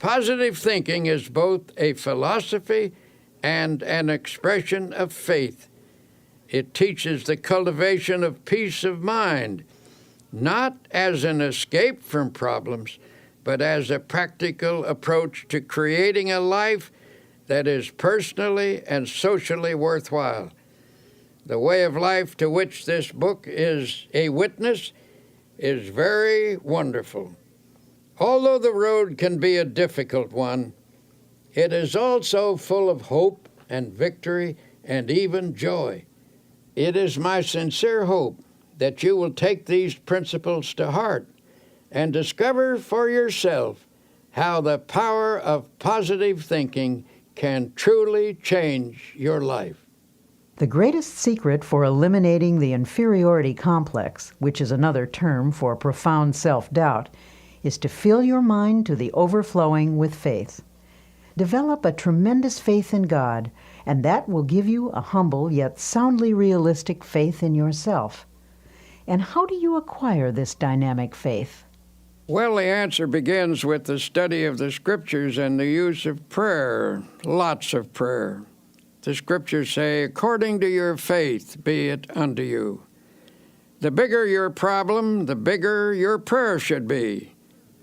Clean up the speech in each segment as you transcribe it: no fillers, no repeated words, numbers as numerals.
Positive thinking is both a philosophy and an expression of faith. It teaches the cultivation of peace of mind, not as an escape from problems, but as a practical approach to creating a life that is personally and socially worthwhile. The way of life to which this book is a witness is very wonderful. Although the road can be a difficult one, it is also full of hope and victory and even joy. It is my sincere hope that you will take these principles to heart and discover for yourself how the power of positive thinking can truly change your life. The greatest secret for eliminating the inferiority complex, which is another term for profound self-doubt, is to fill your mind to the overflowing with faith. Develop a tremendous faith in God, and that will give you a humble yet soundly realistic faith in yourself. And how do you acquire this dynamic faith? Well, the answer begins with the study of the Scriptures and the use of prayer, lots of prayer. The Scriptures say, according to your faith be it unto you. The bigger your problem, the bigger your prayer should be.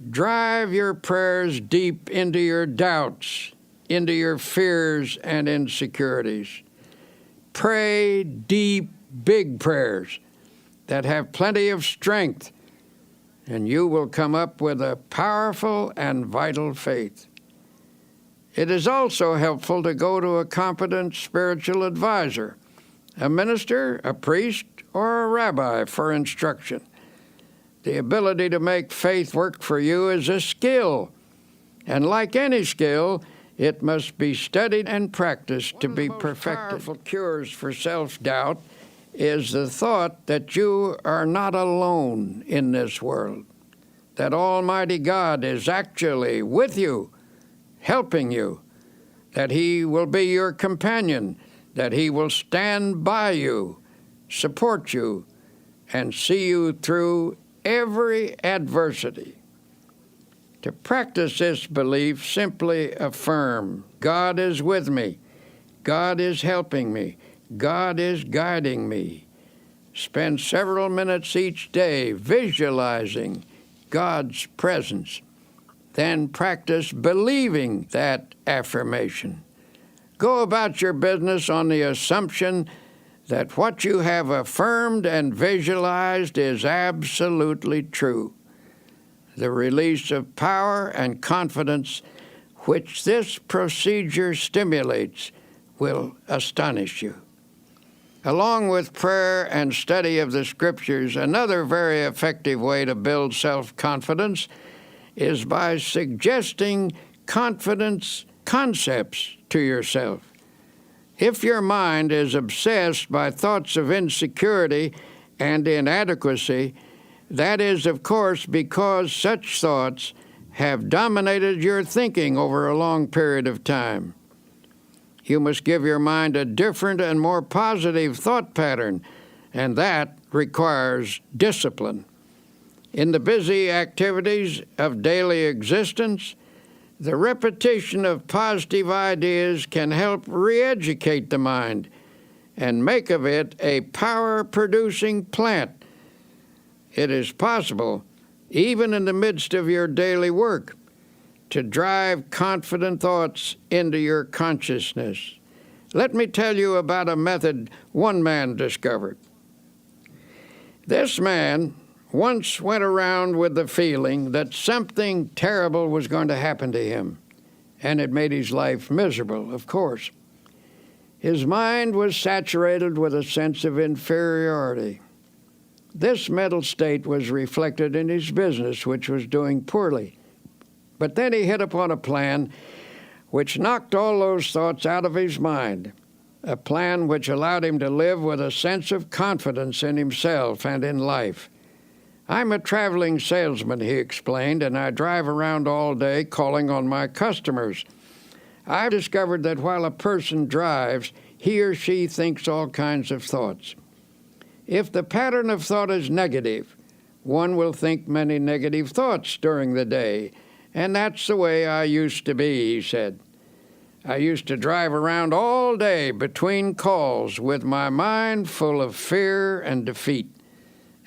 Drive your prayers deep into your doubts, into your fears and insecurities. Pray deep, big prayers that have plenty of strength, and you will come up with a powerful and vital faith. It is also helpful to go to a competent spiritual advisor, a minister, a priest, or a rabbi for instruction. The ability to make faith work for you is a skill, and like any skill, it must be studied and practiced to be perfected. One of the most powerful cures for self-doubt is the thought that you are not alone in this world, that Almighty God is actually with you, helping you, that He will be your companion, that He will stand by you, support you, and see you through every adversity. To practice this belief, simply affirm, God is with me, God is helping me, God is guiding me. Spend several minutes each day visualizing God's presence. Then practice believing that affirmation. Go about your business on the assumption that what you have affirmed and visualized is absolutely true. The release of power and confidence which this procedure stimulates will astonish you. Along with prayer and study of the Scriptures, another very effective way to build self-confidence is by suggesting confidence concepts to yourself. If your mind is obsessed by thoughts of insecurity and inadequacy, that is, of course, because such thoughts have dominated your thinking over a long period of time. You must give your mind a different and more positive thought pattern, and that requires discipline. In the busy activities of daily existence, the repetition of positive ideas can help re-educate the mind and make of it a power-producing plant. It is possible, even in the midst of your daily work, to drive confident thoughts into your consciousness. Let me tell you about a method one man discovered. This man once went around with the feeling that something terrible was going to happen to him, and it made his life miserable, of course. His mind was saturated with a sense of inferiority. This mental state was reflected in his business, which was doing poorly. But then he hit upon a plan which knocked all those thoughts out of his mind, a plan which allowed him to live with a sense of confidence in himself and in life. I'm a traveling salesman, he explained, and I drive around all day calling on my customers. I've discovered that while a person drives, he or she thinks all kinds of thoughts. If the pattern of thought is negative, one will think many negative thoughts during the day, And that's the way I used to be, he said. I used to drive around all day between calls with my mind full of fear and defeat.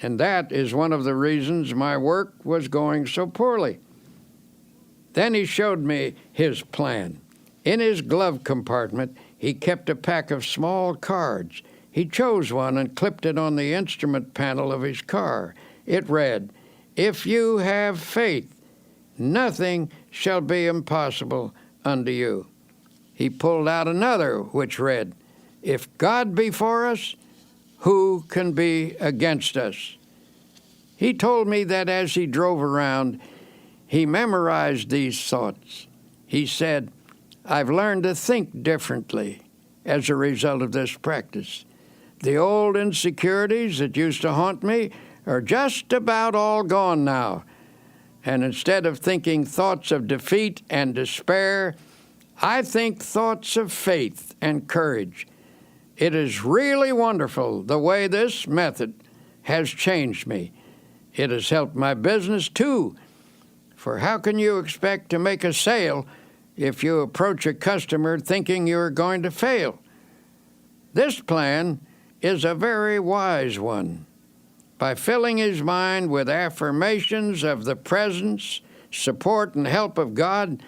And that is one of the reasons my work was going so poorly. Then he showed me his plan. In his glove compartment, he kept a pack of small cards. He chose one and clipped it on the instrument panel of his car. It read, "If you have faith, nothing shall be impossible unto you." He pulled out another which read, "If God be for us, who can be against us?" He told me that as he drove around, he memorized these thoughts. He said, "I've learned to think differently as a result of this practice. The old insecurities that used to haunt me are just about all gone now. And instead of thinking thoughts of defeat and despair, I think thoughts of faith and courage. It is really wonderful the way this method has changed me. It has helped my business too. For how can you expect to make a sale if you approach a customer thinking you're going to fail? This plan is a very wise one. By filling his mind with affirmations of the presence, support, and help of God,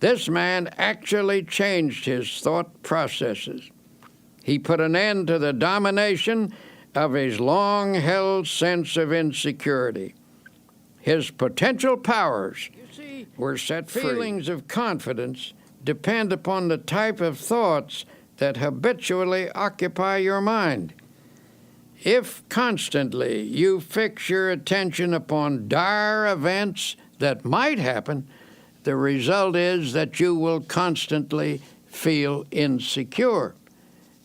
this man actually changed his thought processes. He put an end to the domination of his long-held sense of insecurity. His potential powers were set free. Feelings of confidence depend upon the type of thoughts that habitually occupy your mind. If constantly you fix your attention upon dire events that might happen, the result is that you will constantly feel insecure.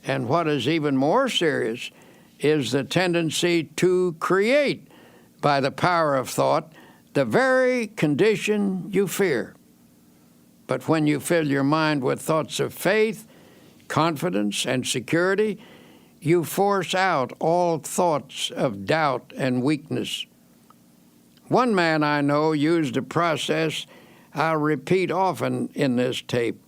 And what is even more serious is the tendency to create, by the power of thought, the very condition you fear. But when you fill your mind with thoughts of faith, confidence, and security, you force out all thoughts of doubt and weakness. One man I know used a process I'll repeat often in this tape.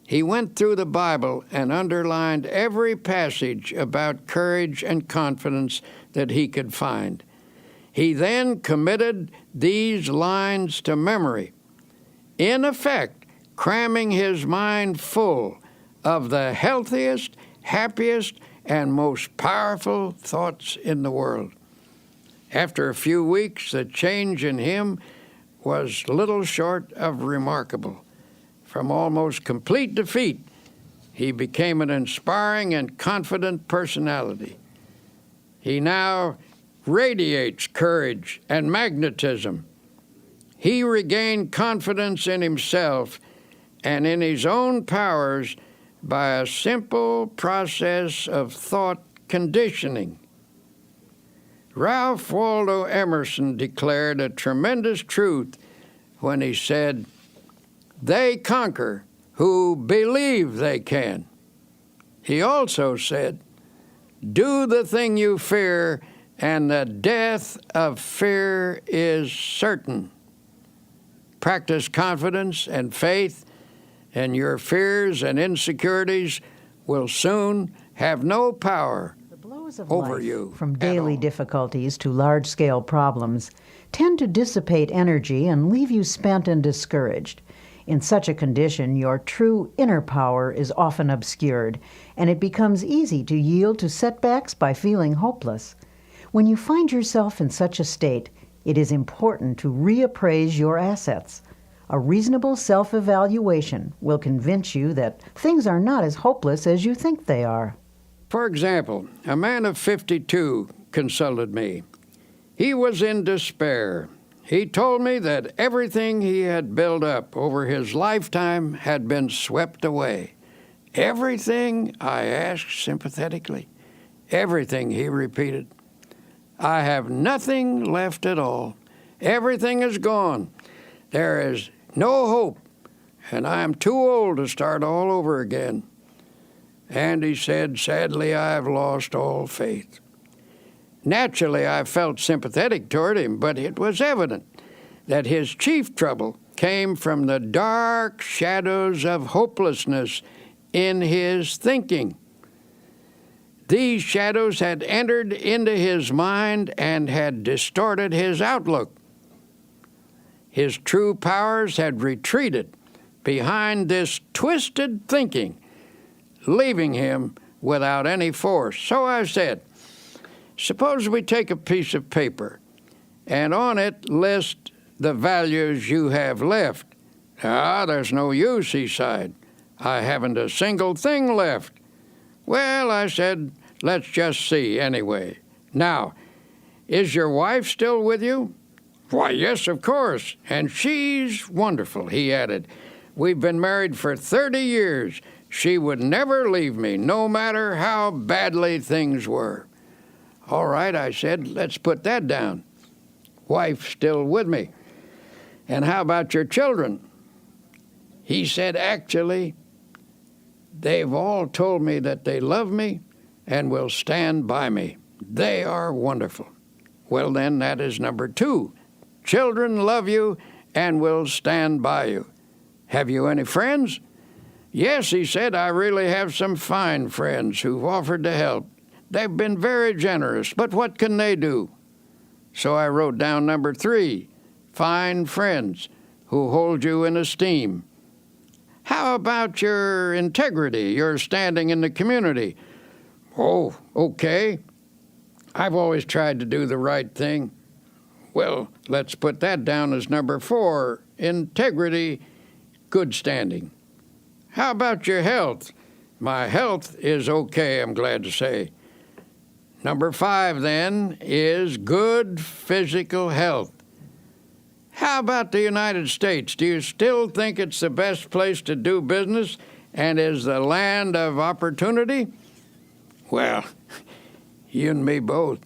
He went through the Bible and underlined every passage about courage and confidence that he could find. He then committed these lines to memory, in effect, cramming his mind full of the healthiest, happiest, and most powerful thoughts in the world. After a few weeks, the change in him was little short of remarkable. From almost complete defeat, he became an inspiring and confident personality. He now radiates courage and magnetism. He regained confidence in himself and in his own powers by a simple process of thought conditioning. Ralph Waldo Emerson declared a tremendous truth when he said, "They conquer who believe they can." He also said, "Do the thing you fear, and the death of fear is certain." Practice confidence and faith, and your fears and insecurities will soon have no power over you. From daily difficulties to large-scale problems, tend to dissipate energy and leave you spent and discouraged. In such a condition, your true inner power is often obscured, and it becomes easy to yield to setbacks by feeling hopeless. When you find yourself in such a state, it is important to reappraise your assets. A reasonable self-evaluation will convince you that things are not as hopeless as you think they are. For example, a man of 52 consulted me. He was in despair. He told me that everything he had built up over his lifetime had been swept away. "Everything?" I asked sympathetically. "Everything," he repeated. "I have nothing left at all. Everything is gone. There is no hope, and I am too old to start all over again." And he said, "Sadly, I have lost all faith." Naturally, I felt sympathetic toward him, but it was evident that his chief trouble came from the dark shadows of hopelessness in his thinking. These shadows had entered into his mind and had distorted his outlook. His true powers had retreated behind this twisted thinking, leaving him without any force. So I said, suppose we take a piece of paper and on it list the values you have left. There's no use, he sighed. I haven't a single thing left. Well, I said, let's just see anyway. Now, is your wife still with you? Why, yes, of course, and she's wonderful, he added. We've been married for 30 years. She would never leave me, no matter how badly things were. All right, I said, let's put that down. Wife still with me. And how about your children? He said, actually, they've all told me that they love me and will stand by me. They are wonderful. Well, then, that is number 2. Children love you and will stand by you. Have you any friends? Yes, he said, I really have some fine friends who've offered to help. They've been very generous, but what can they do? So I wrote down number 3, fine friends who hold you in esteem. How about your integrity, your standing in the community? Oh, okay. I've always tried to do the right thing. Well, let's put that down as number 4, integrity, good standing. How about your health? My health is okay, I'm glad to say. Number 5, then, is good physical health. How about the United States? Do you still think it's the best place to do business and is the land of opportunity? Well, you and me both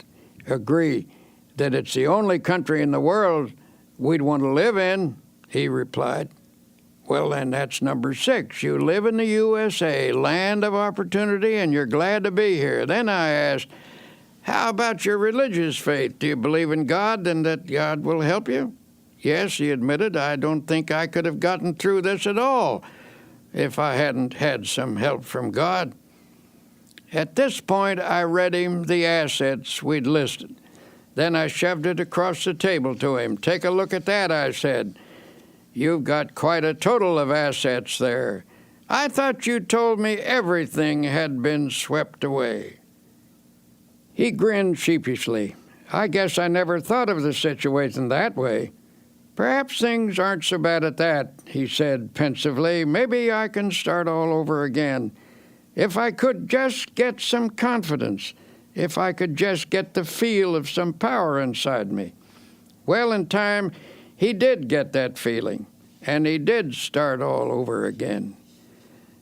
agree that it's the only country in the world we'd want to live in, he replied. Well, then that's number 6. You live in the USA, land of opportunity, and you're glad to be here. Then I asked, how about your religious faith? Do you believe in God and that God will help you? Yes, he admitted, I don't think I could have gotten through this at all if I hadn't had some help from God. At this point, I read him the assets we'd listed. Then I shoved it across the table to him. Take a look at that, I said. You've got quite a total of assets there. I thought you told me everything had been swept away. He grinned sheepishly. I guess I never thought of the situation that way. Perhaps things aren't so bad at that, he said pensively. Maybe I can start all over again. If I could just get some confidence, if I could just get the feel of some power inside me. Well, in time, he did get that feeling, and he did start all over again.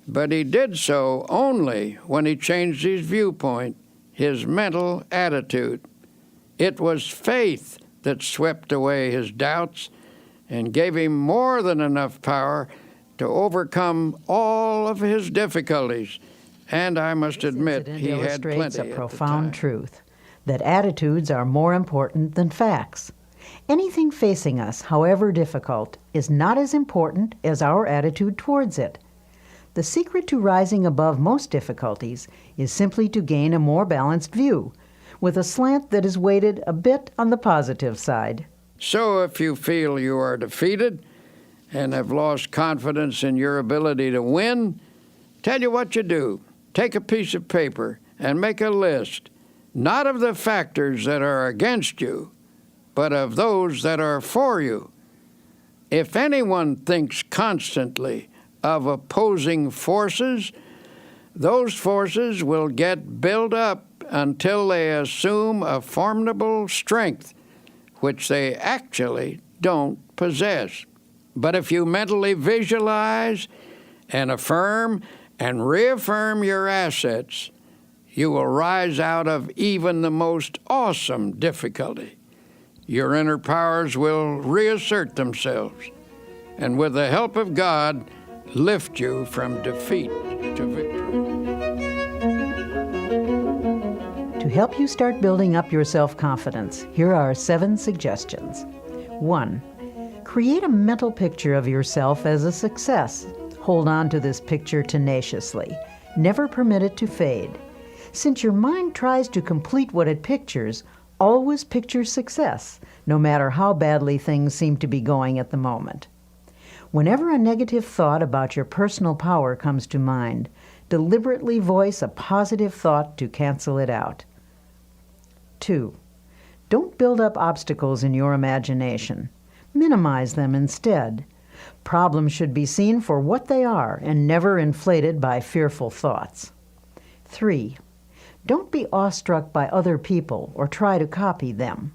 But he did so only when he changed his viewpoint, his mental attitude. It was faith that swept away his doubts and gave him more than enough power to overcome all of his difficulties. And I must admit, he had plenty illustrates a profound at the time. truth, that attitudes are more important than facts. Anything facing us, however difficult, is not as important as our attitude towards it. The secret to rising above most difficulties is simply to gain a more balanced view, with a slant that is weighted a bit on the positive side. So if you feel you are defeated and have lost confidence in your ability to win, tell you what you do. Take a piece of paper and make a list, not of the factors that are against you, but of those that are for you. If anyone thinks constantly of opposing forces, those forces will get built up until they assume a formidable strength, which they actually don't possess. But if you mentally visualize and affirm and reaffirm your assets, you will rise out of even the most awesome difficulty. Your inner powers will reassert themselves, and with the help of God, lift you from defeat to victory. To help you start building up your self-confidence, here are 7 suggestions. 1. Create a mental picture of yourself as a success. Hold on to this picture tenaciously. Never permit it to fade. Since your mind tries to complete what it pictures, always picture success, no matter how badly things seem to be going at the moment. Whenever a negative thought about your personal power comes to mind, deliberately voice a positive thought to cancel it out. 2. Don't build up obstacles in your imagination. Minimize them instead. Problems should be seen for what they are and never inflated by fearful thoughts. 3. Don't be awestruck by other people or try to copy them.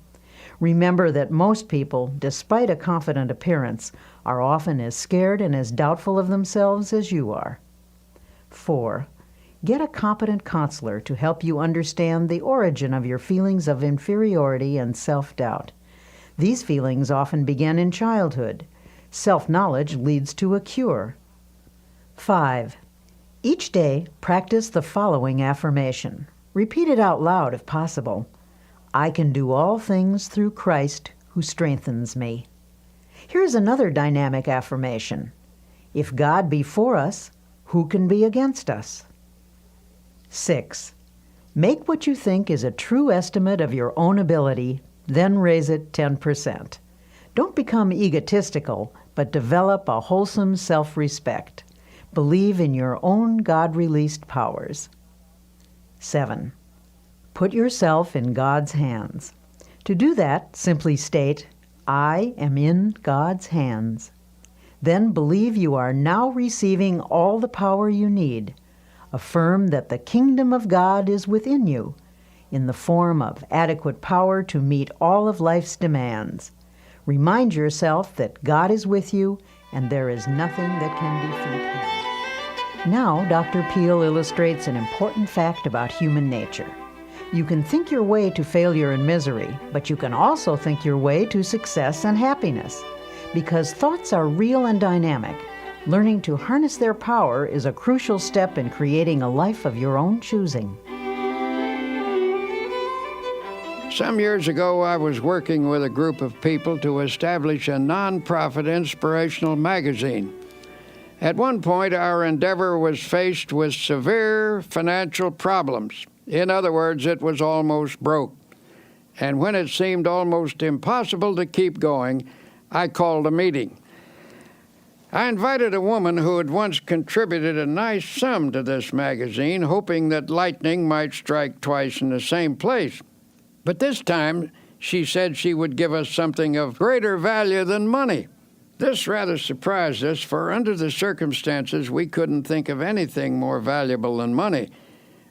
Remember that most people, despite a confident appearance, are often as scared and as doubtful of themselves as you are. 4. Get a competent counselor to help you understand the origin of your feelings of inferiority and self-doubt. These feelings often begin in childhood. Self-knowledge leads to a cure. 5. Each day, practice the following affirmation. Repeat it out loud if possible. I can do all things through Christ who strengthens me. Here's another dynamic affirmation. If God be for us, who can be against us? 6. Make what you think is a true estimate of your own ability, then raise it 10%. Don't become egotistical, but develop a wholesome self-respect. Believe in your own God-released powers. 7. Put yourself in God's hands. To do that, simply state, I am in God's hands. Then believe you are now receiving all the power you need. Affirm that the kingdom of God is within you, in the form of adequate power to meet all of life's demands. Remind yourself that God is with you and there is nothing that can defeat him. Now, Dr. Peale illustrates an important fact about human nature. You can think your way to failure and misery, but you can also think your way to success and happiness. Because thoughts are real and dynamic, learning to harness their power is a crucial step in creating a life of your own choosing. Some years ago, I was working with a group of people to establish a nonprofit inspirational magazine. At one point, our endeavor was faced with severe financial problems. In other words, it was almost broke. And when it seemed almost impossible to keep going, I called a meeting. I invited a woman who had once contributed a nice sum to this magazine, hoping that lightning might strike twice in the same place. But this time, she said she would give us something of greater value than money. This rather surprised us, for under the circumstances, we couldn't think of anything more valuable than money.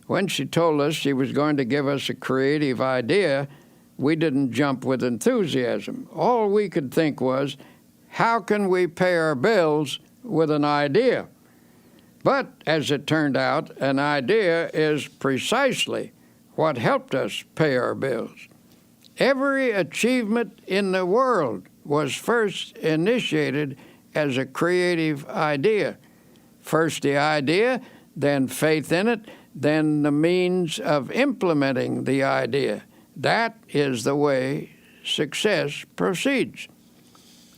When she told us she was going to give us a creative idea, we didn't jump with enthusiasm. All we could think was, how can we pay our bills with an idea? But, as it turned out, an idea is precisely what helped us pay our bills. Every achievement in the world was first initiated as a creative idea. First the idea, then faith in it, then the means of implementing the idea. That is the way success proceeds.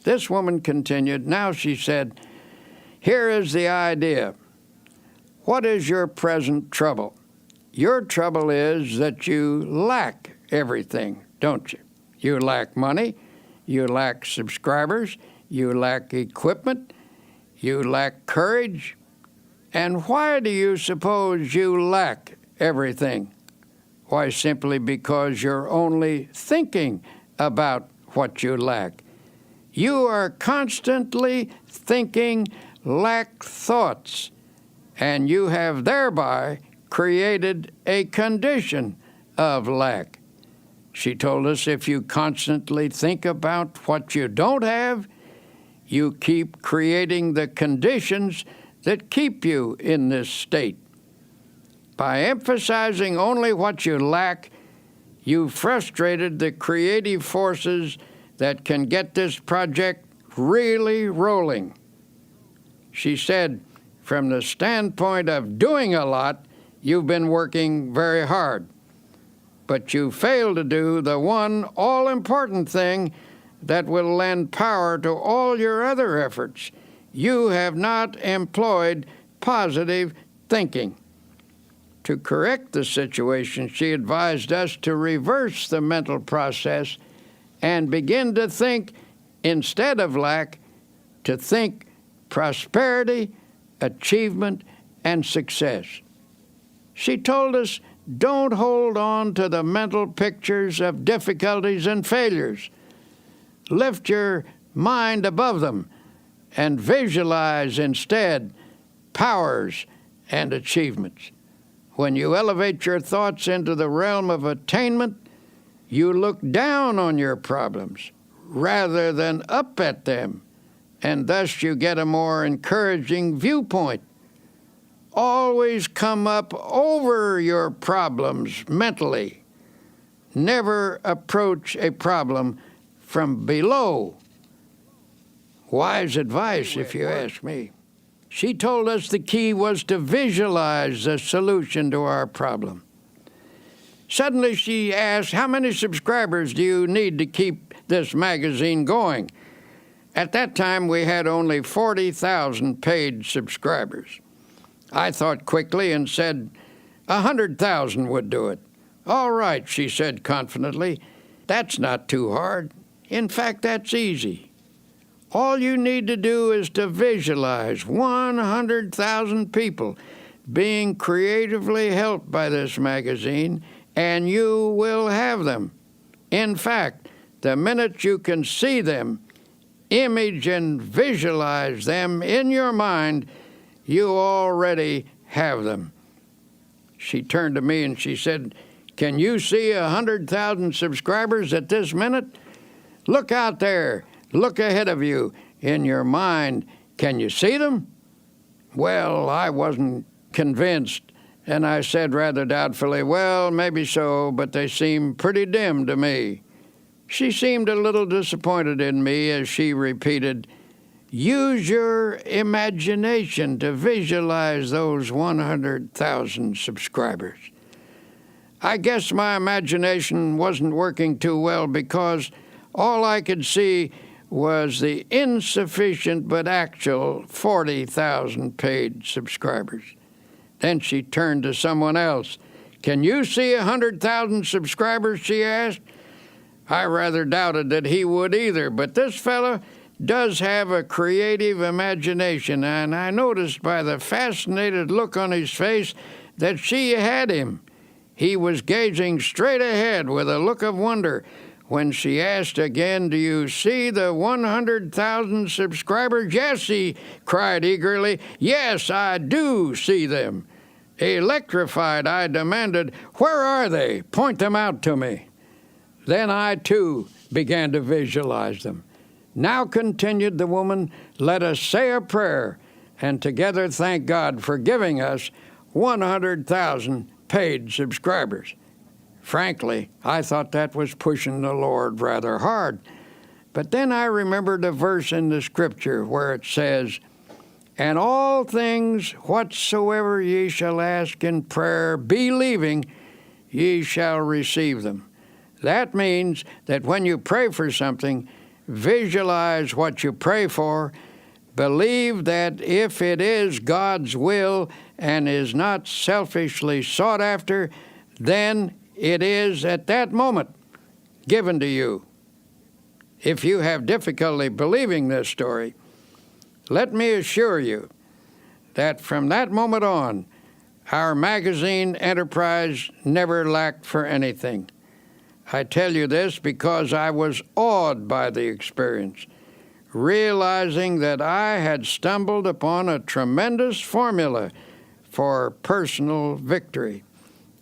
This woman continued. Now she said, here is the idea. What is your present trouble? Your trouble is that you lack everything, don't you? You lack money, you lack subscribers, you lack equipment, you lack courage. And why do you suppose you lack everything? Why, simply because you're only thinking about what you lack. You are constantly thinking lack thoughts, and you have thereby created a condition of lack. She told us if you constantly think about what you don't have, you keep creating the conditions that keep you in this state. By emphasizing only what you lack, you've frustrated the creative forces that can get this project really rolling. She said, from the standpoint of doing a lot, you've been working very hard. But you failed to do the one all-important thing that will lend power to all your other efforts. You have not employed positive thinking. To correct the situation, she advised us to reverse the mental process and begin to think, instead of lack, to think prosperity, achievement, and success. She told us, don't hold on to the mental pictures of difficulties and failures. Lift your mind above them and visualize instead powers and achievements. When you elevate your thoughts into the realm of attainment, you look down on your problems rather than up at them, and thus you get a more encouraging viewpoint. Always come up over your problems mentally. Never approach a problem from below. Wise advice, if you ask me. She told us the key was to visualize the solution to our problem. Suddenly she asked, how many subscribers do you need to keep this magazine going? At that time, we had only 40,000 paid subscribers. I thought quickly and said 100,000 would do it. All right, she said confidently. That's not too hard. In fact, that's easy. All you need to do is to visualize 100,000 people being creatively helped by this magazine, and you will have them. In fact, the minute you can see them, image and visualize them in your mind, you already have them. She turned to me and she said, can you see 100,000 subscribers at this minute? Look out there. Look ahead of you in your mind. Can you see them? Well, I wasn't convinced, and I said rather doubtfully, well, maybe so, but they seem pretty dim to me. She seemed a little disappointed in me as she repeated, use your imagination to visualize those 100,000 subscribers. I guess my imagination wasn't working too well because all I could see was the insufficient but actual 40,000 paid subscribers. Then she turned to someone else. Can you see 100,000 subscribers, she asked. I rather doubted that he would either, but this fellow does have a creative imagination, and I noticed by the fascinated look on his face that she had him. He was gazing straight ahead with a look of wonder. When she asked again, do you see the 100,000 subscribers? Yes, he cried eagerly. Yes, I do see them. Electrified, I demanded, where are they? Point them out to me. Then I, too, began to visualize them. Now, continued the woman, let us say a prayer and together thank God for giving us 100,000 paid subscribers. Frankly, I thought that was pushing the Lord rather hard. But then I remembered a verse in the Scripture where it says, and all things whatsoever ye shall ask in prayer, believing, ye shall receive them. That means that when you pray for something, visualize what you pray for, believe that if it is God's will and is not selfishly sought after, then it is at that moment given to you. If you have difficulty believing this story, let me assure you that from that moment on, our magazine enterprise never lacked for anything. I tell you this because I was awed by the experience, realizing that I had stumbled upon a tremendous formula for personal victory.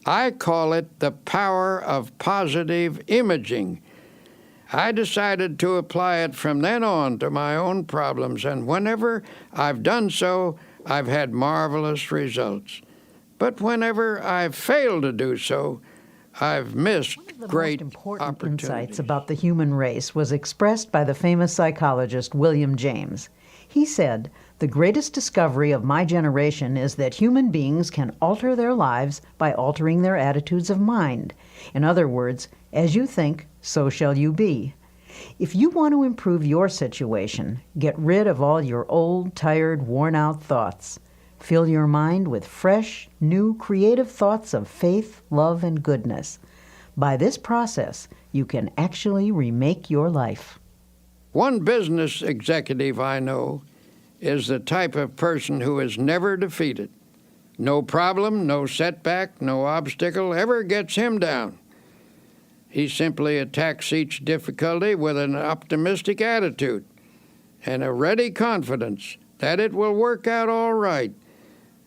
I call it the power of positive imaging. I decided to apply it from then on to my own problems, and whenever I've done so, I've had marvelous results. But whenever I've failed to do so, I've missed great most important opportunities. Insights about the human race was expressed by the famous psychologist William James. He said, the greatest discovery of my generation is that human beings can alter their lives by altering their attitudes of mind. In other words, as you think, so shall you be. If you want to improve your situation, get rid of all your old, tired, worn-out thoughts. Fill your mind with fresh, new, creative thoughts of faith, love, and goodness. By this process, you can actually remake your life. One business executive I know is the type of person who is never defeated. No problem, no setback, no obstacle ever gets him down. He simply attacks each difficulty with an optimistic attitude and a ready confidence that it will work out all right.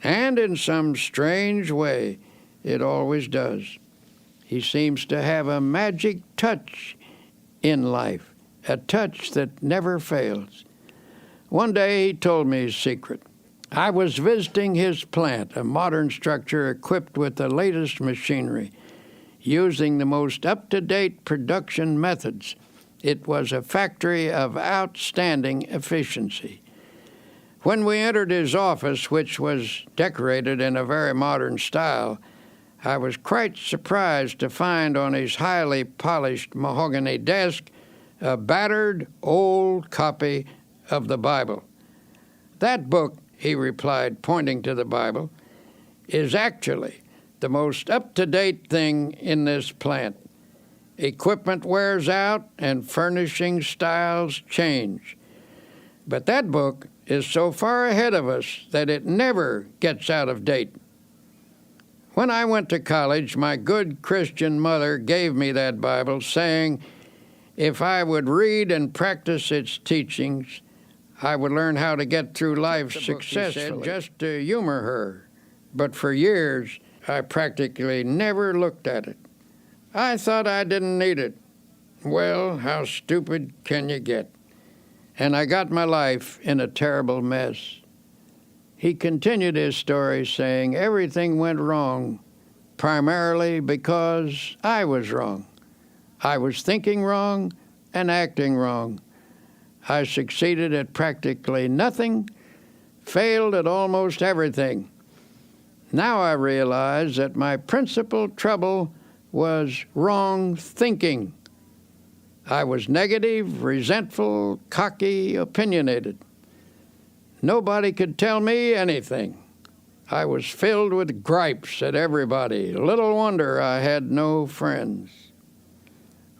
And in some strange way, it always does. He seems to have a magic touch in life, a touch that never fails. One day he told me his secret. I was visiting his plant, a modern structure equipped with the latest machinery, using the most up-to-date production methods. It was a factory of outstanding efficiency. When we entered his office, which was decorated in a very modern style, I was quite surprised to find on his highly polished mahogany desk a battered old copy of the Bible. That book, he replied, pointing to the Bible, is actually the most up-to-date thing in this plant. Equipment wears out and furnishing styles change. But that book is so far ahead of us that it never gets out of date. When I went to college, my good Christian mother gave me that Bible, saying if I would read and practice its teachings, I would learn how to get through life successfully, just to humor her. But for years, I practically never looked at it. I thought I didn't need it. Well, how stupid can you get? And I got my life in a terrible mess. He continued his story saying everything went wrong, primarily because I was wrong. I was thinking wrong and acting wrong. I succeeded at practically nothing, failed at almost everything. Now I realize that my principal trouble was wrong thinking. I was negative, resentful, cocky, opinionated. Nobody could tell me anything. I was filled with gripes at everybody. Little wonder I had no friends.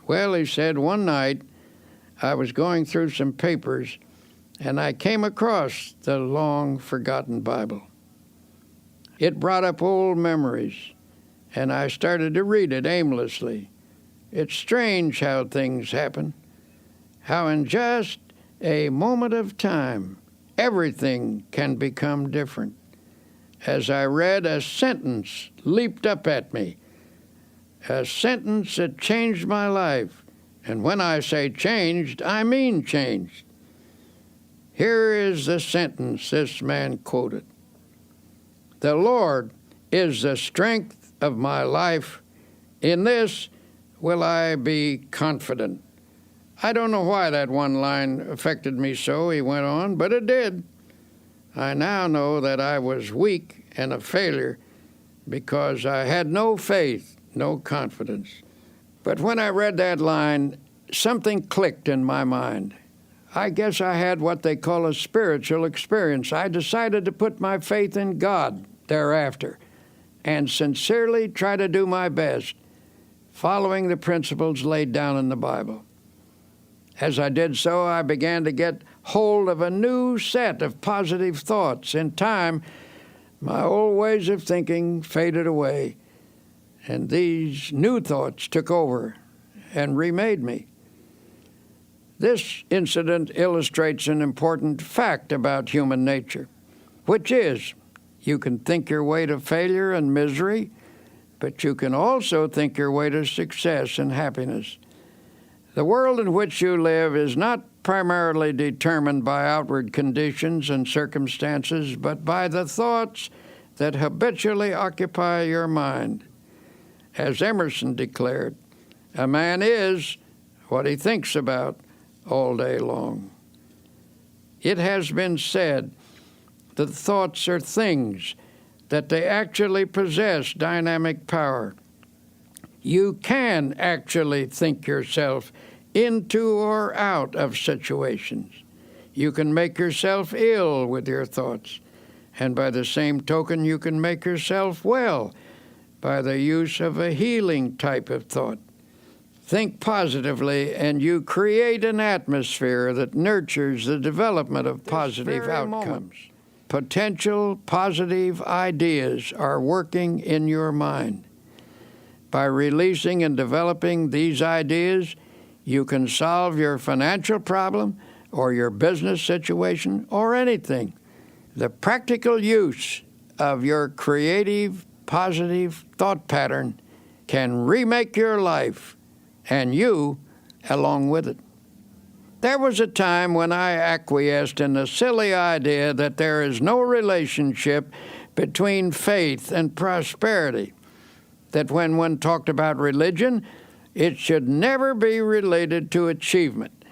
Well, he said, one night I was going through some papers and I came across the long-forgotten Bible. It brought up old memories, and I started to read it aimlessly. It's strange how things happen, how in just a moment of time, everything can become different. As I read, a sentence leaped up at me, a sentence that changed my life. And when I say changed, I mean changed. Here is the sentence this man quoted. The Lord is the strength of my life. In this will I be confident. I don't know why that one line affected me so, he went on, but it did. I now know that I was weak and a failure because I had no faith, no confidence. But when I read that line, something clicked in my mind. I guess I had what they call a spiritual experience. I decided to put my faith in God thereafter and sincerely try to do my best, following the principles laid down in the Bible. As I did so, I began to get hold of a new set of positive thoughts. In time, my old ways of thinking faded away, and these new thoughts took over and remade me. This incident illustrates an important fact about human nature, which is you can think your way to failure and misery, but you can also think your way to success and happiness. The world in which you live is not primarily determined by outward conditions and circumstances, but by the thoughts that habitually occupy your mind. As Emerson declared, a man is what he thinks about all day long. It has been said that thoughts are things, that they actually possess dynamic power. You can actually think yourself into or out of situations. You can make yourself ill with your thoughts, and by the same token, you can make yourself well by the use of a healing type of thought. Think positively, and you create an atmosphere that nurtures the development of positive outcomes. Potential positive ideas are working in your mind. By releasing and developing these ideas, you can solve your financial problem or your business situation or anything. The practical use of your creative, positive thought pattern can remake your life, and you along with it. There was a time when I acquiesced in the silly idea that there is no relationship between faith and prosperity, that when one talked about religion, it should never be related to achievement,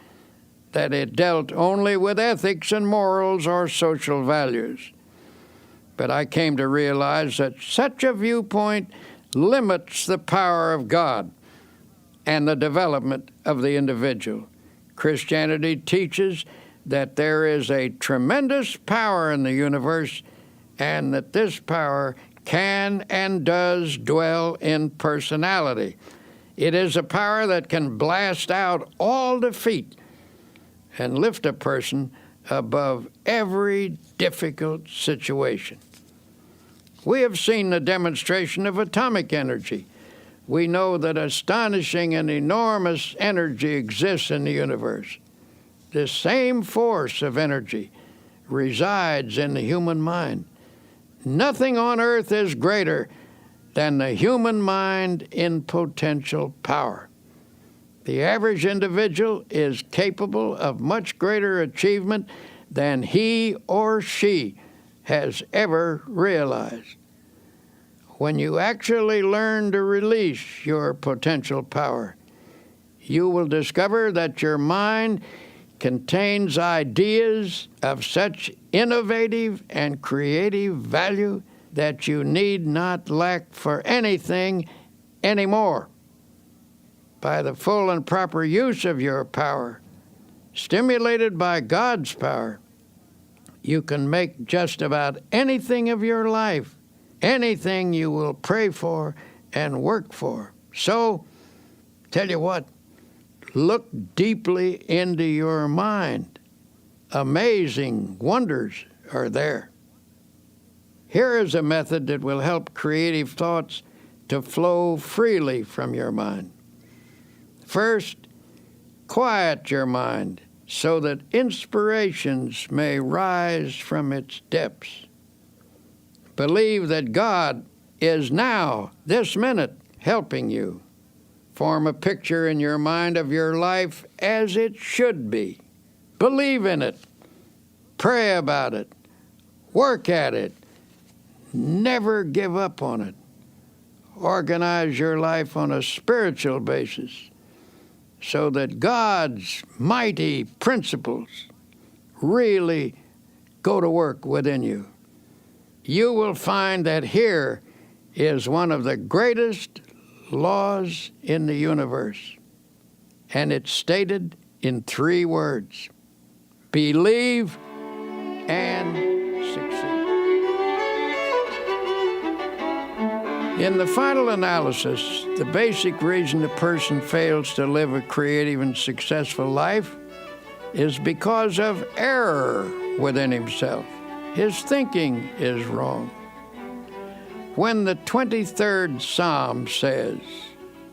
that it dealt only with ethics and morals or social values. But I came to realize that such a viewpoint limits the power of God and the development of the individual. Christianity teaches that there is a tremendous power in the universe, and that this power can and does dwell in personality. It is a power that can blast out all defeat and lift a person above every difficult situation. We have seen the demonstration of atomic energy. We know that astonishing and enormous energy exists in the universe. This same force of energy resides in the human mind. Nothing on earth is greater than the human mind in potential power. The average individual is capable of much greater achievement than he or she has ever realized. When you actually learn to release your potential power, you will discover that your mind contains ideas of such innovative and creative value that you need not lack for anything anymore. By the full and proper use of your power, stimulated by God's power, you can make just about anything of your life, anything you will pray for and work for. So, tell you what, look deeply into your mind. Amazing wonders are there. Here is a method that will help creative thoughts to flow freely from your mind. First, quiet your mind so that inspirations may rise from its depths. Believe that God is now, this minute, helping you. Form a picture in your mind of your life as it should be. Believe in it. Pray about it. Work at it. Never give up on it. Organize your life on a spiritual basis so that God's mighty principles really go to work within you. You will find that here is one of the greatest laws in the universe, and it's stated in 3 words: believe and succeed. In the final analysis, the basic reason a person fails to live a creative and successful life is because of error within himself. His thinking is wrong. When the 23rd Psalm says,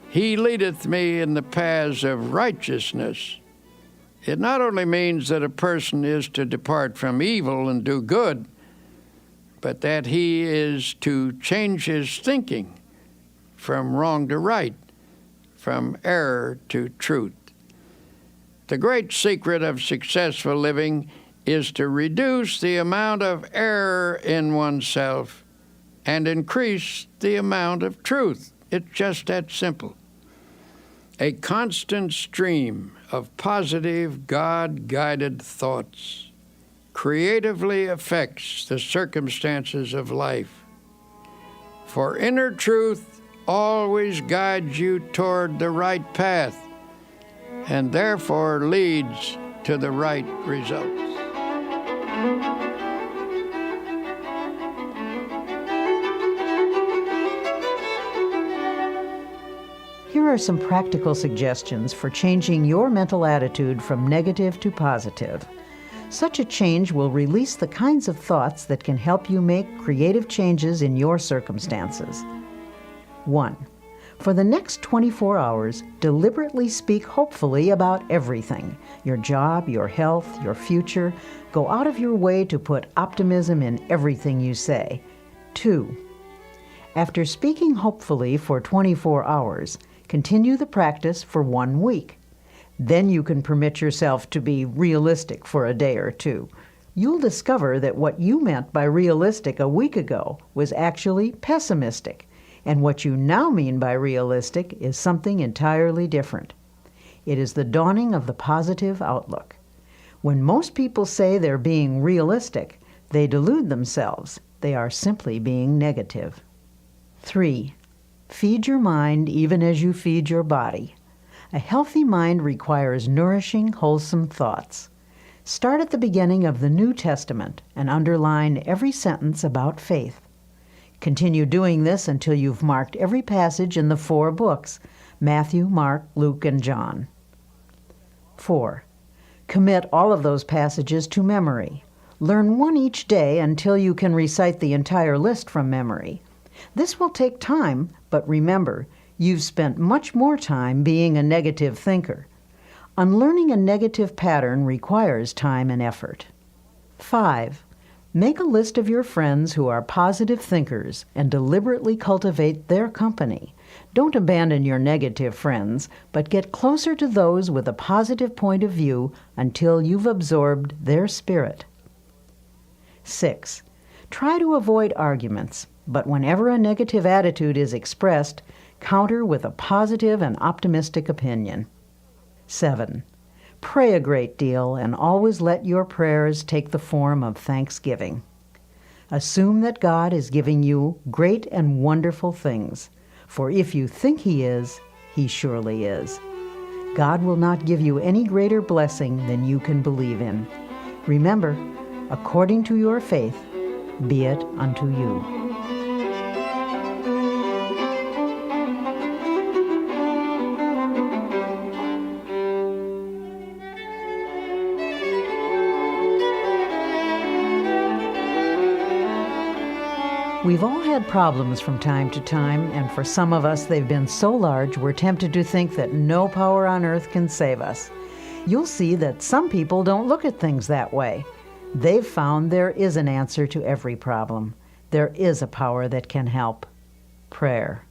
"He leadeth me in the paths of righteousness," it not only means that a person is to depart from evil and do good, but that he is to change his thinking from wrong to right, from error to truth. The great secret of successful living is to reduce the amount of error in oneself and increase the amount of truth. It's just that simple. A constant stream of positive, God-guided thoughts creatively affects the circumstances of life. For inner truth always guides you toward the right path, and therefore leads to the right results. Here are some practical suggestions for changing your mental attitude from negative to positive. Such a change will release the kinds of thoughts that can help you make creative changes in your circumstances. 1. For the next 24 hours, deliberately speak hopefully about everything: your job, your health, your future. Go out of your way to put optimism in everything you say. 2. After speaking hopefully for 24 hours, continue the practice for 1 week. Then you can permit yourself to be realistic for a day or two. You'll discover that what you meant by realistic a week ago was actually pessimistic, and what you now mean by realistic is something entirely different. It is the dawning of the positive outlook. When most people say they're being realistic, they delude themselves. They are simply being negative. 3. Feed your mind even as you feed your body. A healthy mind requires nourishing, wholesome thoughts. Start at the beginning of the New Testament and underline every sentence about faith. Continue doing this until you've marked every passage in the 4 books: Matthew, Mark, Luke, and John. 4. Commit all of those passages to memory. Learn one each day until you can recite the entire list from memory. This will take time, but remember, you've spent much more time being a negative thinker. Unlearning a negative pattern requires time and effort. 5. Make a list of your friends who are positive thinkers and deliberately cultivate their company. Don't abandon your negative friends, but get closer to those with a positive point of view until you've absorbed their spirit. 6. Try to avoid arguments, but whenever a negative attitude is expressed, counter with a positive and optimistic opinion. 7. Pray a great deal and always let your prayers take the form of thanksgiving. Assume that God is giving you great and wonderful things, for if you think He is, He surely is. God will not give you any greater blessing than you can believe in. Remember, according to your faith, be it unto you. We've all had problems from time to time, and for some of us they've been so large we're tempted to think that no power on earth can save us. You'll see that some people don't look at things that way. They've found there is an answer to every problem. There is a power that can help: prayer.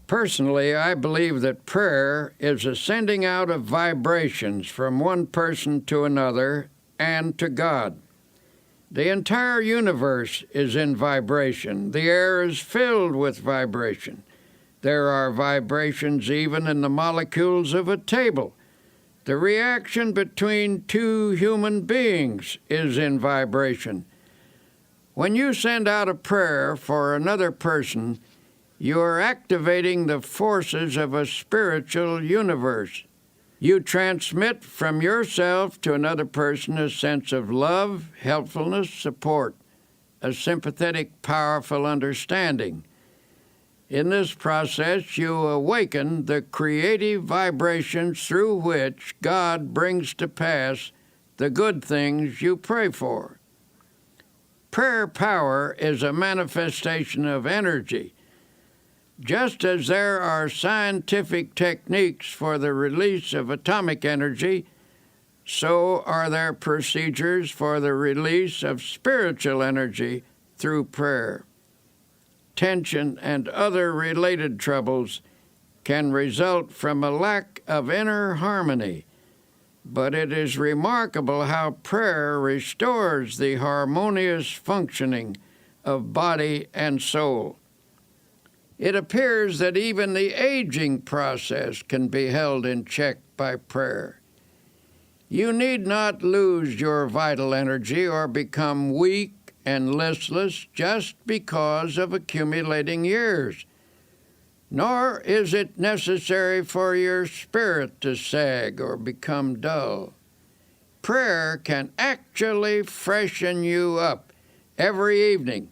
Personally, I believe that prayer is a sending out of vibrations from one person to another and to God. The entire universe is in vibration. The air is filled with vibration. There are vibrations even in the molecules of a table. The reaction between two human beings is in vibration. When you send out a prayer for another person, you are activating the forces of a spiritual universe. You transmit from yourself to another person a sense of love, helpfulness, support, a sympathetic, powerful understanding. In this process, you awaken the creative vibrations through which God brings to pass the good things you pray for. Prayer power is a manifestation of energy. Just as there are scientific techniques for the release of atomic energy, so are there procedures for the release of spiritual energy through prayer. Tension and other related troubles can result from a lack of inner harmony, but it is remarkable how prayer restores the harmonious functioning of body and soul. It appears that even the aging process can be held in check by prayer. You need not lose your vital energy or become weak and listless just because of accumulating years. nor is it necessary for your spirit to sag or become dull. Prayer can actually freshen you up every evening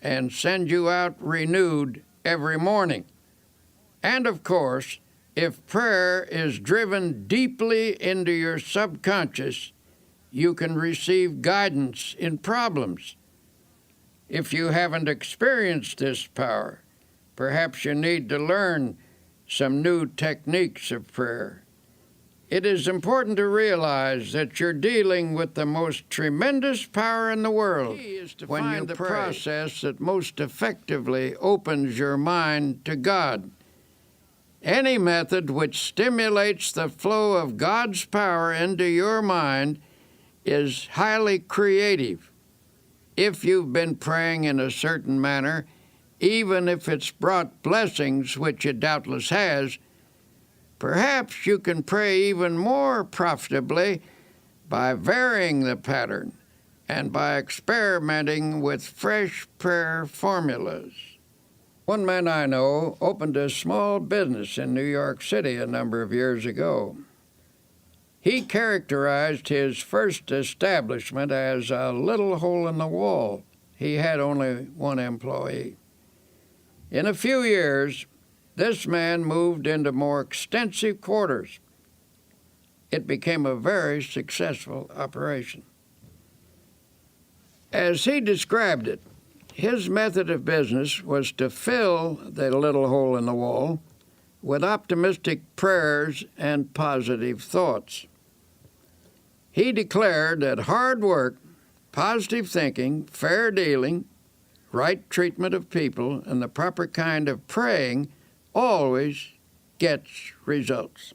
and send you out renewed every morning. And of course, if prayer is driven deeply into your subconscious, you can receive guidance in problems. If you haven't experienced this power, perhaps you need to learn some new techniques of prayer. It is important to realize that you're dealing with the most tremendous power in the world when you pray. The process that most effectively opens your mind to God. Any method which stimulates the flow of God's power into your mind is highly creative. If you've been praying in a certain manner, even if it's brought blessings, which it doubtless has, perhaps you can pray even more profitably by varying the pattern and by experimenting with fresh prayer formulas. One man I know opened a small business in New York City a number of years ago. He characterized his first establishment as a little hole in the wall. He had only one employee. In a few years, this man moved into more extensive quarters. It became a very successful operation. As he described it, his method of business was to fill the little hole in the wall with optimistic prayers and positive thoughts. He declared that hard work, positive thinking, fair dealing, right treatment of people, and the proper kind of praying always gets results.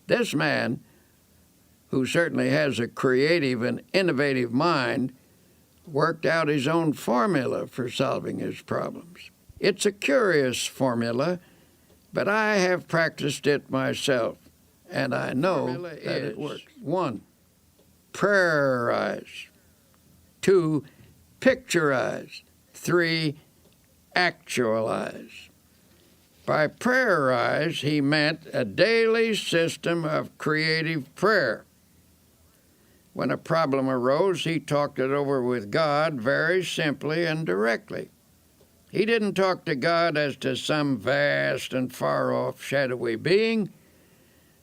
This man, who certainly has a creative and innovative mind, worked out his own formula for solving his problems. It's a curious formula, but I have practiced it myself, and I know that it works. 1. Prayerize. 2. Picturize. 3. Actualize. By prayerize, he meant a daily system of creative prayer. When a problem arose, he talked it over with God very simply and directly. He didn't talk to God as to some vast and far-off shadowy being,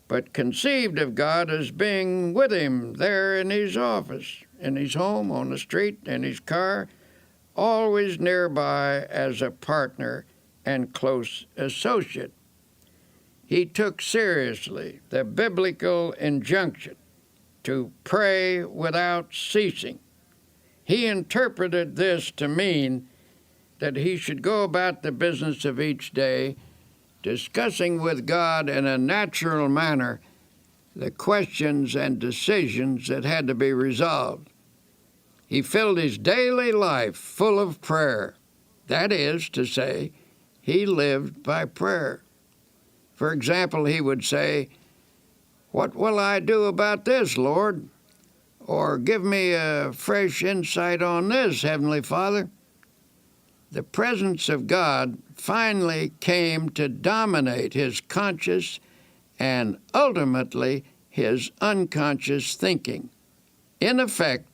but conceived of God as being with him there in his office, in his home, on the street, in his car, always nearby as a partner and close associate. He took seriously the biblical injunction to pray without ceasing. He interpreted this to mean that he should go about the business of each day, discussing with God in a natural manner the questions and decisions that had to be resolved. He filled his daily life full of prayer. That is to say, he lived by prayer. For example, he would say, "What will I do about this, Lord?" Or, "Give me a fresh insight on this, Heavenly Father." The presence of God finally came to dominate his conscious and ultimately his unconscious thinking. In effect,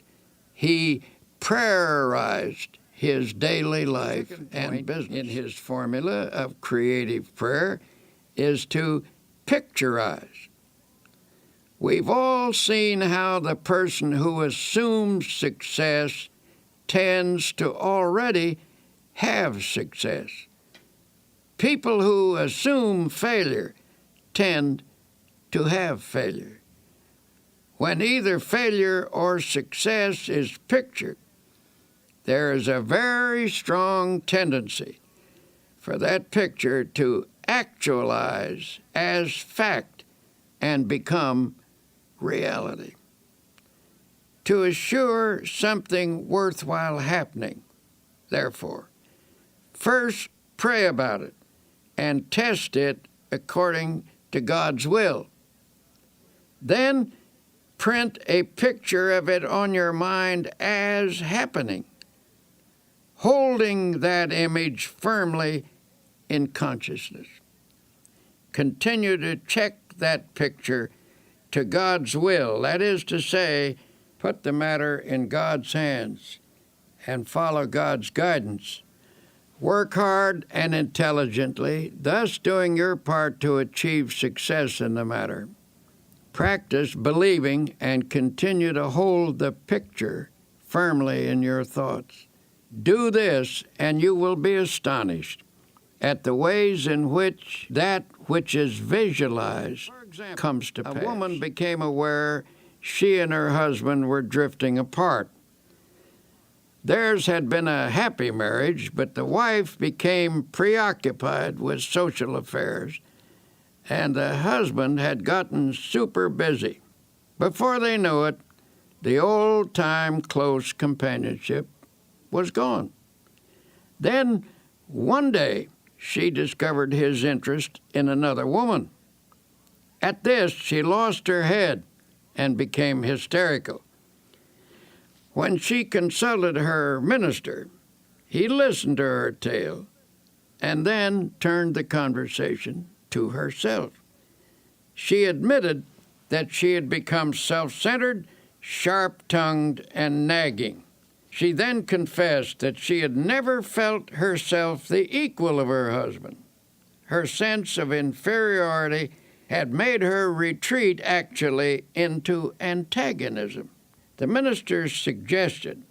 he prayerized his daily life and business. In his formula of creative prayer is to picturize. We've all seen how the person who assumes success tends to already have success. People who assume failure tend to have failure. When either failure or success is pictured, there is a very strong tendency for that picture to actualize as fact and become reality. To assure something worthwhile happening, therefore, first pray about it and test it according to God's will. Then print a picture of it on your mind as happening, holding that image firmly in consciousness. Continue to check that picture to God's will. That is to say, put the matter in God's hands and follow God's guidance. Work hard and intelligently, thus doing your part to achieve success in the matter. Practice believing and continue to hold the picture firmly in your thoughts. Do this, and you will be astonished at the ways in which that which is visualized comes to pass. A woman became aware she and her husband were drifting apart. Theirs had been a happy marriage, but the wife became preoccupied with social affairs, and the husband had gotten super busy. Before they knew it, the old-time close companionship was gone. Then, one day, she discovered his interest in another woman. At this, she lost her head and became hysterical. When she consulted her minister, he listened to her tale and then turned the conversation to herself. She admitted that she had become self-centered, sharp-tongued, and nagging. She then confessed that she had never felt herself the equal of her husband. Her sense of inferiority had made her retreat actually into antagonism. The minister suggested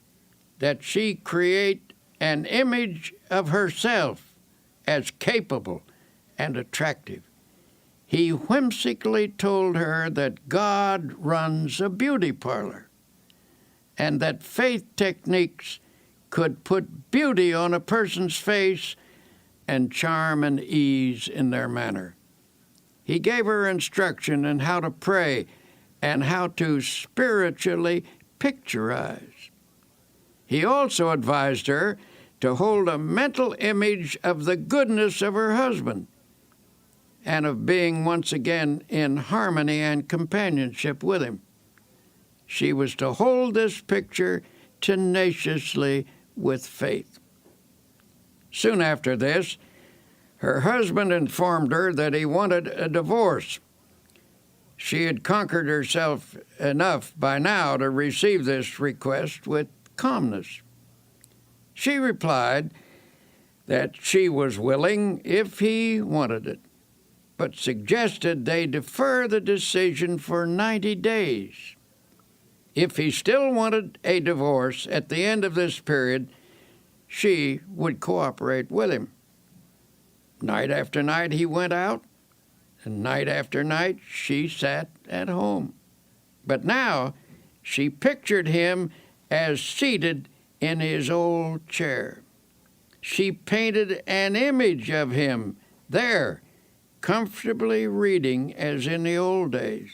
that she create an image of herself as capable and attractive. He whimsically told her that God runs a beauty parlor and that faith techniques could put beauty on a person's face and charm and ease in their manner. He gave her instruction in how to pray and how to spiritually picturize. He also advised her to hold a mental image of the goodness of her husband and of being once again in harmony and companionship with him. She was to hold this picture tenaciously with faith. Soon after this, her husband informed her that he wanted a divorce. She had conquered herself enough by now to receive this request with calmness. She replied that she was willing if he wanted it, but suggested they defer the decision for 90 days. If he still wanted a divorce at the end of this period, she would cooperate with him. Night after night he went out, and night after night she sat at home. But now she pictured him as seated in his old chair. She painted an image of him there, comfortably reading as in the old days.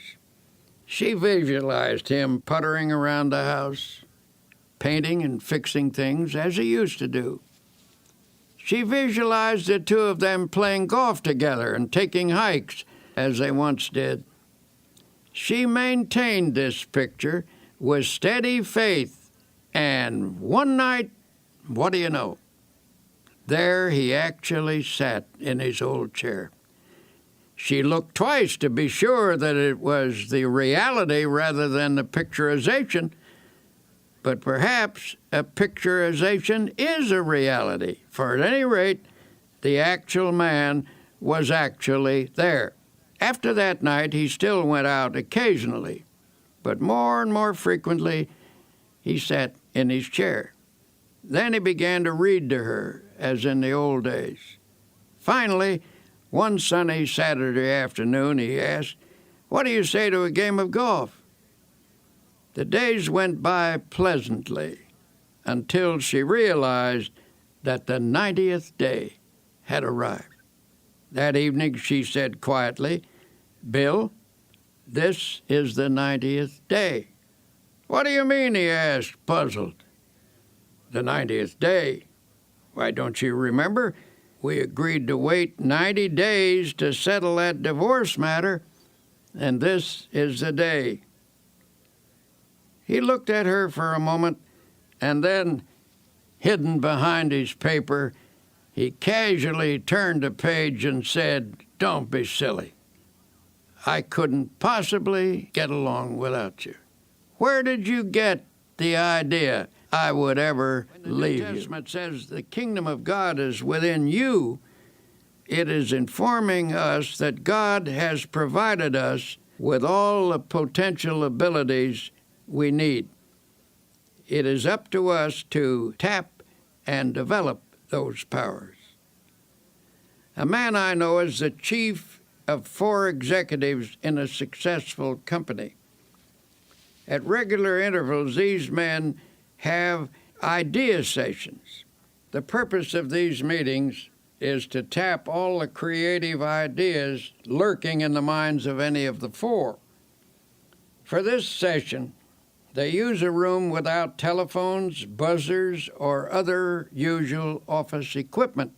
She visualized him puttering around the house, painting and fixing things as he used to do. She visualized the two of them playing golf together and taking hikes as they once did. She maintained this picture with steady faith, and one night, what do you know? There he actually sat in his old chair. She looked twice to be sure that it was the reality rather than the picturization, but perhaps a picturization is a reality, for at any rate, the actual man was actually there. After that night, he still went out occasionally, but more and more frequently, he sat in his chair. Then he began to read to her, as in the old days. Finally, one sunny Saturday afternoon, he asked, "What do you say to a game of golf?" The days went by pleasantly until she realized that the 90th day had arrived. That evening she said quietly, "Bill, this is the 90th day." "What do you mean?" he asked, puzzled. "The 90th day. Why, don't you remember? We agreed to wait 90 days to settle that divorce matter, and this is the day." He looked at her for a moment, and then, hidden behind his paper, He casually turned a page and said, "Don't be silly. I couldn't possibly get along without you. Where did you get the idea I would ever leave you?" The New Testament says the kingdom of God is within you. It is informing us that God has provided us with all the potential abilities we need. It is up to us to tap and develop those powers. A man I know is the chief of 4 executives in a successful company. At regular intervals, these men have idea sessions. The purpose of these meetings is to tap all the creative ideas lurking in the minds of any of the 4. For this session, they use a room without telephones, buzzers, or other usual office equipment.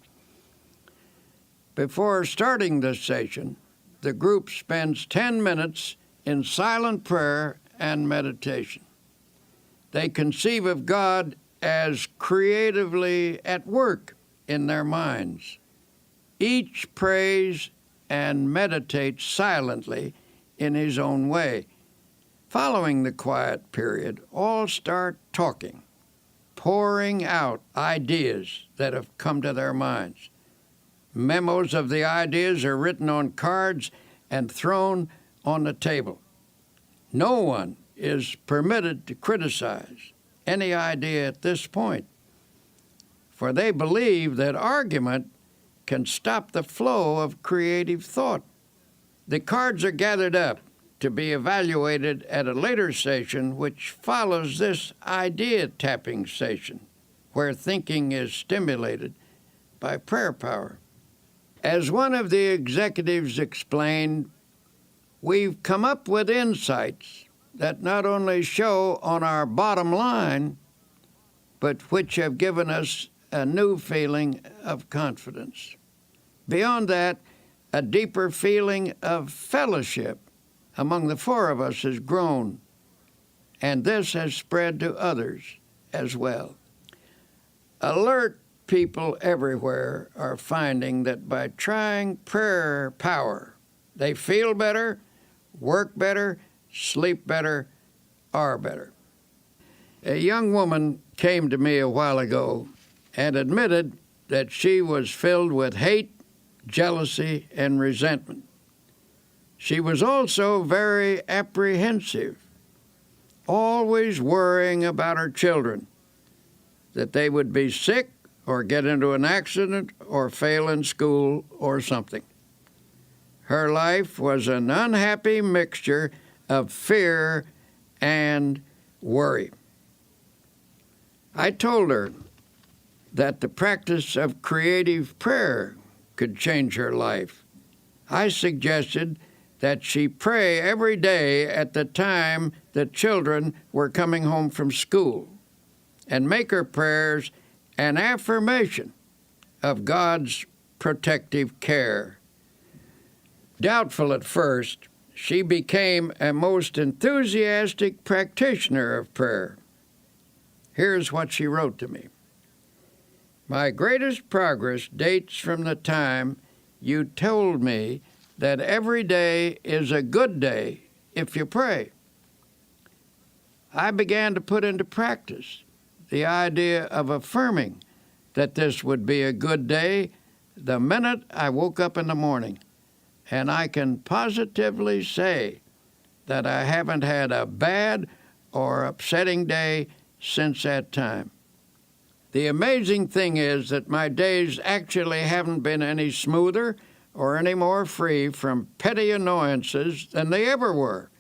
Before starting this session, the group spends 10 minutes in silent prayer and meditation. They conceive of God as creatively at work in their minds. Each prays and meditates silently in his own way. Following the quiet period, all start talking, pouring out ideas that have come to their minds. Memos of the ideas are written on cards and thrown on the table. No one is permitted to criticize any idea at this point, for they believe that argument can stop the flow of creative thought. The cards are gathered up to be evaluated at a later session, which follows this idea tapping session, where thinking is stimulated by prayer power. As one of the executives explained, we've come up with insights that not only show on our bottom line, but which have given us a new feeling of confidence. Beyond that, a deeper feeling of fellowship among the 4 of us has grown, and this has spread to others as well. Alert people everywhere are finding that by trying prayer power, they feel better, work better, sleep better, are better. A young woman came to me a while ago and admitted that she was filled with hate, jealousy, and resentment. She was also very apprehensive, always worrying about her children, that they would be sick or get into an accident or fail in school or something. Her life was an unhappy mixture of fear and worry. I told her that the practice of creative prayer could change her life. I suggested that she pray every day at the time the children were coming home from school and make her prayers an affirmation of God's protective care. Doubtful at first, she became a most enthusiastic practitioner of prayer. Here's what she wrote to me. My greatest progress dates from the time you told me that every day is a good day if you pray. I began to put into practice the idea of affirming that this would be a good day the minute I woke up in the morning, and I can positively say that I haven't had a bad or upsetting day since that time. The amazing thing is that my days actually haven't been any smoother or any more free from petty annoyances than they ever were,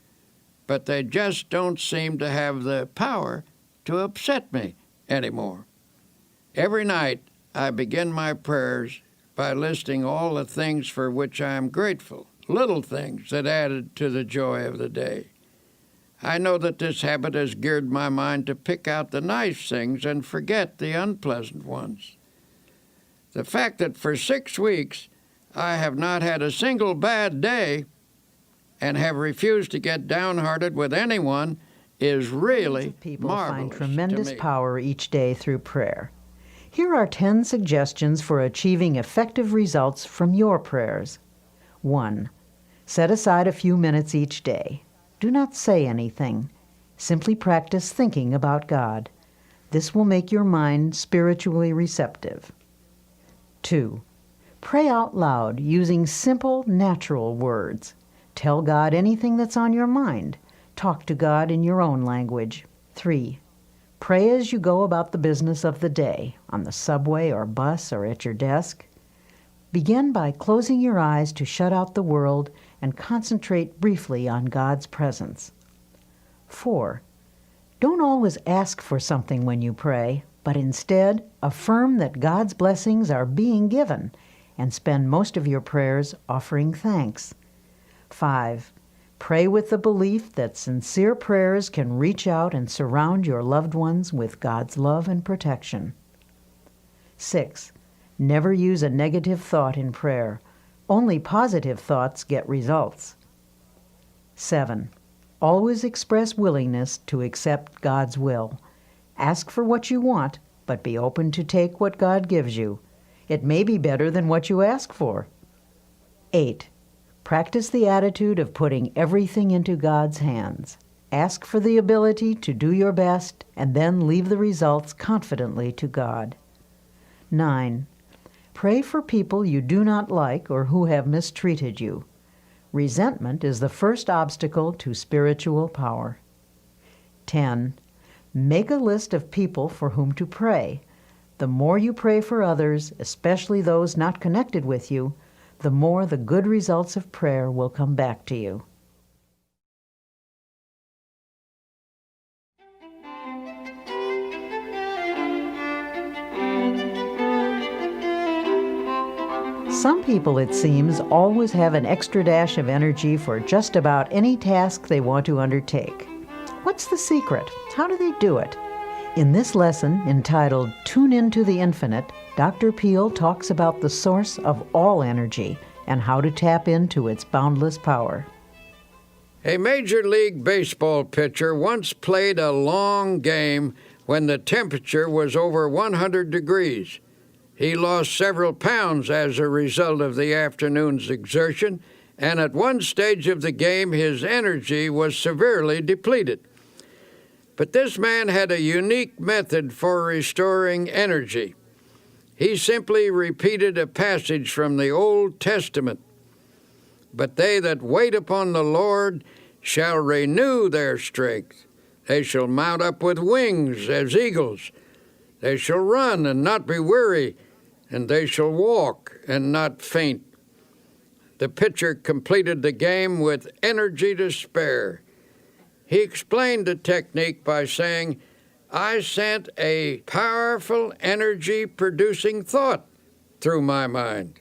but they just don't seem to have the power to upset me anymore. Every night I begin my prayers by listing all the things for which I am grateful, little things that added to the joy of the day. I know that this habit has geared my mind to pick out the nice things and forget the unpleasant ones. The fact that for 6 weeks I have not had a single bad day and have refused to get downhearted with anyone is really people marvelous find tremendous to me. power each day through prayer. Here are 10 suggestions for achieving effective results from your prayers. 1. Set aside a few minutes each day. Do not say anything. Simply practice thinking about God. This will make your mind spiritually receptive. 2. Pray out loud using simple, natural words. Tell God anything that's on your mind. Talk to God in your own language. 3. Pray as you go about the business of the day, on the subway or bus or at your desk. Begin by closing your eyes to shut out the world and concentrate briefly on God's presence. 4. Don't always ask for something when you pray, but instead affirm that God's blessings are being given and spend most of your prayers offering thanks. 5. Pray with the belief that sincere prayers can reach out and surround your loved ones with God's love and protection. 6. Never use a negative thought in prayer. Only positive thoughts get results. 7. Always express willingness to accept God's will. Ask for what you want, but be open to take what God gives you. It may be better than what you ask for. 8. Practice the attitude of putting everything into God's hands. Ask for the ability to do your best and then leave the results confidently to God. 9. Pray for people you do not like or who have mistreated you. Resentment is the first obstacle to spiritual power. 10. Make a list of people for whom to pray. The more you pray for others, especially those not connected with you, the more the good results of prayer will come back to you. Some people, it seems, always have an extra dash of energy for just about any task they want to undertake. What's the secret? How do they do it? In this lesson, entitled Tune Into the Infinite, Dr. Peale talks about the source of all energy and how to tap into its boundless power. A Major League Baseball pitcher once played a long game when the temperature was over 100 degrees. He lost several pounds as a result of the afternoon's exertion, and at one stage of the game his energy was severely depleted. But this man had a unique method for restoring energy. He simply repeated a passage from the Old Testament. But they that wait upon the Lord shall renew their strength. They shall mount up with wings as eagles. They shall run and not be weary, and they shall walk and not faint. The pitcher completed the game with energy to spare. He explained the technique by saying, I sent a powerful energy-producing thought through my mind.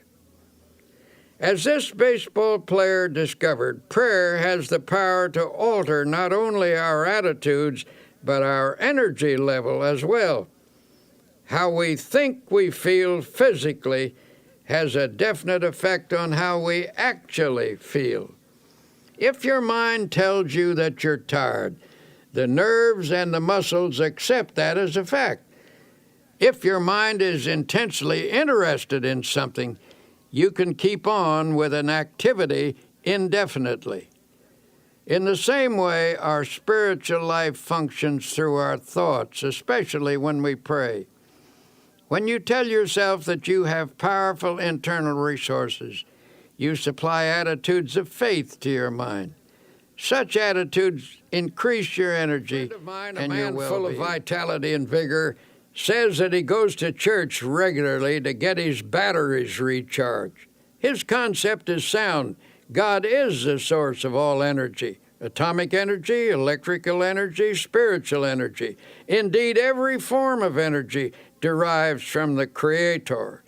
As this baseball player discovered, prayer has the power to alter not only our attitudes, but our energy level as well. How we think we feel physically has a definite effect on how we actually feel. If your mind tells you that you're tired, the nerves and the muscles accept that as a fact. If your mind is intensely interested in something, you can keep on with an activity indefinitely. In the same way, our spiritual life functions through our thoughts, especially when we pray. When you tell yourself that you have powerful internal resources, you supply attitudes of faith to your mind. Such attitudes increase your energy and your well-being. A man full of vitality and vigor says that he goes to church regularly to get his batteries recharged. His concept is sound. God is the source of all energy. Atomic energy, electrical energy, spiritual energy. Indeed, every form of energy derives from the Creator.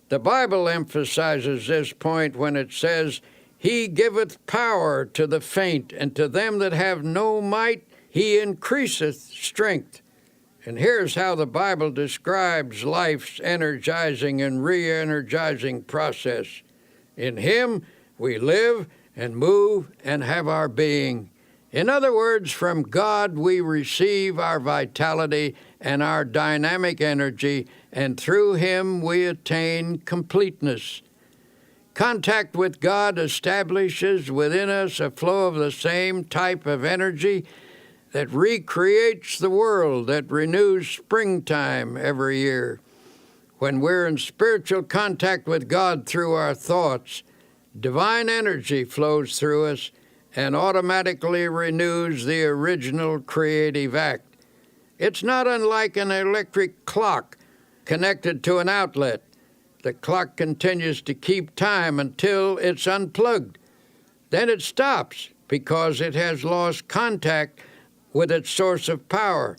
The Bible emphasizes this point when it says, He giveth power to the faint, and to them that have no might He increaseth strength. And here's how the Bible describes life's energizing and re-energizing process. In Him we live and move and have our being. In other words, from God we receive our vitality and our dynamic energy, and through Him we attain completeness. Contact with God establishes within us a flow of the same type of energy that recreates the world, that renews springtime every year. When we're in spiritual contact with God through our thoughts, divine energy flows through us and automatically renews the original creative act. It's not unlike an electric clock connected to an outlet. The clock continues to keep time until it's unplugged. Then it stops because it has lost contact with its source of power.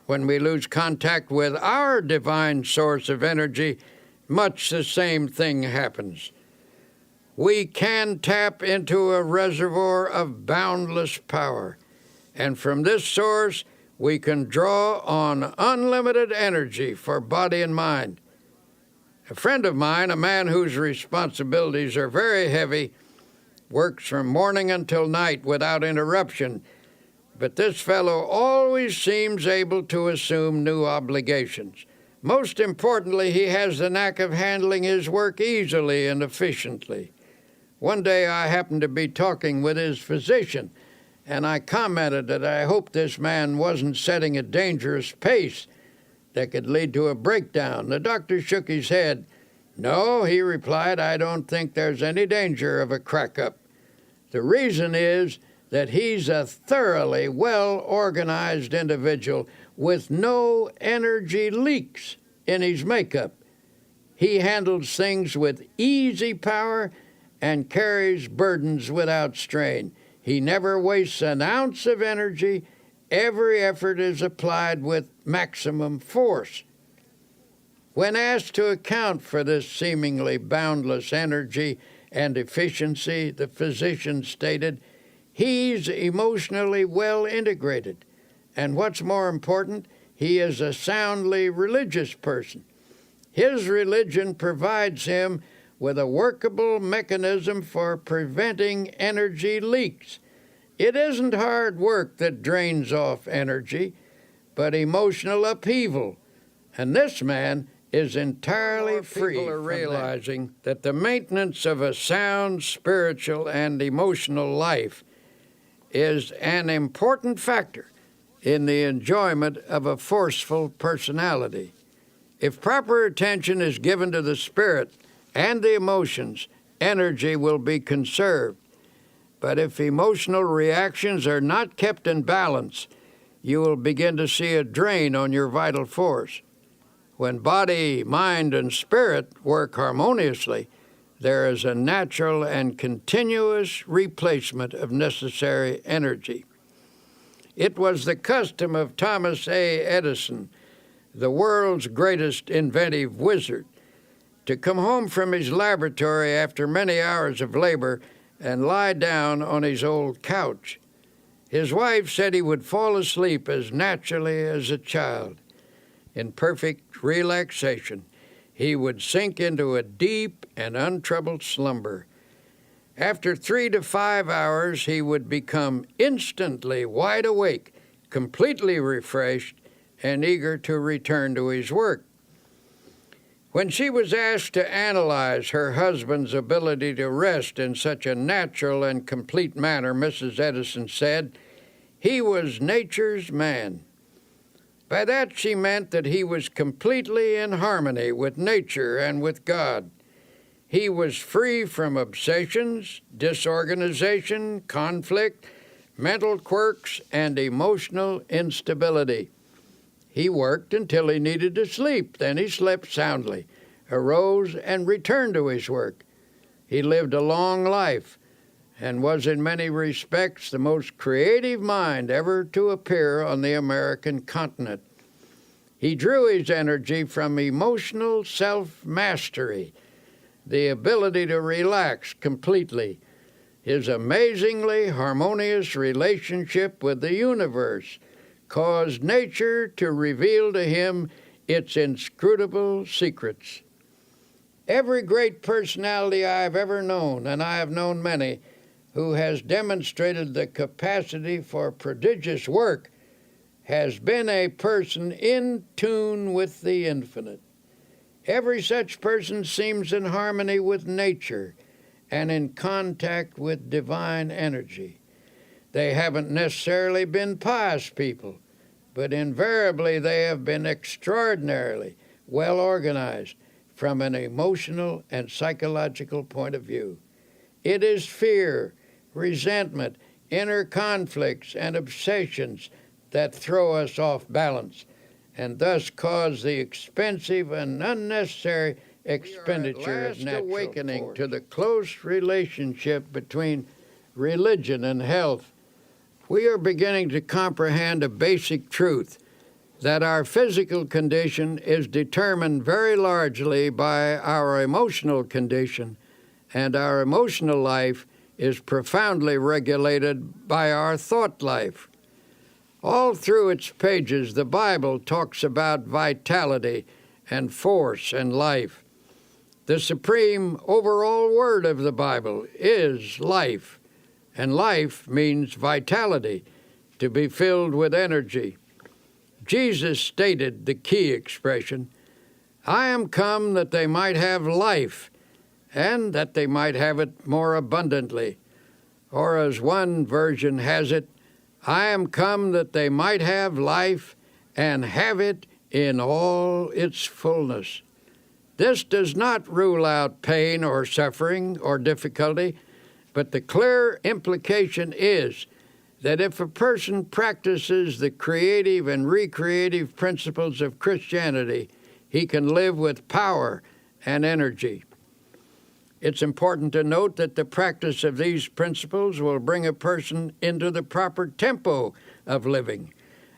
When we lose contact with our divine source of energy, much the same thing happens. We can tap into a reservoir of boundless power, and from this source we can draw on unlimited energy for body and mind. A friend of mine, a man whose responsibilities are very heavy, works from morning until night without interruption, but this fellow always seems able to assume new obligations. Most importantly, he has the knack of handling his work easily and efficiently. One day I happened to be talking with his physician, and I commented that I hoped this man wasn't setting a dangerous pace that could lead to a breakdown. The doctor shook his head. "No," he replied, "I don't think there's any danger of a crack-up. The reason is that he's a thoroughly well-organized individual with no energy leaks in his makeup. He handles things with easy power and carries burdens without strain. He never wastes an ounce of energy. Every effort is applied with maximum force." When asked to account for this seemingly boundless energy and efficiency, the physician stated, "He's emotionally well integrated, and what's more important, he is a soundly religious person. His religion provides him with a workable mechanism for preventing energy leaks. It isn't hard work that drains off energy, but emotional upheaval, and this man is entirely free. People are realizing that the maintenance of a sound spiritual and emotional life is an important factor in the enjoyment of a forceful personality. If proper attention is given to the spirit and the emotions, energy will be conserved. But if emotional reactions are not kept in balance, you will begin to see a drain on your vital force. When body, mind, and spirit work harmoniously, there is a natural and continuous replacement of necessary energy. It was the custom of Thomas A. Edison, the world's greatest inventive wizard, to come home from his laboratory after many hours of labor and lie down on his old couch. His wife said he would fall asleep as naturally as a child. In perfect relaxation, he would sink into a deep and untroubled slumber. After 3 to 5 hours, he would become instantly wide awake, completely refreshed, and eager to return to his work. When she was asked to analyze her husband's ability to rest in such a natural and complete manner, Mrs. Edison said, "He was nature's man." By that she meant that he was completely in harmony with nature and with God. He was free from obsessions, disorganization, conflict, mental quirks, and emotional instability. He worked until he needed to sleep. Then he slept soundly, arose, and returned to his work. He lived a long life and was in many respects the most creative mind ever to appear on the American continent. He drew his energy from emotional self-mastery, the ability to relax completely, his amazingly harmonious relationship with the universe, caused nature to reveal to him its inscrutable secrets. Every great personality I have ever known, and I have known many, who has demonstrated the capacity for prodigious work, has been a person in tune with the infinite. Every such person seems in harmony with nature and in contact with divine energy. They haven't necessarily been pious people, but invariably they have been extraordinarily well organized from an emotional and psychological point of view. It is fear, resentment, inner conflicts, and obsessions that throw us off balance and thus cause the expensive and unnecessary expenditure of natural awakening force. To the close relationship between religion and health, we are beginning to comprehend a basic truth, that our physical condition is determined very largely by our emotional condition, and our emotional life is profoundly regulated by our thought life. All through its pages, the Bible talks about vitality and force and life. The supreme overall word of the Bible is life, and life means vitality, to be filled with energy. Jesus stated the key expression, "I am come that they might have life, and that they might have it more abundantly." Or as one version has it, "I am come that they might have life and have it in all its fullness." This does not rule out pain or suffering or difficulty, but the clear implication is that if a person practices the creative and recreative principles of Christianity, he can live with power and energy. It's important to note that the practice of these principles will bring a person into the proper tempo of living.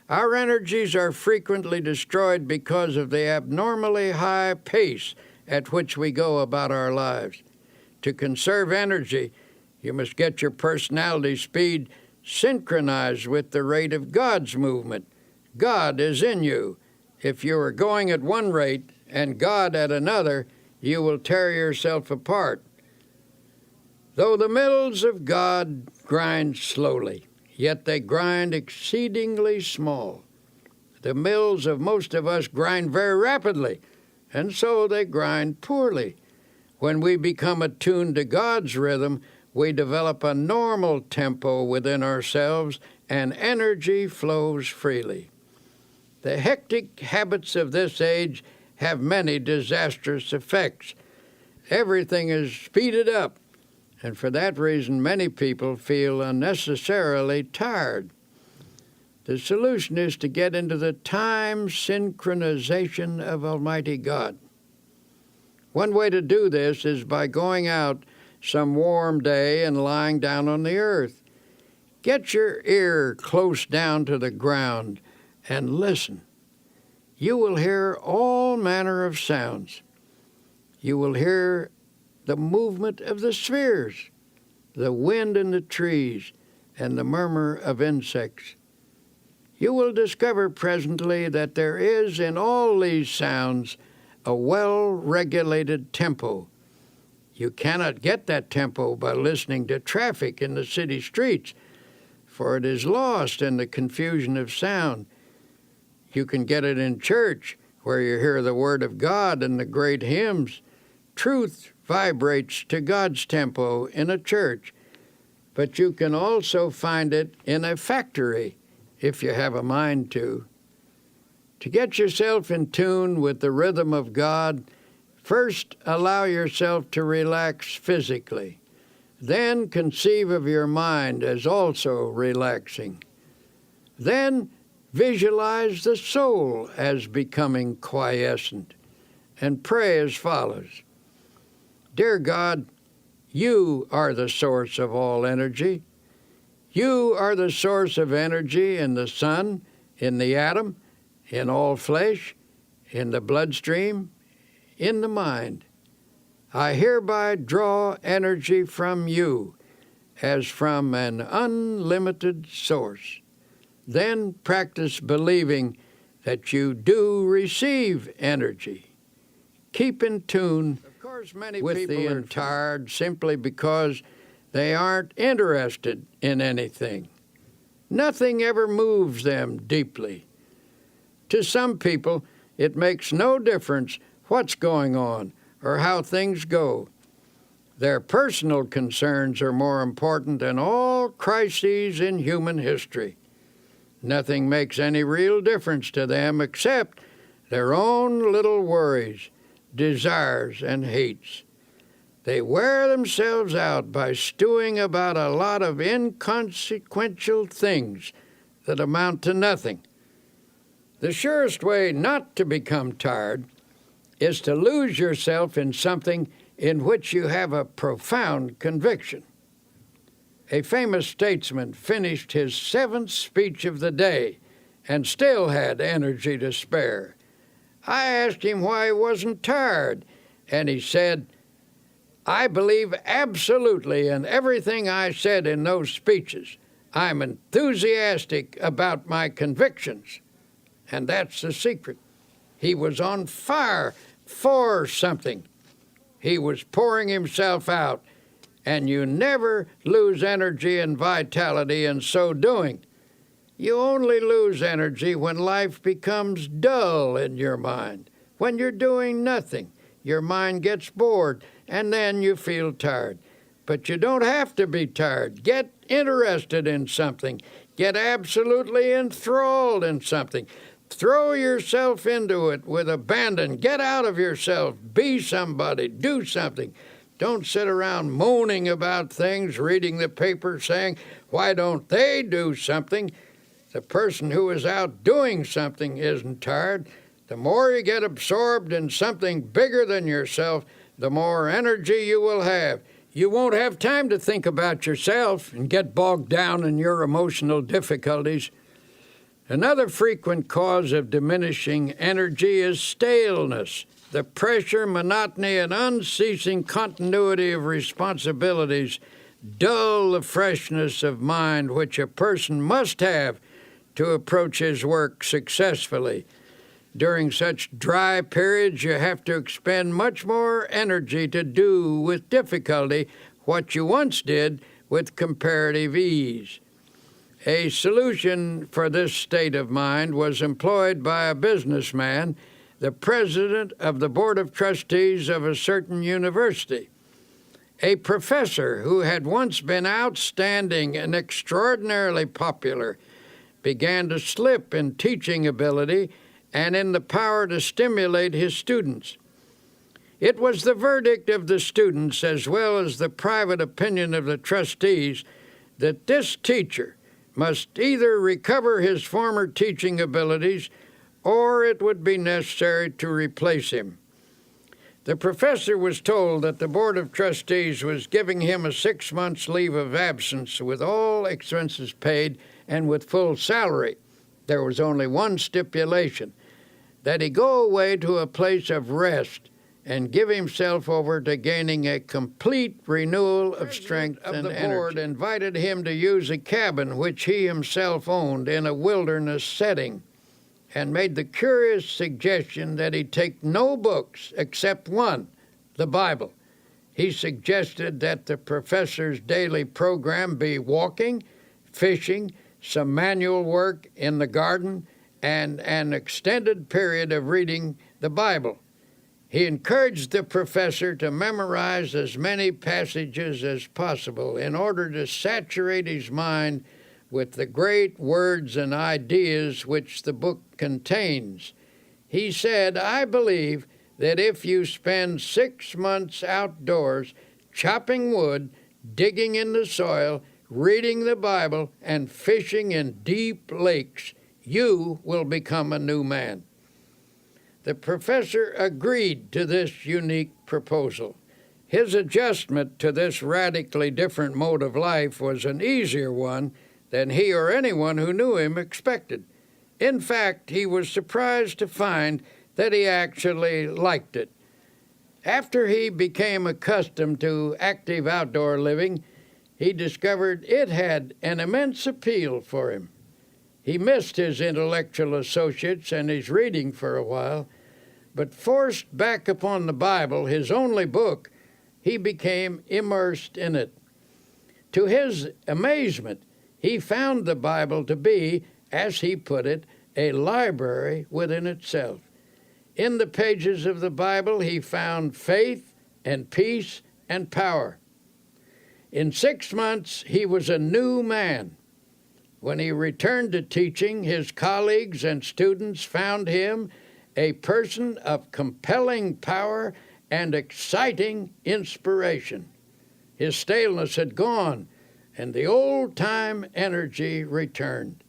Our energies are frequently destroyed because of the abnormally high pace at which we go about our lives. To conserve energy, you must get your personality speed synchronized with the rate of God's movement. God is in you. If you are going at one rate and God at another, you will tear yourself apart. Though the mills of God grind slowly, yet they grind exceedingly small. The mills of most of us grind very rapidly, and so they grind poorly. When we become attuned to God's rhythm, we develop a normal tempo within ourselves, and energy flows freely. The hectic habits of this age have many disastrous effects. Everything is speeded up, and for that reason, many people feel unnecessarily tired. The solution is to get into the time synchronization of Almighty God. One way to do this is by going out some warm day and lying down on the earth. Get your ear close down to the ground and listen. You will hear all manner of sounds. You will hear the movement of the spheres, the wind in the trees, and the murmur of insects. You will discover presently that there is in all these sounds a well-regulated tempo. You cannot get that tempo by listening to traffic in the city streets, for it is lost in the confusion of sound. You can get it in church, where you hear the Word of God and the great hymns. Truth vibrates to God's tempo in a church, but you can also find it in a factory, if you have a mind to. To get yourself in tune with the rhythm of God, first allow yourself to relax physically. Then conceive of your mind as also relaxing. Then visualize the soul as becoming quiescent, and pray as follows. Dear God, you are the source of all energy. You are the source of energy in the sun, in the atom, in all flesh, in the bloodstream, in the mind. I hereby draw energy from you as from an unlimited source. Then practice believing that you do receive energy. Keep in tune with the tired simply because They aren't interested in anything. Nothing ever moves them deeply. To some people, it makes no difference what's going on or how things go. Their personal concerns are more important than all crises in human history. Nothing makes any real difference to them except their own little worries, desires, and hates. They wear themselves out by stewing about a lot of inconsequential things that amount to nothing. The surest way not to become tired is to lose yourself in something in which you have a profound conviction. A famous statesman finished his 7th speech of the day and still had energy to spare. I asked him why he wasn't tired, and he said, "I believe absolutely in everything I said in those speeches. I'm enthusiastic about my convictions." And that's the secret. He was on fire for something. He was pouring himself out, and you never lose energy and vitality in so doing. You only lose energy when life becomes dull in your mind. When you're doing nothing, your mind gets bored, and then you feel tired. But you don't have to be tired. Get interested in something. Get absolutely enthralled in something. Throw yourself into it with abandon. Get out of yourself. Be somebody. Do something. Don't sit around moaning about things, reading the paper, saying, "Why don't they do something?" The person who is out doing something isn't tired. The more you get absorbed in something bigger than yourself, the more energy you will have. You won't have time to think about yourself and get bogged down in your emotional difficulties. Another frequent cause of diminishing energy is staleness. The pressure, monotony, and unceasing continuity of responsibilities dull the freshness of mind which a person must have to approach his work successfully. During such dry periods, you have to expend much more energy to do with difficulty what you once did with comparative ease. A solution for this state of mind was employed by a businessman, the president of the board of trustees of a certain university. A professor who had once been outstanding and extraordinarily popular began to slip in teaching ability and in the power to stimulate his students. It was the verdict of the students, as well as the private opinion of the trustees, that this teacher must either recover his former teaching abilities or it would be necessary to replace him. The professor was told that the Board of Trustees was giving him a 6 months leave of absence with all expenses paid and with full salary. There was only one stipulation, that he go away to a place of rest and give himself over to gaining a complete renewal of strength and energy. The board invited him to use a cabin which he himself owned in a wilderness setting and made the curious suggestion that he take no books except one, the Bible. He suggested that the professor's daily program be walking, fishing, some manual work in the garden, and an extended period of reading the Bible. He encouraged the professor to memorize as many passages as possible in order to saturate his mind with the great words and ideas which the book contains. He said, "I believe that if you spend 6 months outdoors chopping wood, digging in the soil, reading the Bible, and fishing in deep lakes, you will become a new man." The professor agreed to this unique proposal. His adjustment to this radically different mode of life was an easier one than he or anyone who knew him expected. In fact, he was surprised to find that he actually liked it. After he became accustomed to active outdoor living, he discovered it had an immense appeal for him. He missed his intellectual associates and his reading for a while, but forced back upon the Bible, his only book, he became immersed in it. To his amazement, he found the Bible to be, as he put it, a library within itself. In the pages of the Bible, he found faith and peace and power. In 6 months, he was a new man. When he returned to teaching, his colleagues and students found him a person of compelling power and exciting inspiration. His staleness had gone, and the old-time energy returned.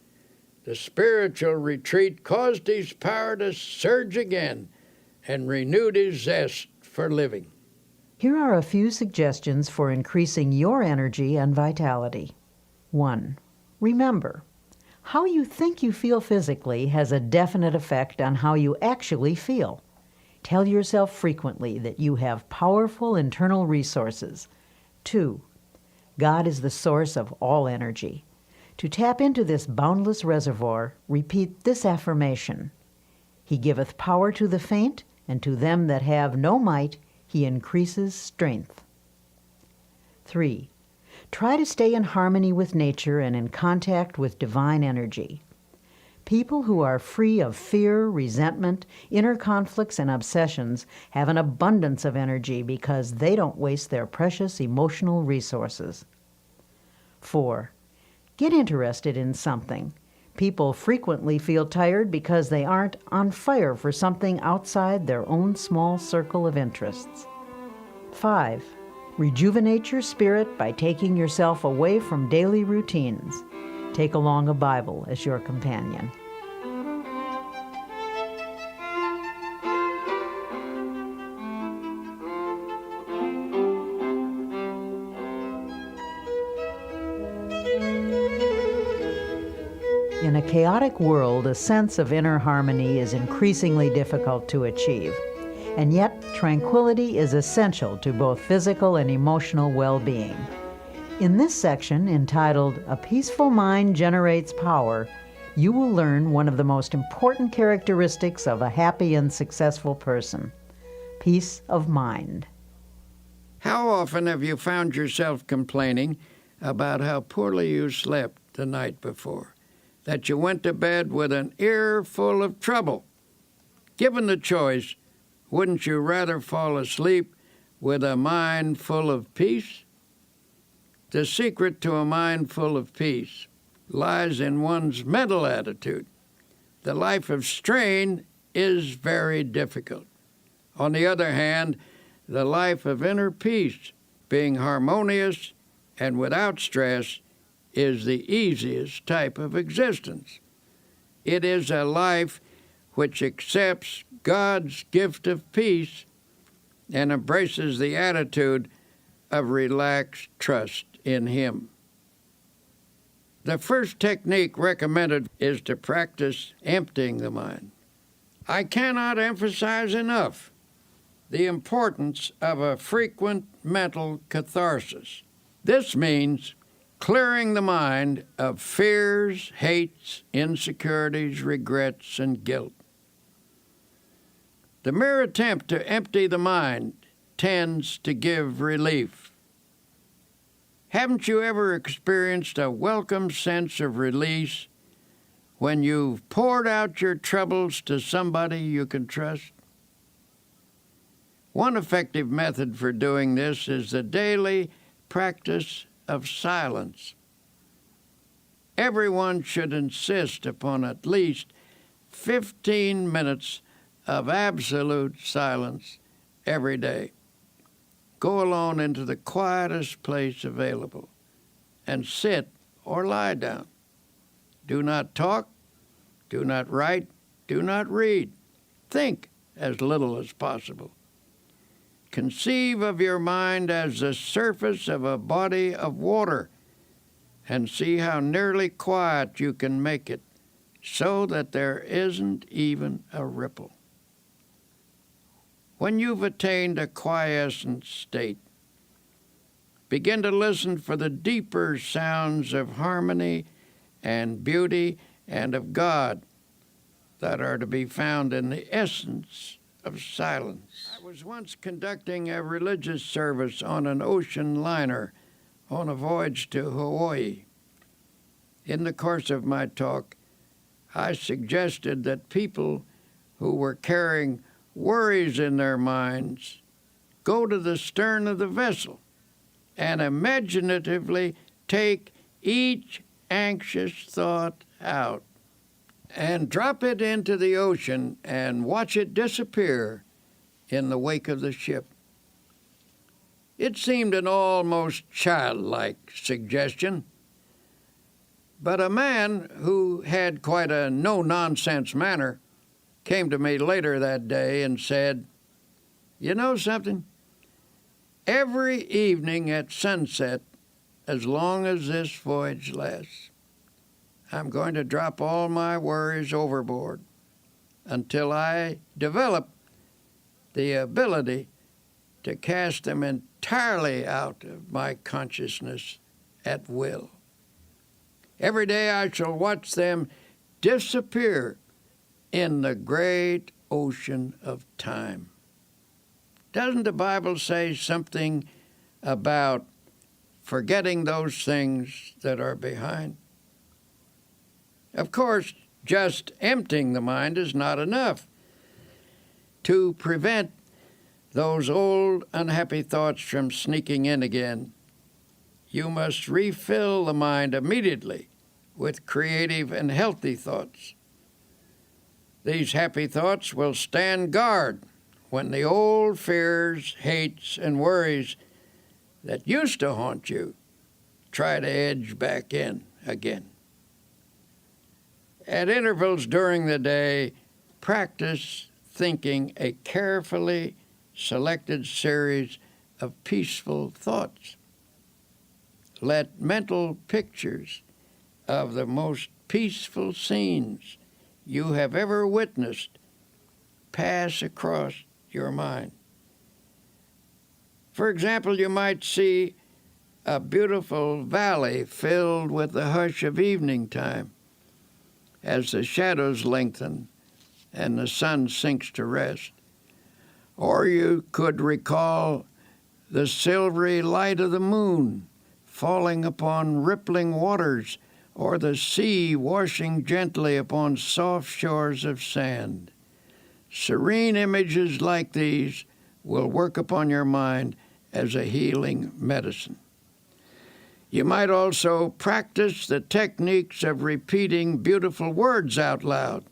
The spiritual retreat caused his power to surge again and renewed his zest for living. Here are a few suggestions for increasing your energy and vitality. 1. Remember, how you think you feel physically has a definite effect on how you actually feel. Tell yourself frequently that you have powerful internal resources. 2. God is the source of all energy. To tap into this boundless reservoir, repeat this affirmation: He giveth power to the faint, and to them that have no might, He increases strength. 3. Try to stay in harmony with nature and in contact with divine energy. People who are free of fear, resentment, inner conflicts, and obsessions have an abundance of energy because they don't waste their precious emotional resources. 4. Get interested in something. People frequently feel tired because they aren't on fire for something outside their own small circle of interests. 5. Rejuvenate your spirit by taking yourself away from daily routines. Take along a Bible as your companion. In a chaotic world, a sense of inner harmony is increasingly difficult to achieve. And yet, tranquility is essential to both physical and emotional well-being. In this section, entitled "A Peaceful Mind Generates Power," you will learn one of the most important characteristics of a happy and successful person: peace of mind. How often have you found yourself complaining about how poorly you slept the night before, that you went to bed with an ear full of trouble? Given the choice, wouldn't you rather fall asleep with a mind full of peace? The secret to a mind full of peace lies in one's mental attitude. The life of strain is very difficult. On the other hand, the life of inner peace, being harmonious and without stress, is the easiest type of existence. It is a life which accepts God's gift of peace and embraces the attitude of relaxed trust in Him. The first technique recommended is to practice emptying the mind. I cannot emphasize enough the importance of a frequent mental catharsis. This means clearing the mind of fears, hates, insecurities, regrets, and guilt. The mere attempt to empty the mind tends to give relief. Haven't you ever experienced a welcome sense of release when you've poured out your troubles to somebody you can trust? One effective method for doing this is the daily practice of silence. Everyone should insist upon at least 15 minutes of absolute silence every day. Go alone into the quietest place available and sit or lie down. Do not talk, do not write, do not read. Think as little as possible. Conceive of your mind as the surface of a body of water and see how nearly quiet you can make it so that there isn't even a ripple. When you've attained a quiescent state, begin to listen for the deeper sounds of harmony and beauty and of God that are to be found in the essence of silence. I was once conducting a religious service on an ocean liner on a voyage to Hawaii. In the course of my talk, I suggested that people who were carrying worries in their minds go to the stern of the vessel and imaginatively take each anxious thought out and drop it into the ocean and watch it disappear in the wake of the ship. It seemed an almost childlike suggestion, but a man who had quite a no-nonsense manner came to me later that day and said, "You know something? Every evening at sunset, as long as this voyage lasts, I'm going to drop all my worries overboard until I develop the ability to cast them entirely out of my consciousness at will. Every day I shall watch them disappear in the great ocean of time." Doesn't the Bible say something about forgetting those things that are behind? Of course, just emptying the mind is not enough. To prevent those old unhappy thoughts from sneaking in again, you must refill the mind immediately with creative and healthy thoughts. These happy thoughts will stand guard when the old fears, hates, and worries that used to haunt you try to edge back in again. At intervals during the day, practice thinking a carefully selected series of peaceful thoughts. Let mental pictures of the most peaceful scenes you have ever witnessed pass across your mind. For example, you might see a beautiful valley filled with the hush of evening time as the shadows lengthen and the sun sinks to rest. Or you could recall the silvery light of the moon falling upon rippling waters, or the sea washing gently upon soft shores of sand. Serene images like these will work upon your mind as a healing medicine. You might also practice the techniques of repeating beautiful words out loud.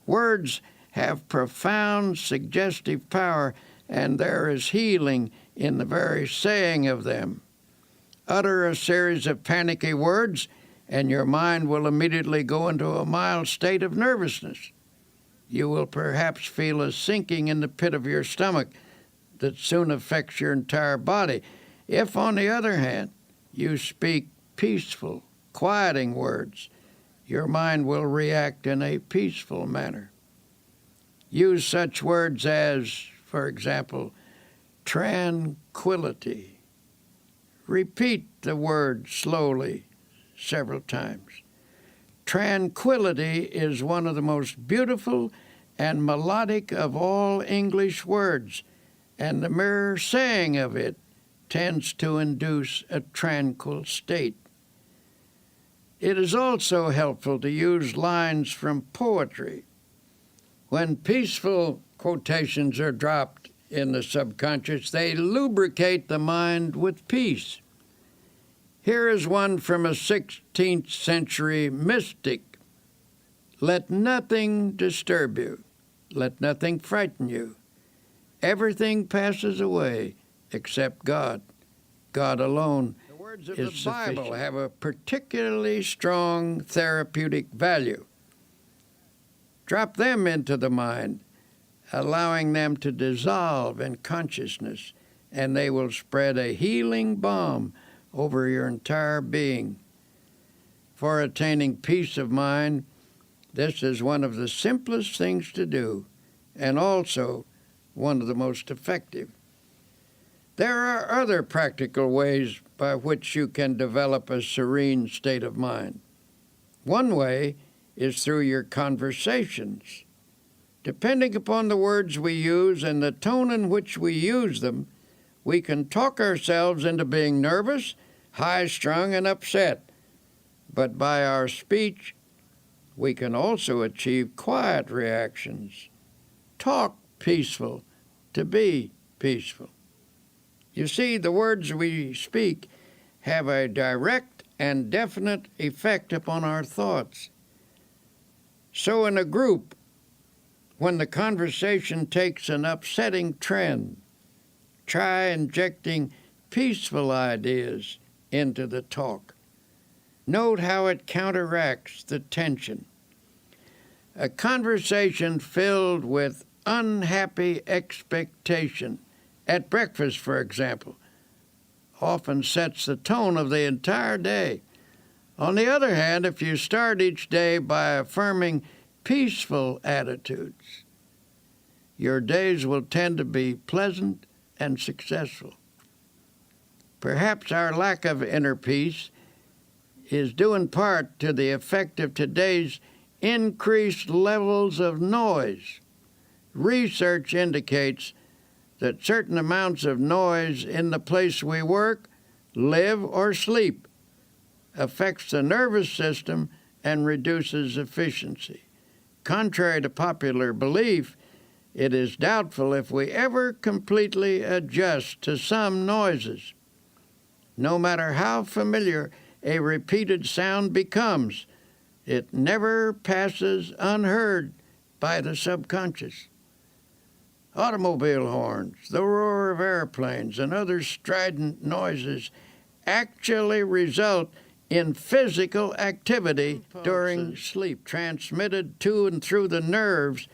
Words have profound suggestive power, and there is healing in the very saying of them. Utter a series of panicky words, and your mind will immediately go into a mild state of nervousness. You will perhaps feel a sinking in the pit of your stomach that soon affects your entire body. If, on the other hand, you speak peaceful, quieting words, your mind will react in a peaceful manner. Use such words as, for example, tranquility. Repeat the word slowly several times. Tranquility is one of the most beautiful and melodic of all English words, and the mere saying of it tends to induce a tranquil state. It is also helpful to use lines from poetry. When peaceful quotations are dropped in the subconscious, they lubricate the mind with peace. Here is one from a 16th century mystic. "Let nothing disturb you. Let nothing frighten you. Everything passes away except God. God alone is sufficient." The words of the Bible have a particularly strong therapeutic value. Drop them into the mind, allowing them to dissolve in consciousness, and they will spread a healing balm over your entire being. For attaining peace of mind, this is one of the simplest things to do, and also one of the most effective. There are other practical ways by which you can develop a serene state of mind. One way is through your conversations. Depending upon the words we use and the tone in which we use them, we can talk ourselves into being nervous high-strung and upset. But by our speech, we can also achieve quiet reactions. Talk peaceful to be peaceful. You see, the words we speak have a direct and definite effect upon our thoughts. So in a group, when the conversation takes an upsetting trend, try injecting peaceful ideas into the talk. Note how it counteracts the tension. A conversation filled with unhappy expectation, at breakfast, for example, often sets the tone of the entire day. On the other hand, if you start each day by affirming peaceful attitudes, your days will tend to be pleasant and successful. Perhaps our lack of inner peace is due in part to the effect of today's increased levels of noise. Research indicates that certain amounts of noise in the place we work, live, or sleep affects the nervous system and reduces efficiency. Contrary to popular belief, it is doubtful if we ever completely adjust to some noises. No matter how familiar a repeated sound becomes, it never passes unheard by the subconscious. Automobile horns, the roar of airplanes, and other strident noises actually result in physical activity during sleep, transmitted to and through the nerves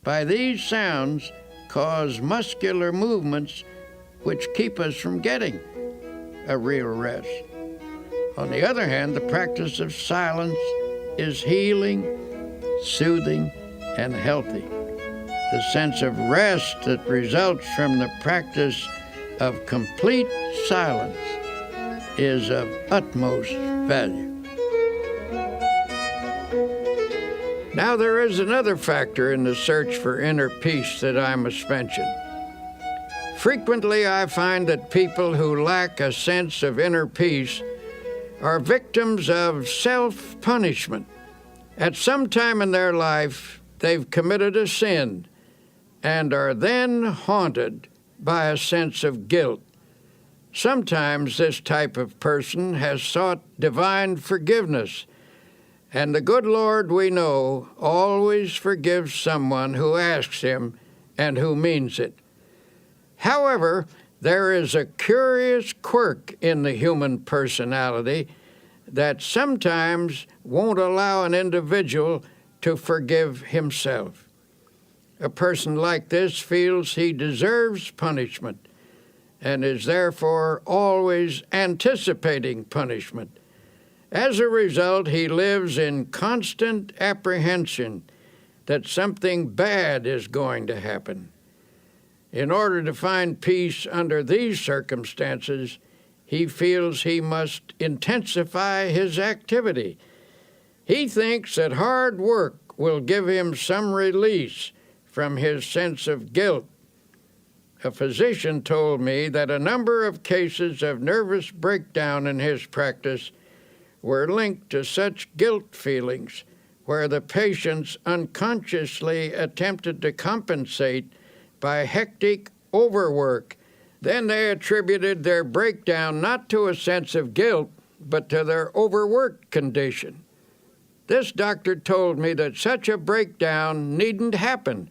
by these sounds, cause muscular movements which keep us from getting a real rest. On the other hand, the practice of silence is healing, soothing, and healthy. The sense of rest that results from the practice of complete silence is of utmost value. Now there is another factor in the search for inner peace that I must mention. Frequently I find that people who lack a sense of inner peace are victims of self-punishment. At some time in their life, they've committed a sin and are then haunted by a sense of guilt. Sometimes this type of person has sought divine forgiveness, and the good Lord, we know, always forgives someone who asks him and who means it. However, there is a curious quirk in the human personality that sometimes won't allow an individual to forgive himself. A person like this feels he deserves punishment and is therefore always anticipating punishment. As a result, he lives in constant apprehension that something bad is going to happen. In order to find peace under these circumstances, he feels he must intensify his activity. He thinks that hard work will give him some release from his sense of guilt. A physician told me that a number of cases of nervous breakdown in his practice were linked to such guilt feelings, where the patients unconsciously attempted to compensate by hectic overwork. Then they attributed their breakdown not to a sense of guilt, but to their overworked condition. This doctor told me that such a breakdown needn't happen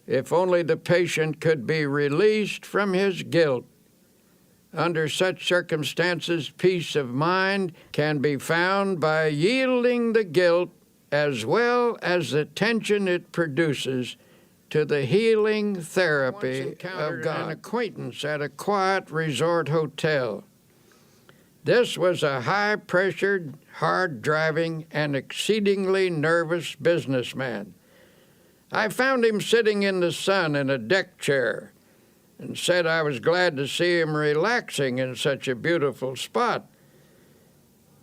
if only the patient could be released from his guilt. Under such circumstances, peace of mind can be found by yielding the guilt as well as the tension it produces to the healing therapy of God. An acquaintance at a quiet resort hotel. This was a high-pressured, hard-driving, and exceedingly nervous businessman. I found him sitting in the sun in a deck chair and said I was glad to see him relaxing in such a beautiful spot.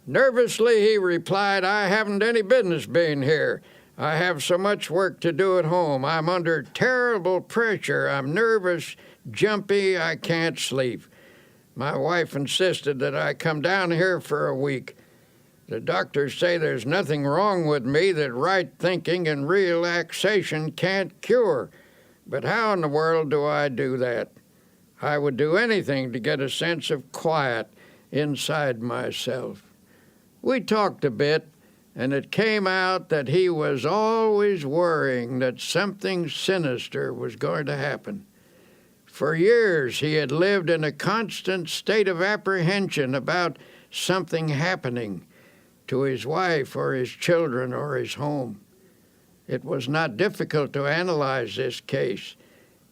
Nervously, he replied, "I haven't any business being here. I have so much work to do at home. I'm under terrible pressure. I'm nervous, jumpy, I can't sleep. My wife insisted that I come down here for a week. The doctors say there's nothing wrong with me that right thinking and relaxation can't cure. But how in the world do I do that? I would do anything to get a sense of quiet inside myself. We talked a bit, and it came out that he was always worrying that something sinister was going to happen. For years, he had lived in a constant state of apprehension about something happening to his wife or his children or his home. It was not difficult to analyze this case.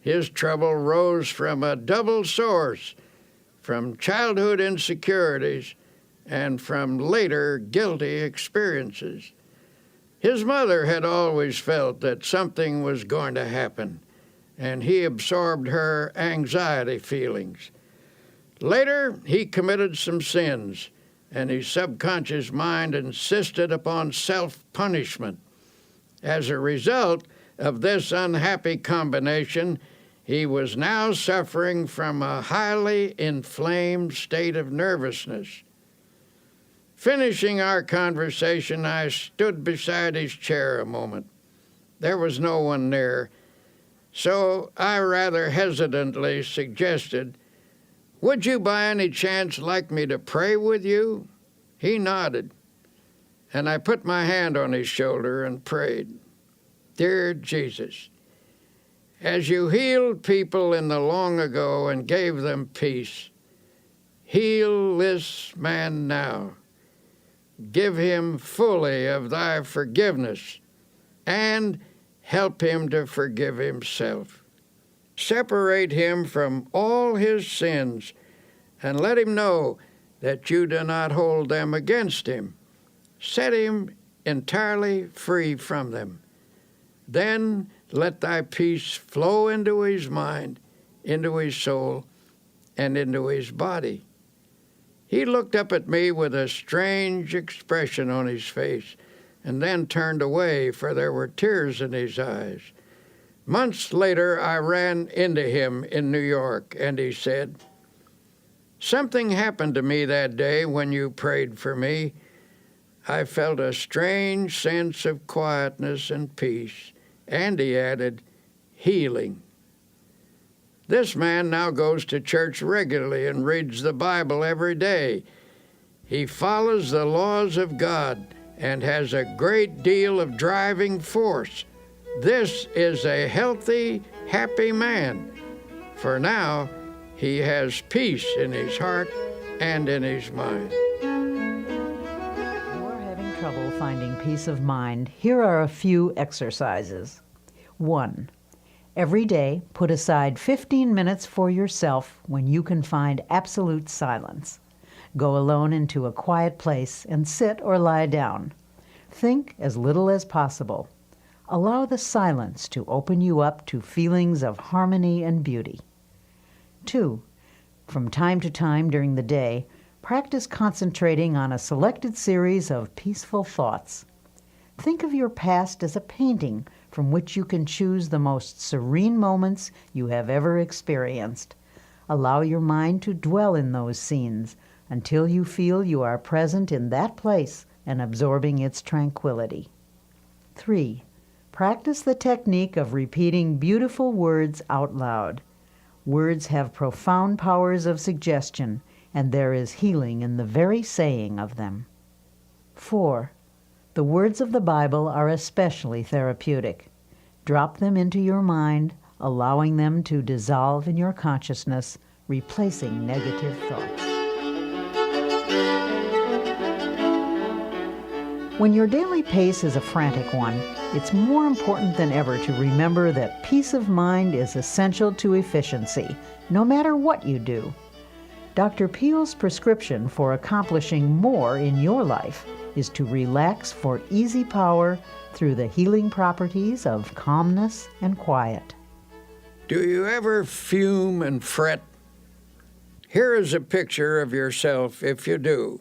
His trouble rose from a double source, from childhood insecurities and from later guilty experiences. His mother had always felt that something was going to happen, and he absorbed her anxiety feelings. Later, he committed some sins, and his subconscious mind insisted upon self-punishment. As a result of this unhappy combination, he was now suffering from a highly inflamed state of nervousness. Finishing our conversation, I stood beside his chair a moment. There was no one near, so I rather hesitantly suggested, "Would you by any chance like me to pray with you?" He nodded, and I put my hand on his shoulder and prayed. Dear Jesus, as you healed people in the long ago and gave them peace, heal this man now. Give him fully of thy forgiveness, and help him to forgive himself. Separate him from all his sins, and let him know that you do not hold them against him. Set him entirely free from them. Then let thy peace flow into his mind, into his soul, and into his body. He looked up at me with a strange expression on his face, and then turned away, for there were tears in his eyes. Months later, I ran into him in New York, and he said, "Something happened to me that day when you prayed for me. I felt a strange sense of quietness and peace," and he added, "healing." This man now goes to church regularly and reads the Bible every day. He follows the laws of God and has a great deal of driving force. This is a healthy, happy man, for now he has peace in his heart and in his mind. If you're having trouble finding peace of mind, here are a few exercises. 1. Every day, put aside 15 minutes for yourself when you can find absolute silence. Go alone into a quiet place and sit or lie down. Think as little as possible. Allow the silence to open you up to feelings of harmony and beauty. 2. From time to time during the day, practice concentrating on a selected series of peaceful thoughts. Think of your past as a painting from which you can choose the most serene moments you have ever experienced. Allow your mind to dwell in those scenes until you feel you are present in that place and absorbing its tranquility. 3. Practice the technique of repeating beautiful words out loud. Words have profound powers of suggestion, and there is healing in the very saying of them. 4. The words of the Bible are especially therapeutic. Drop them into your mind, allowing them to dissolve in your consciousness, replacing negative thoughts. When your daily pace is a frantic one, it's more important than ever to remember that peace of mind is essential to efficiency, no matter what you do. Dr. Peale's prescription for accomplishing more in your life is to relax for easy power through the healing properties of calmness and quiet. Do you ever fume and fret? Here is a picture of yourself if you do.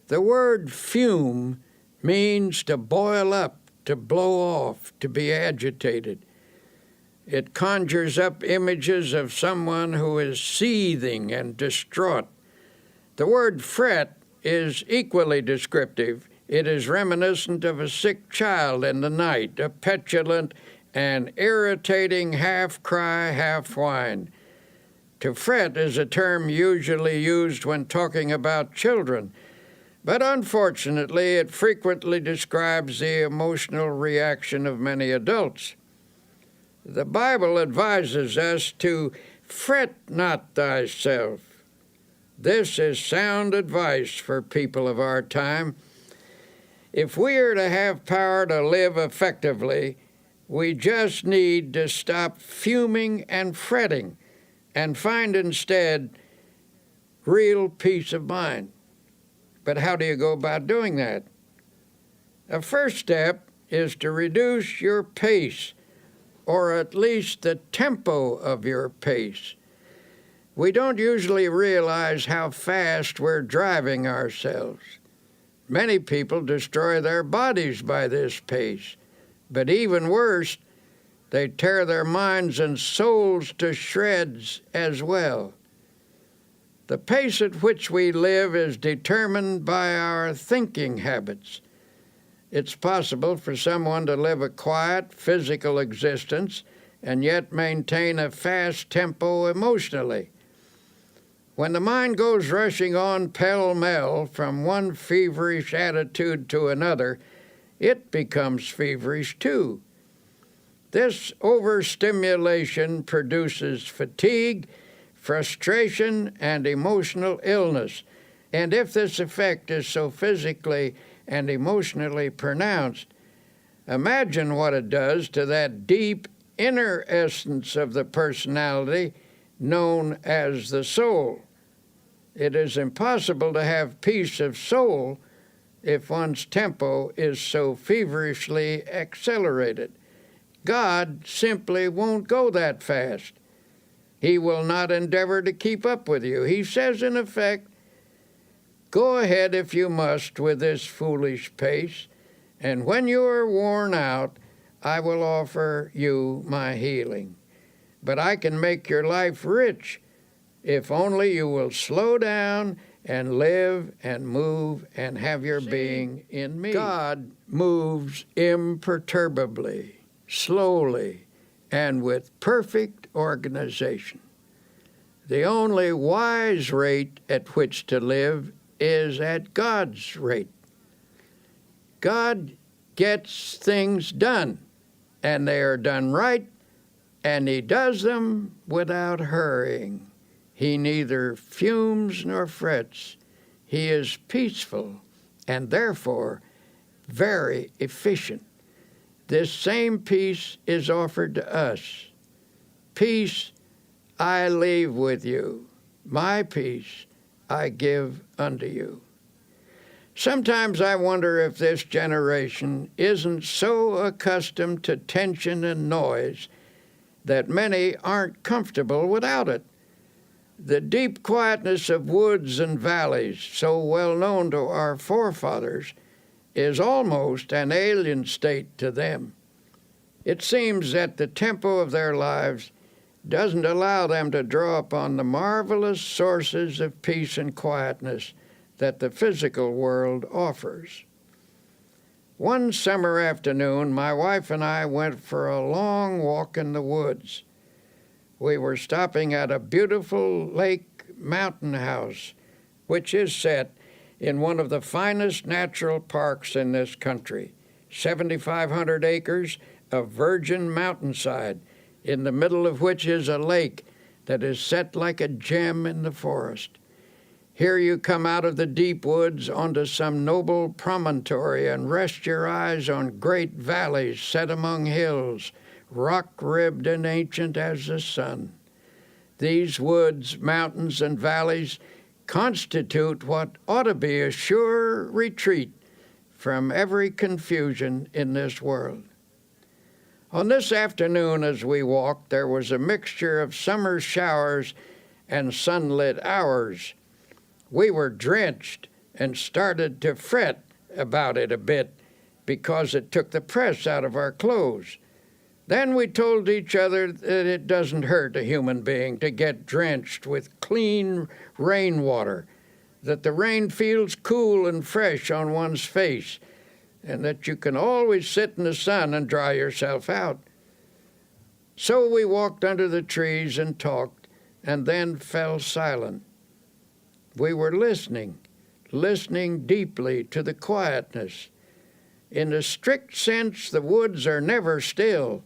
The word fume means to boil up, to blow off, to be agitated. It conjures up images of someone who is seething and distraught. The word fret is equally descriptive. It is reminiscent of a sick child in the night, a petulant and irritating half-cry, half-whine. To fret is a term usually used when talking about children, but unfortunately it frequently describes the emotional reaction of many adults. The Bible advises us to fret not thyself. This is sound advice for people of our time. If we are to have power to live effectively, we just need to stop fuming and fretting and find instead real peace of mind. But how do you go about doing that? A first step is to reduce your pace, or at least the tempo of your pace. We don't usually realize how fast we're driving ourselves. Many people destroy their bodies by this pace, but even worse, they tear their minds and souls to shreds as well. The pace at which we live is determined by our thinking habits. It's possible for someone to live a quiet, physical existence and yet maintain a fast tempo emotionally. When the mind goes rushing on pell-mell from one feverish attitude to another, it becomes feverish too. This overstimulation produces fatigue, frustration, and emotional illness. And if this effect is so physically and emotionally pronounced, imagine what it does to that deep inner essence of the personality known as the soul. It is impossible to have peace of soul if one's tempo is so feverishly accelerated. God simply won't go that fast. He will not endeavor to keep up with you. He says, in effect, go ahead if you must with this foolish pace, and when you are worn out, I will offer you my healing. But I can make your life rich if only you will slow down and live and move and have your being in me. God moves imperturbably, slowly, and with perfect organization. The only wise rate at which to live is at God's rate. God gets things done, and they are done right, and He does them without hurrying. He neither fumes nor frets. He is peaceful and therefore very efficient. This same peace is offered to us. Peace I leave with you. My peace I give unto you. Sometimes I wonder if this generation isn't so accustomed to tension and noise that many aren't comfortable without it. The deep quietness of woods and valleys, so well known to our forefathers, is almost an alien state to them. It seems that the tempo of their lives doesn't allow them to draw upon the marvelous sources of peace and quietness that the physical world offers. One summer afternoon, my wife and I went for a long walk in the woods. We were stopping at a beautiful lake mountain house, which is set in one of the finest natural parks in this country, 7,500 acres of virgin mountainside, in the middle of which is a lake that is set like a gem in the forest. Here you come out of the deep woods onto some noble promontory and rest your eyes on great valleys set among hills, rock-ribbed and ancient as the sun. These woods, mountains, and valleys constitute what ought to be a sure retreat from every confusion in this world. On this afternoon as we walked, there was a mixture of summer showers and sunlit hours. We were drenched and started to fret about it a bit because it took the press out of our clothes. Then we told each other that it doesn't hurt a human being to get drenched with clean rainwater, that the rain feels cool and fresh on one's face, and that you can always sit in the sun and dry yourself out. So we walked under the trees and talked, and then fell silent. We were listening deeply to the quietness. In the strict sense, the woods are never still.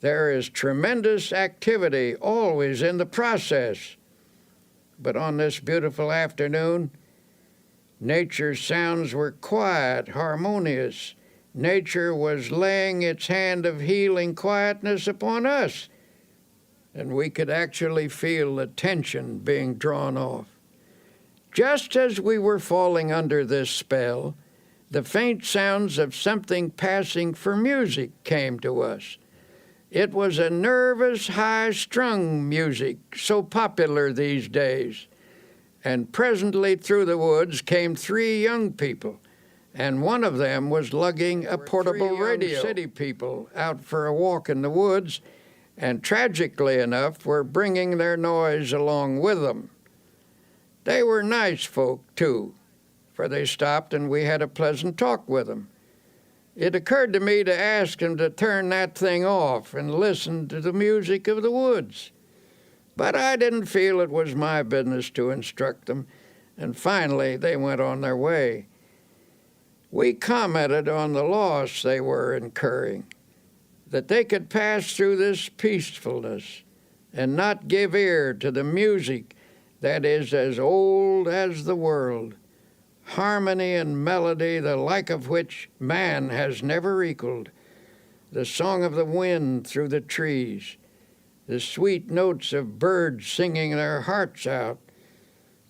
There is tremendous activity always in the process. But on this beautiful afternoon, nature's sounds were quiet, harmonious. Nature was laying its hand of healing quietness upon us, and we could actually feel the tension being drawn off. Just as we were falling under this spell, the faint sounds of something passing for music came to us. It was a nervous, high-strung music, so popular these days. And presently through the woods came 3 young people, and one of them was lugging a portable radio. City people out for a walk in the woods, and tragically enough were bringing their noise along with them. They were nice folk, too, for they stopped and we had a pleasant talk with them. It occurred to me to ask them to turn that thing off and listen to the music of the woods. But I didn't feel it was my business to instruct them, and finally they went on their way. We commented on the loss they were incurring, that they could pass through this peacefulness and not give ear to the music that is as old as the world, harmony and melody the like of which man has never equaled, the song of the wind through the trees, the sweet notes of birds singing their hearts out,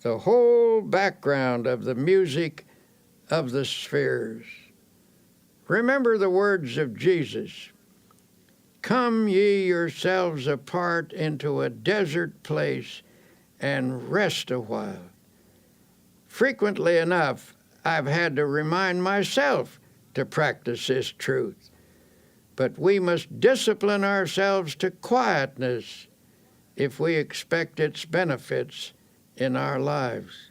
the whole background of the music of the spheres. Remember the words of Jesus, "Come ye yourselves apart into a desert place and rest a while." Frequently enough, I've had to remind myself to practice this truth. But we must discipline ourselves to quietness if we expect its benefits in our lives.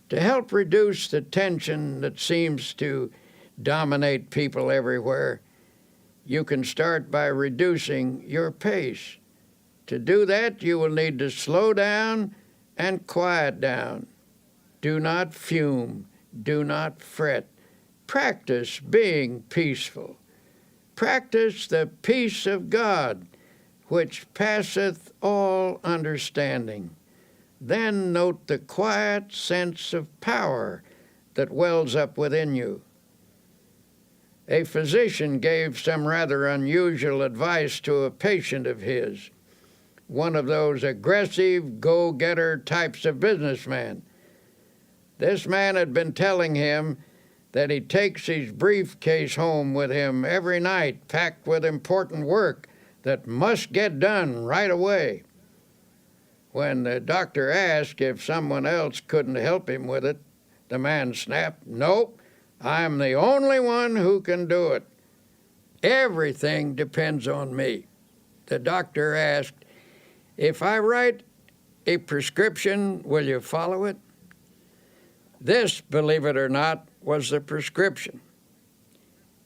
To help reduce the tension that seems to dominate people everywhere, you can start by reducing your pace. To do that, you will need to slow down and quiet down. Do not fume. Do not fret. Practice being peaceful. Practice the peace of God, which passeth all understanding. Then note the quiet sense of power that wells up within you. A physician gave some rather unusual advice to a patient of his, one of those aggressive, go-getter types of businessman. This man had been telling him that he takes his briefcase home with him every night, packed with important work that must get done right away. When the doctor asked if someone else couldn't help him with it, the man snapped, "Nope, I'm the only one who can do it. Everything depends on me." The doctor asked, "If I write a prescription, will you follow it?" This, believe it or not, was the prescription.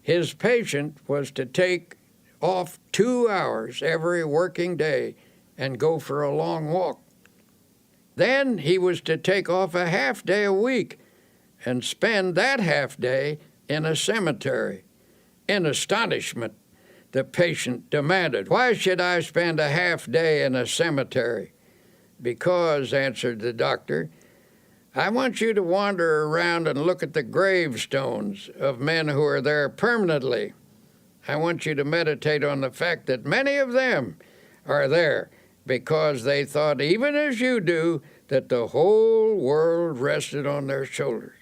His patient was to take off 2 hours every working day and go for a long walk. Then he was to take off a half day a week and spend that half day in a cemetery. In astonishment, the patient demanded, "Why should I spend a half day in a cemetery?" "Because," answered the doctor, "I want you to wander around and look at the gravestones of men who are there permanently. I want you to meditate on the fact that many of them are there because they thought, even as you do, that the whole world rested on their shoulders.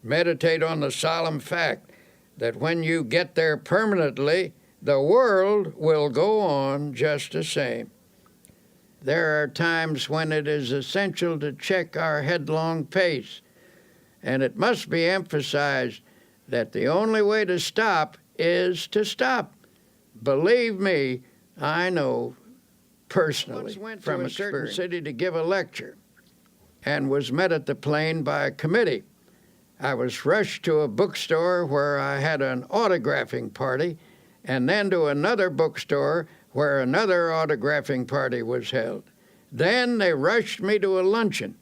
Meditate on the solemn fact that when you get there permanently, the world will go on just the same. There are times when it is essential to check our headlong pace, and it must be emphasized that the only way to stop is to stop. believe me, I know personally Once went from to a a certain certain city to give a lecture and was met at the plane by a committee. I was rushed to a bookstore where I had an autographing party, and then to another bookstore where another autographing party was held. Then they rushed me to a luncheon.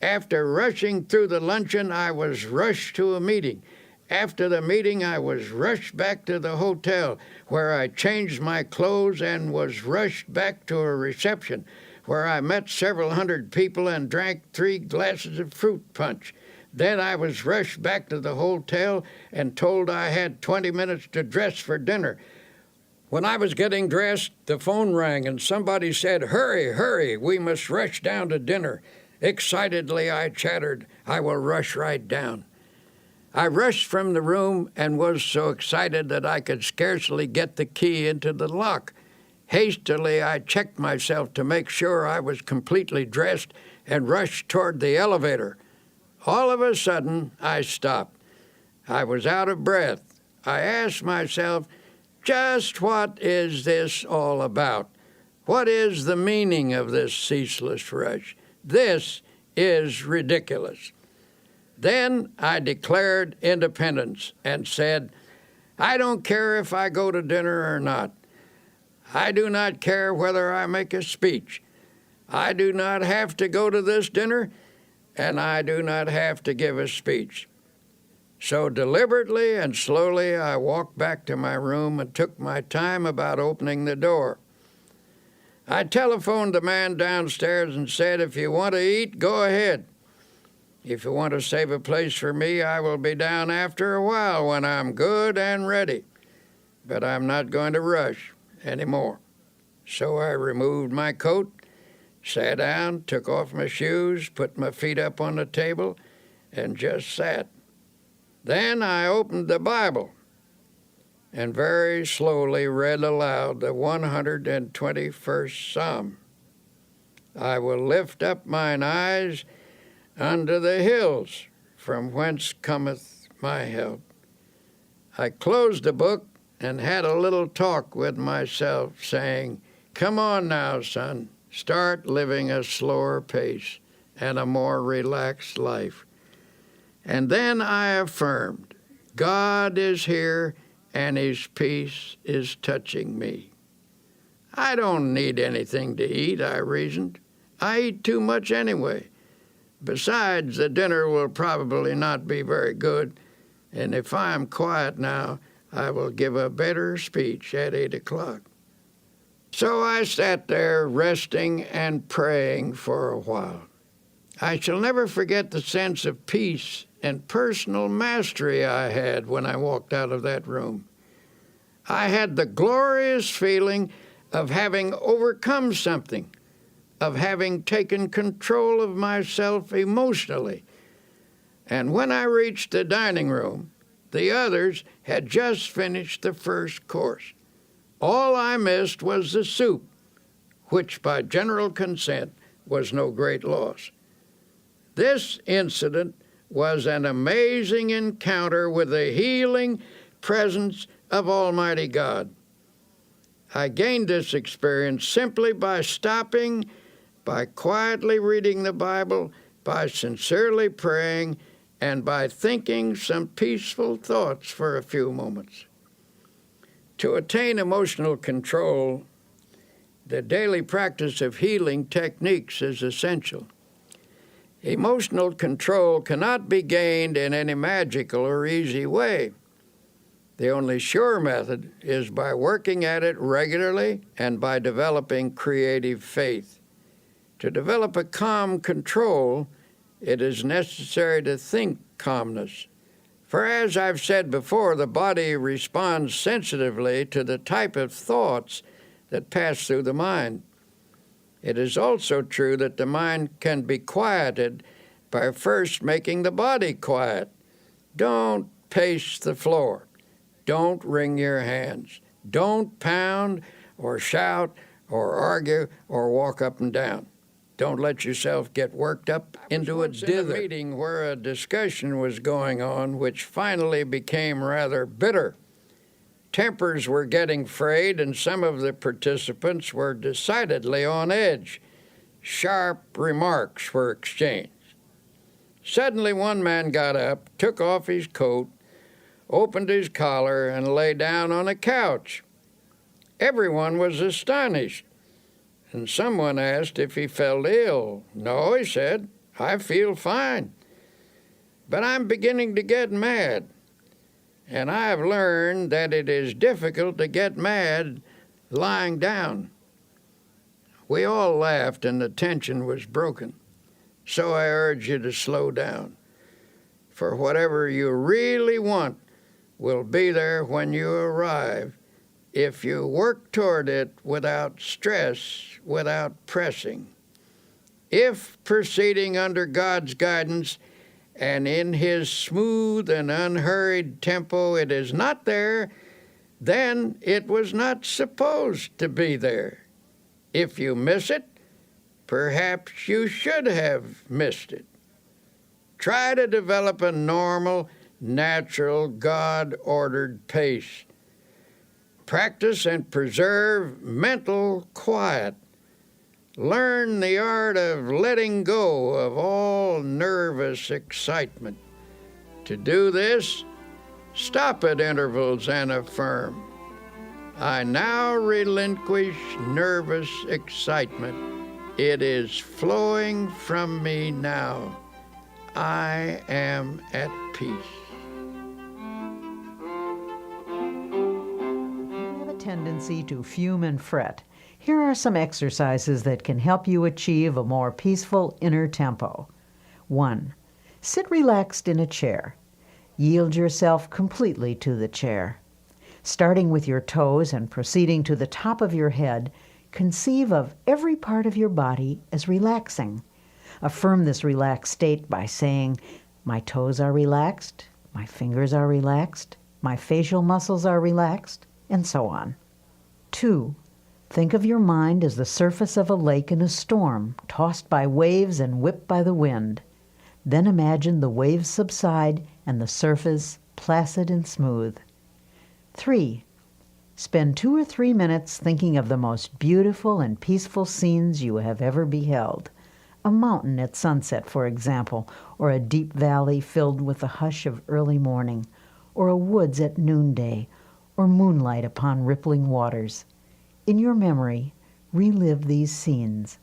After rushing through the luncheon, I was rushed to a meeting. After the meeting, I was rushed back to the hotel, where I changed my clothes and was rushed back to a reception, where I met several hundred people and drank 3 glasses of fruit punch. Then I was rushed back to the hotel and told I had 20 minutes to dress for dinner. When I was getting dressed, the phone rang and somebody said, "Hurry, hurry, we must rush down to dinner." Excitedly, I chattered, "I will rush right down." I rushed from the room and was so excited that I could scarcely get the key into the lock. Hastily, I checked myself to make sure I was completely dressed and rushed toward the elevator. All of a sudden, I stopped. I was out of breath. I asked myself, just what is this all about? What is the meaning of this ceaseless rush? This is ridiculous. Then I declared independence and said, I don't care if I go to dinner or not. I do not care whether I make a speech. I do not have to go to this dinner, and I do not have to give a speech. So deliberately and slowly I walked back to my room and took my time about opening the door. I telephoned the man downstairs and said, if you want to eat, go ahead. If you want to save a place for me, I will be down after a while when I'm good and ready. But I'm not going to rush anymore. So I removed my coat, sat down, took off my shoes, put my feet up on the table, and just sat. Then I opened the Bible and very slowly read aloud the 121st Psalm. I will lift up mine eyes unto the hills, from whence cometh my help. I closed the book and had a little talk with myself, saying, come on now, son, start living a slower pace and a more relaxed life. And then I affirmed, God is here and his peace is touching me. I don't need anything to eat, I reasoned. I eat too much anyway. Besides, the dinner will probably not be very good, and if I am quiet now, I will give a better speech at 8 o'clock. So I sat there resting and praying for a while. I shall never forget the sense of peace and personal mastery I had when I walked out of that room. I had the glorious feeling of having overcome something, of having taken control of myself emotionally. And when I reached the dining room, the others had just finished the first course. All I missed was the soup, which by general consent was no great loss. This incident was an amazing encounter with the healing presence of Almighty God. I gained this experience simply by stopping, by quietly reading the Bible, by sincerely praying, and by thinking some peaceful thoughts for a few moments. To attain emotional control, the daily practice of healing techniques is essential. Emotional control cannot be gained in any magical or easy way. The only sure method is by working at it regularly and by developing creative faith. To develop a calm control, it is necessary to think calmness. For as I've said before, the body responds sensitively to the type of thoughts that pass through the mind. It is also true that the mind can be quieted by first making the body quiet. Don't pace the floor. Don't wring your hands. Don't pound or shout or argue or walk up and down. Don't let yourself get worked up into a dither. In a meeting where a discussion was going on which finally became rather bitter. Tempers were getting frayed, and some of the participants were decidedly on edge. Sharp remarks were exchanged. Suddenly one man got up, took off his coat, opened his collar, and lay down on a couch. Everyone was astonished, and someone asked if he felt ill. "No," he said, "I feel fine. But I'm beginning to get mad. And I've learned that it is difficult to get mad lying down." We all laughed, and the tension was broken. So I urge you to slow down. For whatever you really want will be there when you arrive, if you work toward it without stress, without pressing. If, proceeding under God's guidance and in His smooth and unhurried tempo, it is not there, then it was not supposed to be there. If you miss it, perhaps you should have missed it. Try to develop a normal, natural, God-ordered pace. Practice and preserve mental quiet. Learn the art of letting go of all nervous excitement. To do this, stop at intervals and affirm, "I now relinquish nervous excitement. It is flowing from me now. I am at peace." You have a tendency to fume and fret. Here are some exercises that can help you achieve a more peaceful inner tempo. 1. Sit relaxed in a chair. Yield yourself completely to the chair. Starting with your toes and proceeding to the top of your head, conceive of every part of your body as relaxing. Affirm this relaxed state by saying, "My toes are relaxed, my fingers are relaxed, my facial muscles are relaxed," and so on. 2. Think of your mind as the surface of a lake in a storm, tossed by waves and whipped by the wind. Then imagine the waves subside and the surface placid and smooth. 3. Spend 2 or 3 minutes thinking of the most beautiful and peaceful scenes you have ever beheld. A mountain at sunset, for example, or a deep valley filled with the hush of early morning, or a woods at noonday, or moonlight upon rippling waters. In your memory, relive these scenes.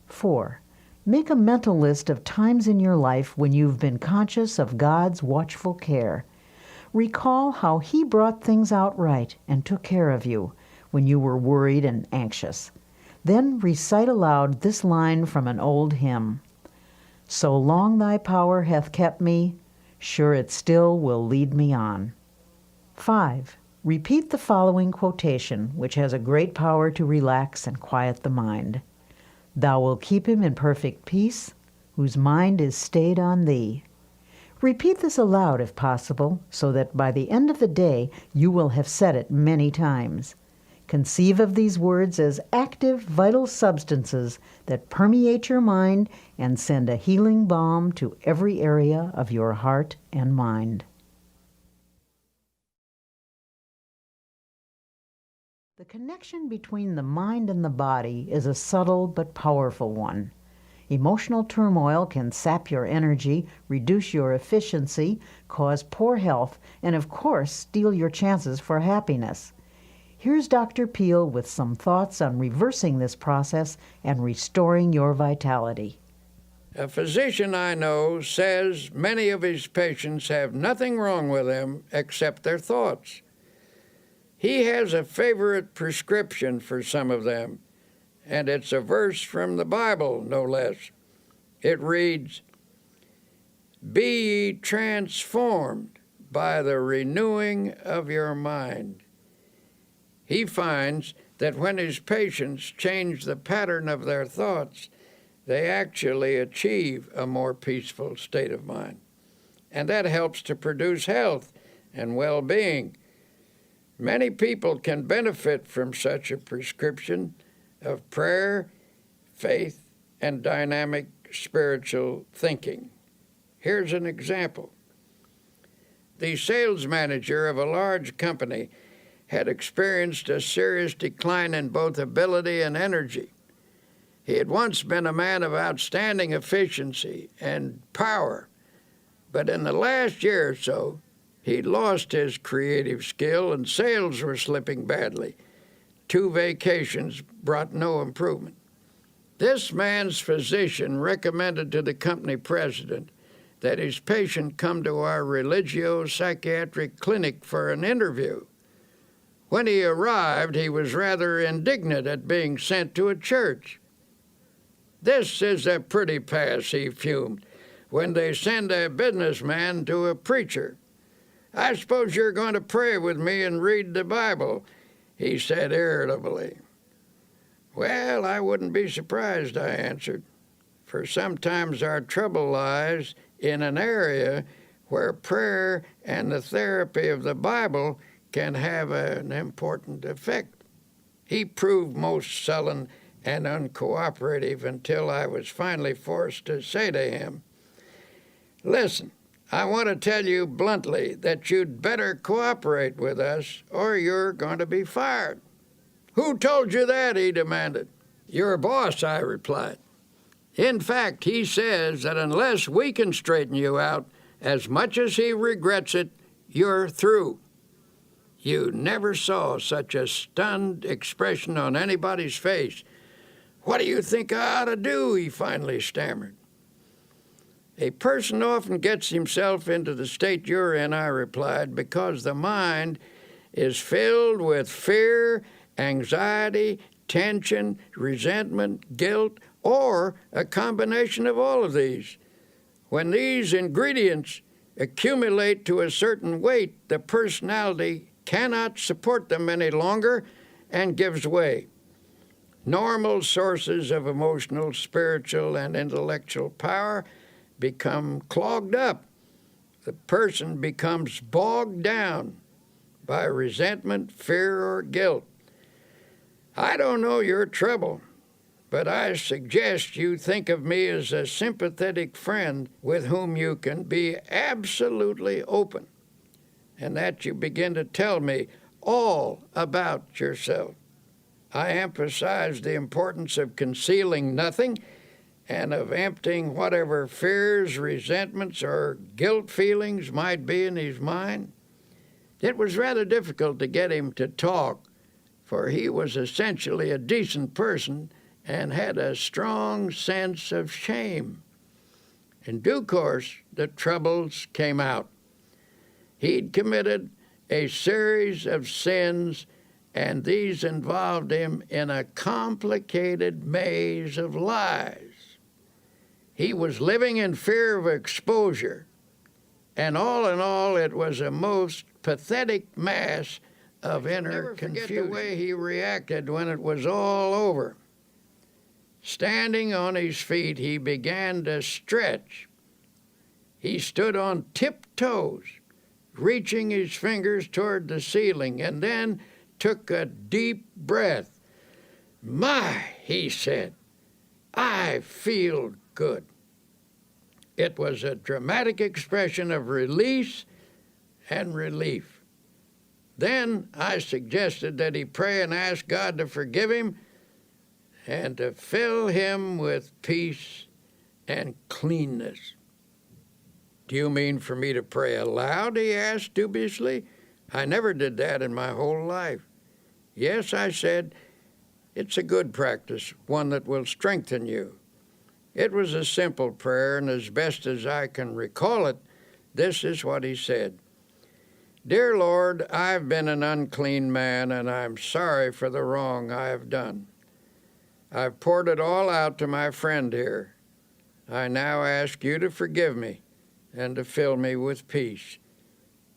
4. Make a mental list of times in your life when you've been conscious of God's watchful care. Recall how He brought things out right and took care of you when you were worried and anxious. Then recite aloud this line from an old hymn: "So long thy power hath kept me, sure it still will lead me on." 5. Repeat the following quotation, which has a great power to relax and quiet the mind. "Thou wilt keep him in perfect peace, whose mind is stayed on thee." Repeat this aloud if possible, so that by the end of the day you will have said it many times. Conceive of these words as active, vital substances that permeate your mind and send a healing balm to every area of your heart and mind. The connection between the mind and the body is a subtle but powerful one. Emotional turmoil can sap your energy, reduce your efficiency, cause poor health, and of course, steal your chances for happiness. Here's Dr. Peale with some thoughts on reversing this process and restoring your vitality. A physician I know says many of his patients have nothing wrong with them except their thoughts. He has a favorite prescription for some of them, and it's a verse from the Bible, no less. It reads, "Be ye transformed by the renewing of your mind." He finds that when his patients change the pattern of their thoughts, they actually achieve a more peaceful state of mind. And that helps to produce health and well-being. Many people can benefit from such a prescription of prayer, faith, and dynamic spiritual thinking. Here's an example. The sales manager of a large company had experienced a serious decline in both ability and energy. He had once been a man of outstanding efficiency and power, but in the last year or so, he'd lost his creative skill and sales were slipping badly. 2 vacations brought no improvement. This man's physician recommended to the company president that his patient come to our religio-psychiatric clinic for an interview. When he arrived, he was rather indignant at being sent to a church. "This is a pretty pass," he fumed, "when they send a businessman to a preacher. I suppose you're going to pray with me and read the Bible," he said irritably. "Well, I wouldn't be surprised," I answered, "for sometimes our trouble lies in an area where prayer and the therapy of the Bible can have an important effect." He proved most sullen and uncooperative until I was finally forced to say to him, "Listen, I want to tell you bluntly that you'd better cooperate with us or you're going to be fired." "Who told you that?" he demanded. "Your boss," I replied. "In fact, he says that unless we can straighten you out, as much as he regrets it, you're through." You never saw such a stunned expression on anybody's face. "What do you think I ought to do?" he finally stammered. "A person often gets himself into the state you're in," I replied, "because the mind is filled with fear, anxiety, tension, resentment, guilt, or a combination of all of these. When these ingredients accumulate to a certain weight, the personality cannot support them any longer and gives way. Normal sources of emotional, spiritual, and intellectual power become clogged up. The person becomes bogged down by resentment, fear, or guilt. I don't know your trouble, but I suggest you think of me as a sympathetic friend with whom you can be absolutely open, and that you begin to tell me all about yourself. I emphasize the importance of concealing nothing and of emptying whatever fears, resentments, or guilt feelings might be in his mind." It was rather difficult to get him to talk, for he was essentially a decent person and had a strong sense of shame. In due course, the troubles came out. He'd committed a series of sins, and these involved him in a complicated maze of lies. He was living in fear of exposure, and all in all, it was a most pathetic mass of inner confusion. Never forget the way he reacted when it was all over. Standing on his feet, he began to stretch. He stood on tiptoes, reaching his fingers toward the ceiling, and then took a deep breath. "My," he said, "I feel good." It was a dramatic expression of release and relief. Then I suggested that he pray and ask God to forgive him and to fill him with peace and cleanness. "Do you mean for me to pray aloud?" he asked dubiously. "I never did that in my whole life." "Yes," I said, "it's a good practice, one that will strengthen you." It was a simple prayer, and as best as I can recall it, this is what he said. "Dear Lord, I've been an unclean man, and I'm sorry for the wrong I have done. I've poured it all out to my friend here. I now ask you to forgive me and to fill me with peace.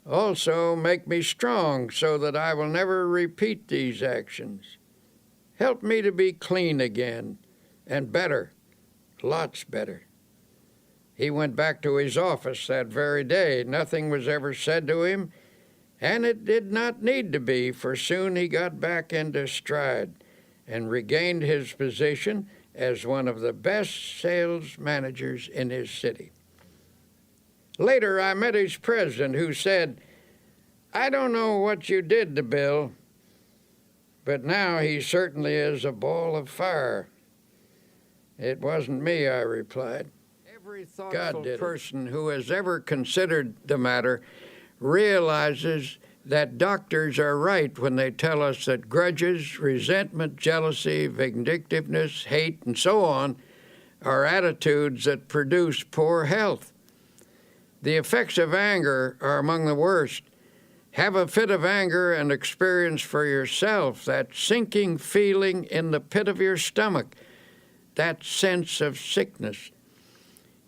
Also, make me strong so that I will never repeat these actions. Help me to be clean again, and better, lots better." He went back to his office that very day. Nothing was ever said to him, and it did not need to be, for soon he got back into stride and regained his position as one of the best sales managers in his city. Later, I met his president, who said, "I don't know what you did to Bill, but now he certainly is a ball of fire." "It wasn't me," I replied. Every thoughtful person who has ever considered the matter realizes that doctors are right when they tell us that grudges, resentment, jealousy, vindictiveness, hate, and so on are attitudes that produce poor health. The effects of anger are among the worst. Have a fit of anger and experience for yourself that sinking feeling in the pit of your stomach, that sense of sickness.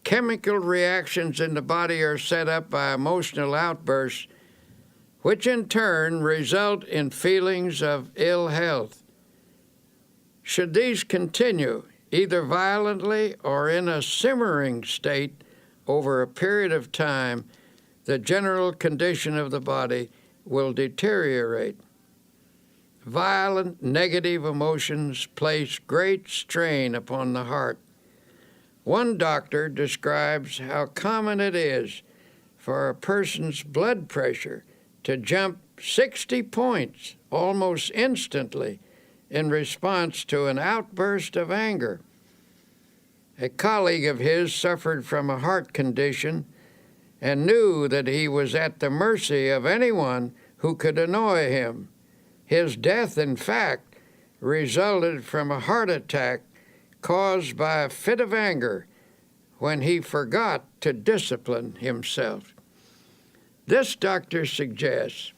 Chemical reactions in the body are set up by emotional outbursts, which in turn result in feelings of ill health. Should these continue, either violently or in a simmering state, over a period of time, the general condition of the body will deteriorate. Violent negative emotions place great strain upon the heart. One doctor describes how common it is for a person's blood pressure to jump 60 points almost instantly in response to an outburst of anger. A colleague of his suffered from a heart condition and knew that he was at the mercy of anyone who could annoy him. His death, in fact, resulted from a heart attack caused by a fit of anger when he forgot to discipline himself. This doctor suggests,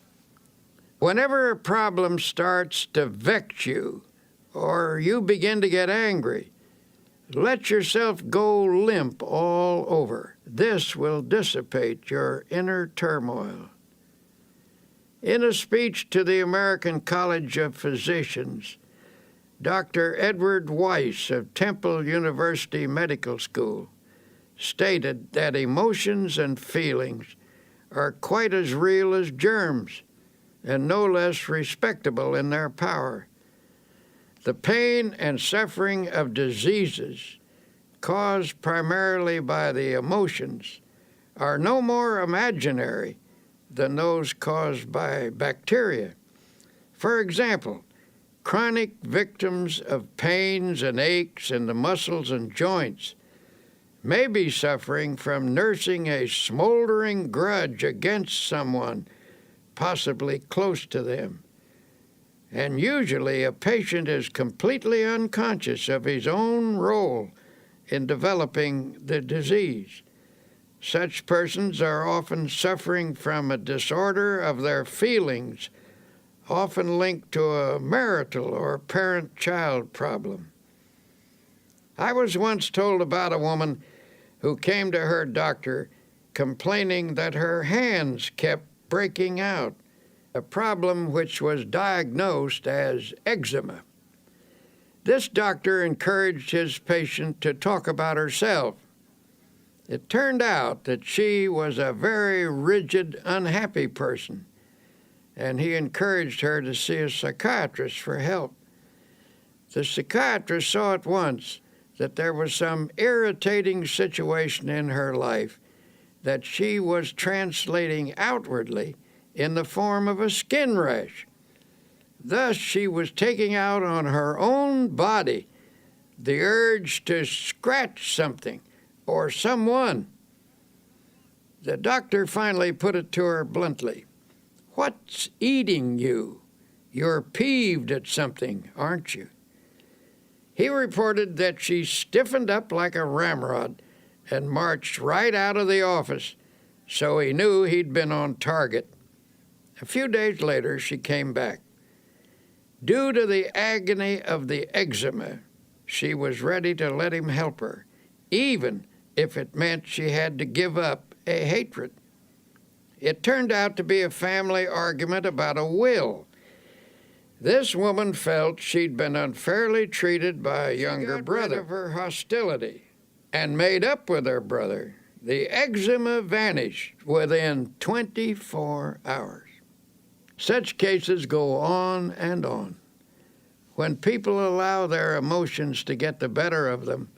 whenever a problem starts to vex you or you begin to get angry, let yourself go limp all over. This will dissipate your inner turmoil. In a speech to the American College of Physicians, Dr. Edward Weiss of Temple University Medical School stated that emotions and feelings are quite as real as germs and no less respectable in their power. The pain and suffering of diseases caused primarily by the emotions are no more imaginary than those caused by bacteria. For example, chronic victims of pains and aches in the muscles and joints may be suffering from nursing a smoldering grudge against someone, possibly close to them. And usually a patient is completely unconscious of his own role in developing the disease. Such persons are often suffering from a disorder of their feelings, often linked to a marital or parent-child problem. I was once told about a woman who came to her doctor complaining that her hands kept breaking out, a problem which was diagnosed as eczema. This doctor encouraged his patient to talk about herself. It turned out that she was a very rigid, unhappy person, and he encouraged her to see a psychiatrist for help. The psychiatrist saw at once that there was some irritating situation in her life that she was translating outwardly in the form of a skin rash. Thus, she was taking out on her own body the urge to scratch something or someone. The doctor finally put it to her bluntly. "What's eating you? You're peeved at something, aren't you?" He reported that she stiffened up like a ramrod and marched right out of the office, so he knew he'd been on target. A few days later, she came back. Due to the agony of the eczema, she was ready to let him help her, even if it meant she had to give up a hatred. It turned out to be a family argument about a will. This woman felt she'd been unfairly treated by a younger brother of her hostility and made up with her brother. The eczema vanished within 24 hours. Such cases go on and on. When people allow their emotions to get the better of them,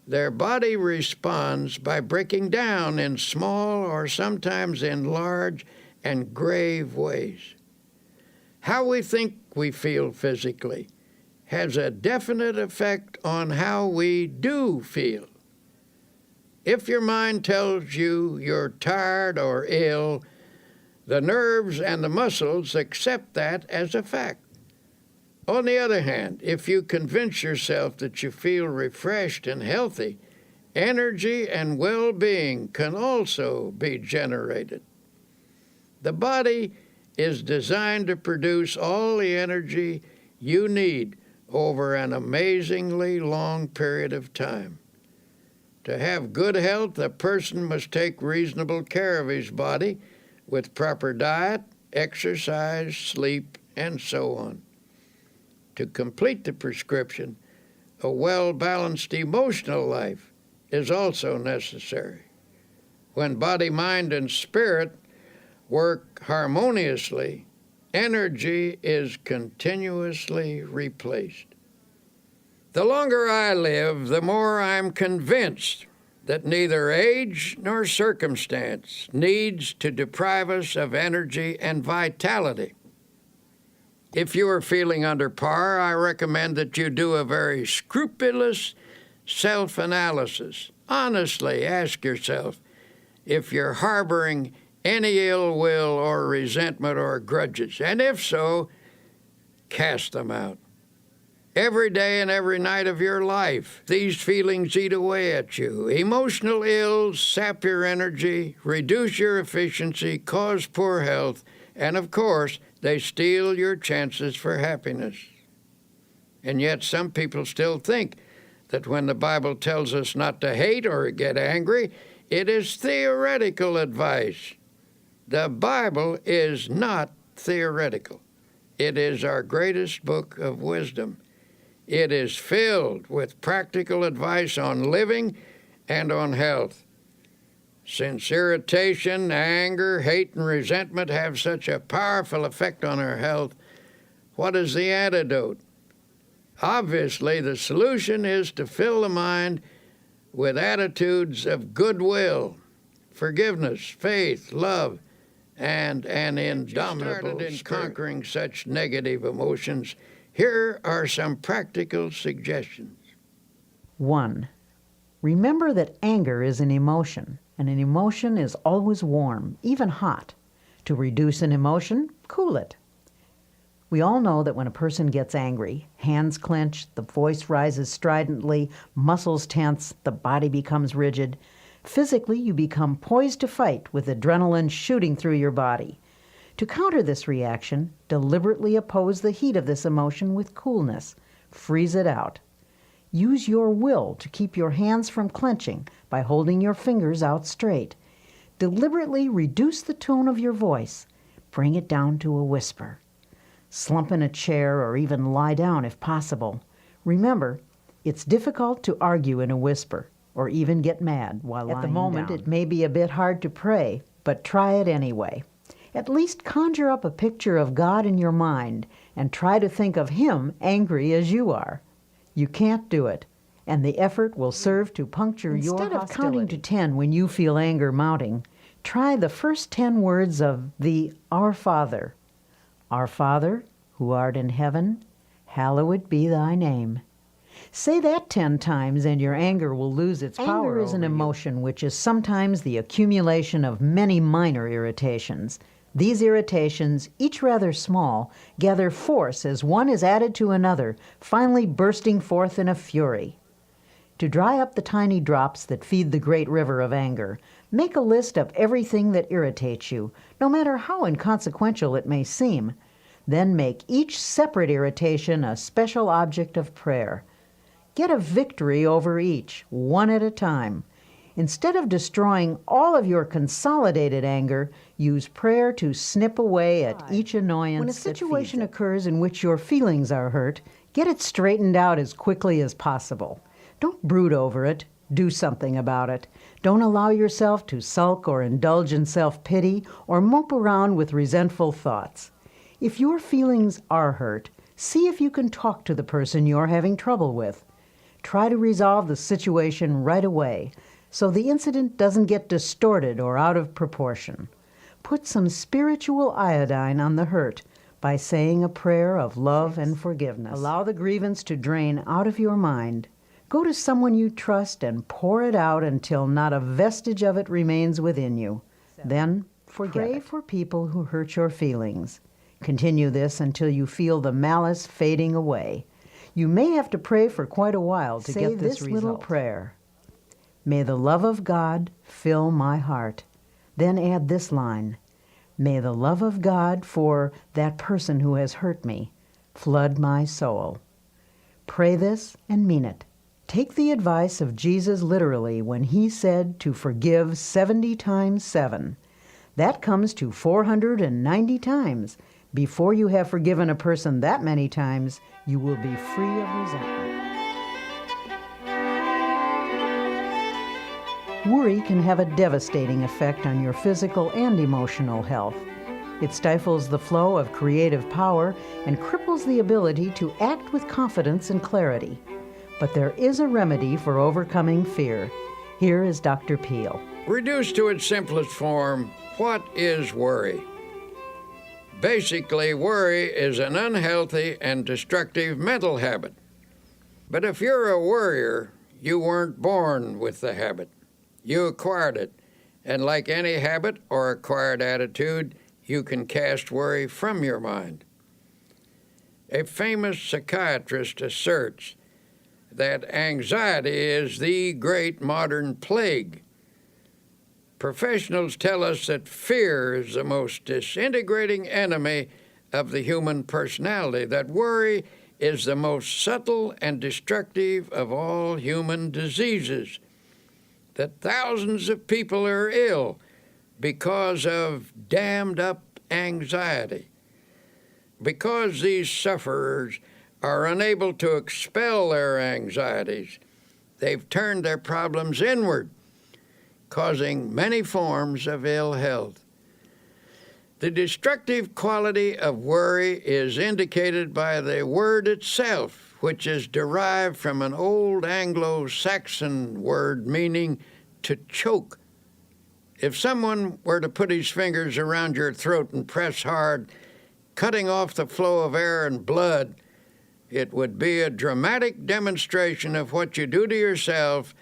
their body responds by breaking down in small or sometimes in large and grave ways. How we think we feel physically has a definite effect on how we do feel. If your mind tells you you're tired or ill, the nerves and the muscles accept that as a fact. On the other hand, if you convince yourself that you feel refreshed and healthy, energy and well-being can also be generated. The body is designed to produce all the energy you need over an amazingly long period of time. To have good health, a person must take reasonable care of his body with proper diet, exercise, sleep, and so on. To complete the prescription, a well-balanced emotional life is also necessary. When body, mind, and spirit work harmoniously, energy is continuously replaced. The longer I live, the more I'm convinced that neither age nor circumstance needs to deprive us of energy and vitality. If you are feeling under par, I recommend that you do a very scrupulous self-analysis. Honestly ask yourself if you're harboring any ill will or resentment or grudges, and if so, cast them out. Every day and every night of your life, these feelings eat away at you. Emotional ills sap your energy, reduce your efficiency, cause poor health, and of course, they steal your chances for happiness. And yet some people still think that when the Bible tells us not to hate or get angry, it is theoretical advice. The Bible is not theoretical. It is our greatest book of wisdom. It is filled with practical advice on living and on health. Since irritation, anger, hate, and resentment have such a powerful effect on our health, what is the antidote? Obviously, the solution is to fill the mind with attitudes of goodwill, forgiveness, faith, love, and an indomitable spirit. Conquering such negative emotions, here are some practical suggestions. 1. Remember that anger is an emotion, and an emotion is always warm, even hot. To reduce an emotion, cool it. We all know that when a person gets angry, hands clench, the voice rises stridently, muscles tense, the body becomes rigid. Physically, you become poised to fight with adrenaline shooting through your body. To counter this reaction, deliberately oppose the heat of this emotion with coolness. Freeze it out. Use your will to keep your hands from clenching by holding your fingers out straight. Deliberately reduce the tone of your voice. Bring it down to a whisper. Slump in a chair or even lie down if possible. Remember, it's difficult to argue in a whisper or even get mad while lying down. At the moment, it may be a bit hard to pray, but try it anyway. At least conjure up a picture of God in your mind and try to think of Him angry as you are. You can't do it, and the effort will serve to puncture your hostility. Instead of counting to 10 when you feel anger mounting, try the first 10 words of the Our Father. Our Father, who art in heaven, hallowed be thy name. Say that 10 times and your anger will lose its power. Anger is an emotion which is sometimes the accumulation of many minor irritations. These irritations, each rather small, gather force as one is added to another, finally bursting forth in a fury. To dry up the tiny drops that feed the great river of anger, make a list of everything that irritates you, no matter how inconsequential it may seem. Then make each separate irritation a special object of prayer. Get a victory over each, one at a time. Instead of destroying all of your consolidated anger, use prayer to snip away at each annoyance. When a situation occurs in which your feelings are hurt, get it straightened out as quickly as possible. Don't brood over it. Do something about it. Don't allow yourself to sulk or indulge in self-pity or mope around with resentful thoughts. If your feelings are hurt, see if you can talk to the person you're having trouble with. Try to resolve the situation right away so the incident doesn't get distorted or out of proportion. Put some spiritual iodine on the hurt by saying a prayer of love and forgiveness. Allow the grievance to drain out of your mind. Go to someone you trust and pour it out until not a vestige of it remains within you. Then pray for people who hurt your feelings. Continue this until you feel the malice fading away. You may have to pray for quite a while to get this result. Little prayer. May the love of God fill my heart. Then add this line. May the love of God for that person who has hurt me flood my soul. Pray this and mean it. Take the advice of Jesus literally when he said to forgive 70 times 7. That comes to 490 times. Before you have forgiven a person that many times, you will be free of resentment. Worry can have a devastating effect on your physical and emotional health. It stifles the flow of creative power and cripples the ability to act with confidence and clarity. But there is a remedy for overcoming fear. Here is Dr. Peale. Reduced to its simplest form, what is worry? Basically, worry is an unhealthy and destructive mental habit. But if you're a worrier, you weren't born with the habit. You acquired it, and like any habit or acquired attitude, you can cast worry from your mind. A famous psychiatrist asserts that anxiety is the great modern plague. Professionals tell us that fear is the most disintegrating enemy of the human personality, that worry is the most subtle and destructive of all human diseases, that thousands of people are ill because of dammed-up anxiety. Because these sufferers are unable to expel their anxieties, they've turned their problems inward, causing many forms of ill health. The destructive quality of worry is indicated by the word itself, which is derived from an old Anglo-Saxon word meaning to choke. If someone were to put his fingers around your throat and press hard, cutting off the flow of air and blood, it would be a dramatic demonstration of what you do to yourself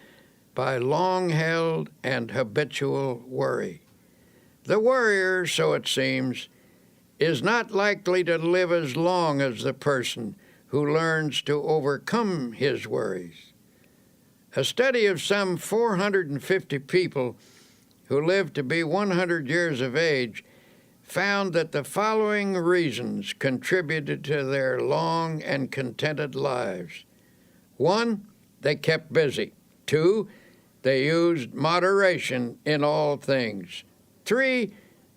by long-held and habitual worry. The worrier, so it seems, is not likely to live as long as the person who learns to overcome his worries. A study of some 450 people who lived to be 100 years of age found that the following reasons contributed to their long and contented lives. 1, they kept busy. 2, they used moderation in all things. 3,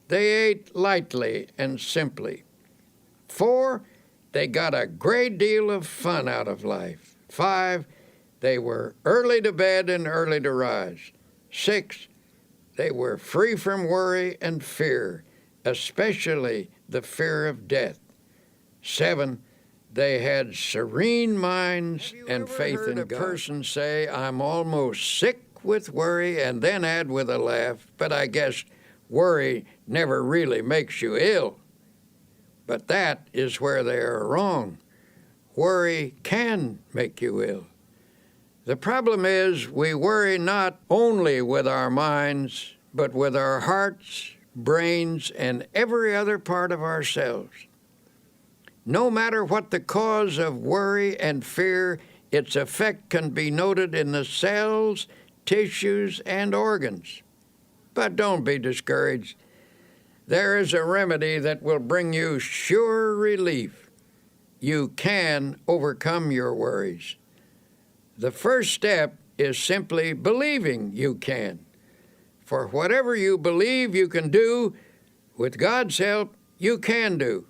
they ate lightly and simply. 4, they got a great deal of fun out of life. 5, they were early to bed and early to rise. 6, they were free from worry and fear, especially the fear of death. 7, they had serene minds and faith in God. Have you ever heard a person say, "I'm almost sick with worry," and then add with a laugh, "But I guess worry never really makes you ill"? But that is where they are wrong. Worry can make you ill. The problem is we worry not only with our minds, but with our hearts, brains, and every other part of ourselves. No matter what the cause of worry and fear, its effect can be noted in the cells, tissues, and organs. But don't be discouraged. There is a remedy that will bring you sure relief. You can overcome your worries. The first step is simply believing you can. For whatever you believe you can do, with God's help, you can do.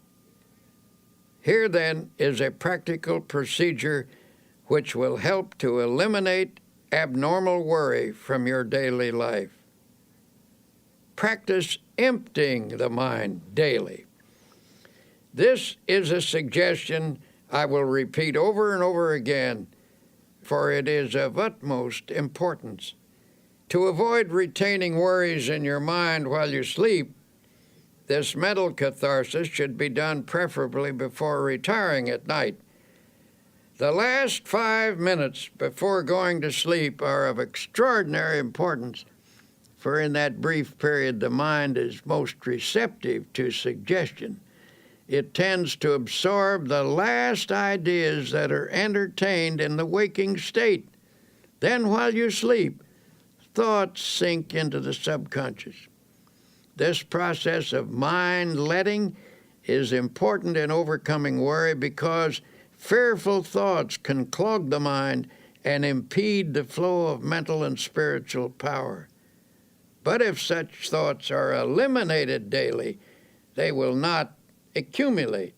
Here, then, is a practical procedure which will help to eliminate abnormal worry from your daily life. Practice emptying the mind daily. This is a suggestion I will repeat over and over again, for it is of utmost importance. To avoid retaining worries in your mind while you sleep, this mental catharsis should be done preferably before retiring at night. The last 5 minutes before going to sleep are of extraordinary importance, for in that brief period the mind is most receptive to suggestion. It tends to absorb the last ideas that are entertained in the waking state. Then while you sleep, thoughts sink into the subconscious. This process of mind letting is important in overcoming worry because fearful thoughts can clog the mind and impede the flow of mental and spiritual power. But if such thoughts are eliminated daily, they will not accumulate.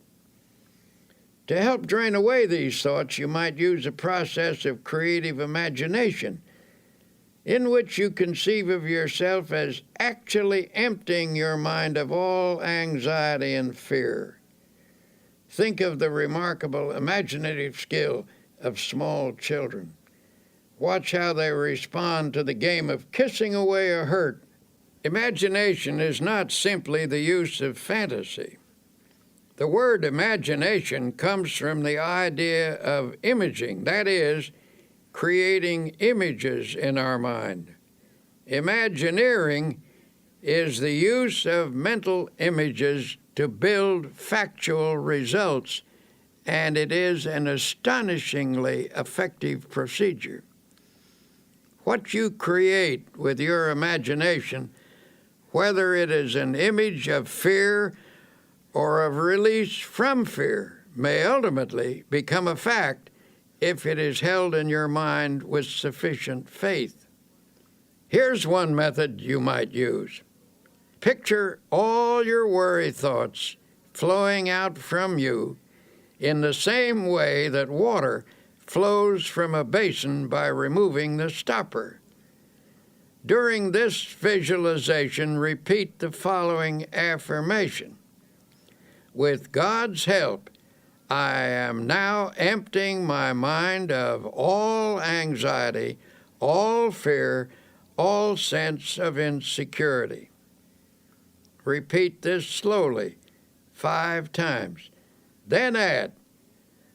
To help drain away these thoughts, you might use a process of creative imagination, in which you conceive of yourself as actually emptying your mind of all anxiety and fear. Think of the remarkable imaginative skill of small children. Watch how they respond to the game of kissing away a hurt. Imagination is not simply the use of fantasy. The word imagination comes from the idea of imaging, that is, creating images in our mind. Imagineering is the use of mental images to build factual results, and it is an astonishingly effective procedure. What you create with your imagination, whether it is an image of fear or of release from fear, may ultimately become a fact if it is held in your mind with sufficient faith. Here's one method you might use. Picture all your worry thoughts flowing out from you in the same way that water flows from a basin by removing the stopper. During this visualization, repeat the following affirmation. With God's help, I am now emptying my mind of all anxiety, all fear, all sense of insecurity. Repeat this slowly 5 times. Then add,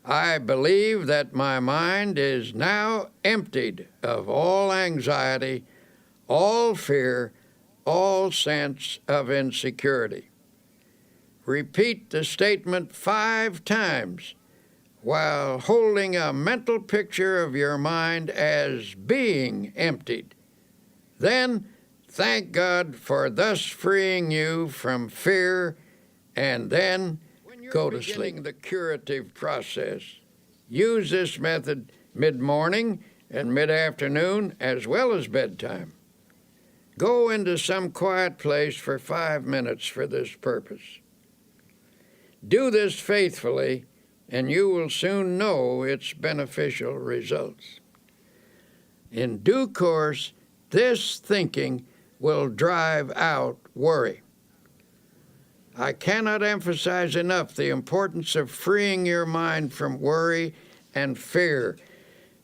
I believe that my mind is now emptied of all anxiety, all fear, all sense of insecurity. Repeat the statement 5 times while holding a mental picture of your mind as being emptied. Then thank God for thus freeing you from fear, and then go to sleep. The curative process. Use this method mid-morning and mid-afternoon as well as bedtime. Go into some quiet place for 5 minutes for this purpose. Do this faithfully, and you will soon know its beneficial results. In due course, this thinking will drive out worry. I cannot emphasize enough the importance of freeing your mind from worry and fear.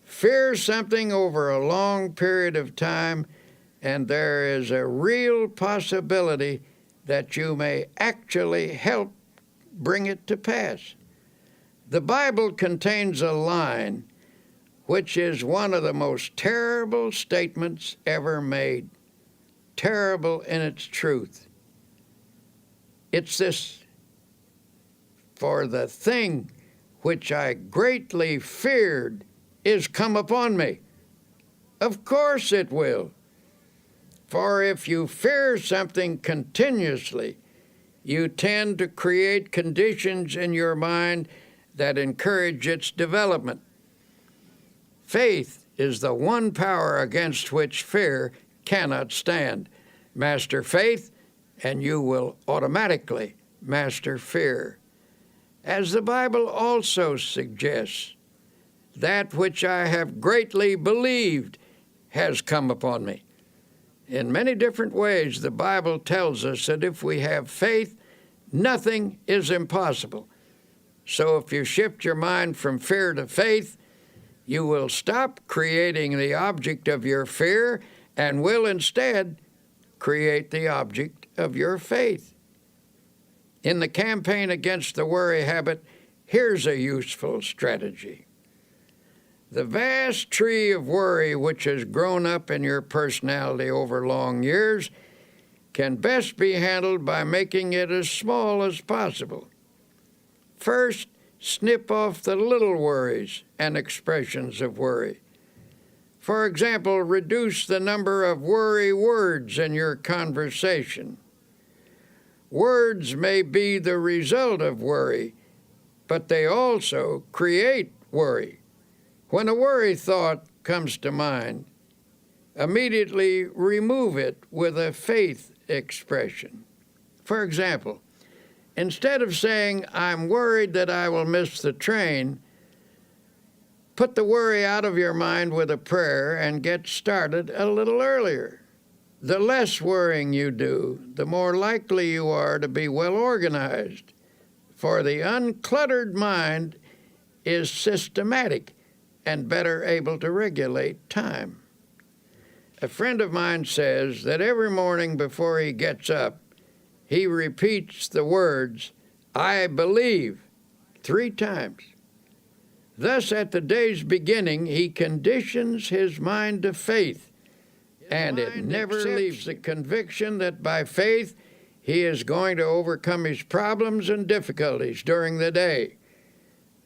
Fear something over a long period of time, and there is a real possibility that you may actually help bring it to pass. The Bible contains a line which is one of the most terrible statements ever made, terrible in its truth. It's this, for the thing which I greatly feared is come upon me. Of course it will. For if you fear something continuously, you tend to create conditions in your mind that encourage its development. Faith is the one power against which fear cannot stand. Master faith, and you will automatically master fear. As the Bible also suggests, that which I have greatly believed has come upon me. In many different ways, the Bible tells us that if we have faith, nothing is impossible. So if you shift your mind from fear to faith, You will stop creating the object of your fear and will instead create the object of your faith. In the campaign against the worry habit, here's a useful strategy. The vast tree of worry which has grown up in your personality over long years can best be handled by making it as small as possible. First, snip off the little worries and expressions of worry. For example, reduce the number of worry words in your conversation. Words may be the result of worry, but they also create worry. When a worry thought comes to mind, immediately remove it with a faith expression. For example, instead of saying, "I'm worried that I will miss the train," put the worry out of your mind with a prayer and get started a little earlier. The less worrying you do, the more likely you are to be well organized, for the uncluttered mind is systematic and better able to regulate time. A friend of mine says that every morning before he gets up, he repeats the words, "I believe," 3 times. Thus, at the day's beginning, he conditions his mind to faith, and it never leaves the conviction that by faith he is going to overcome his problems and difficulties during the day.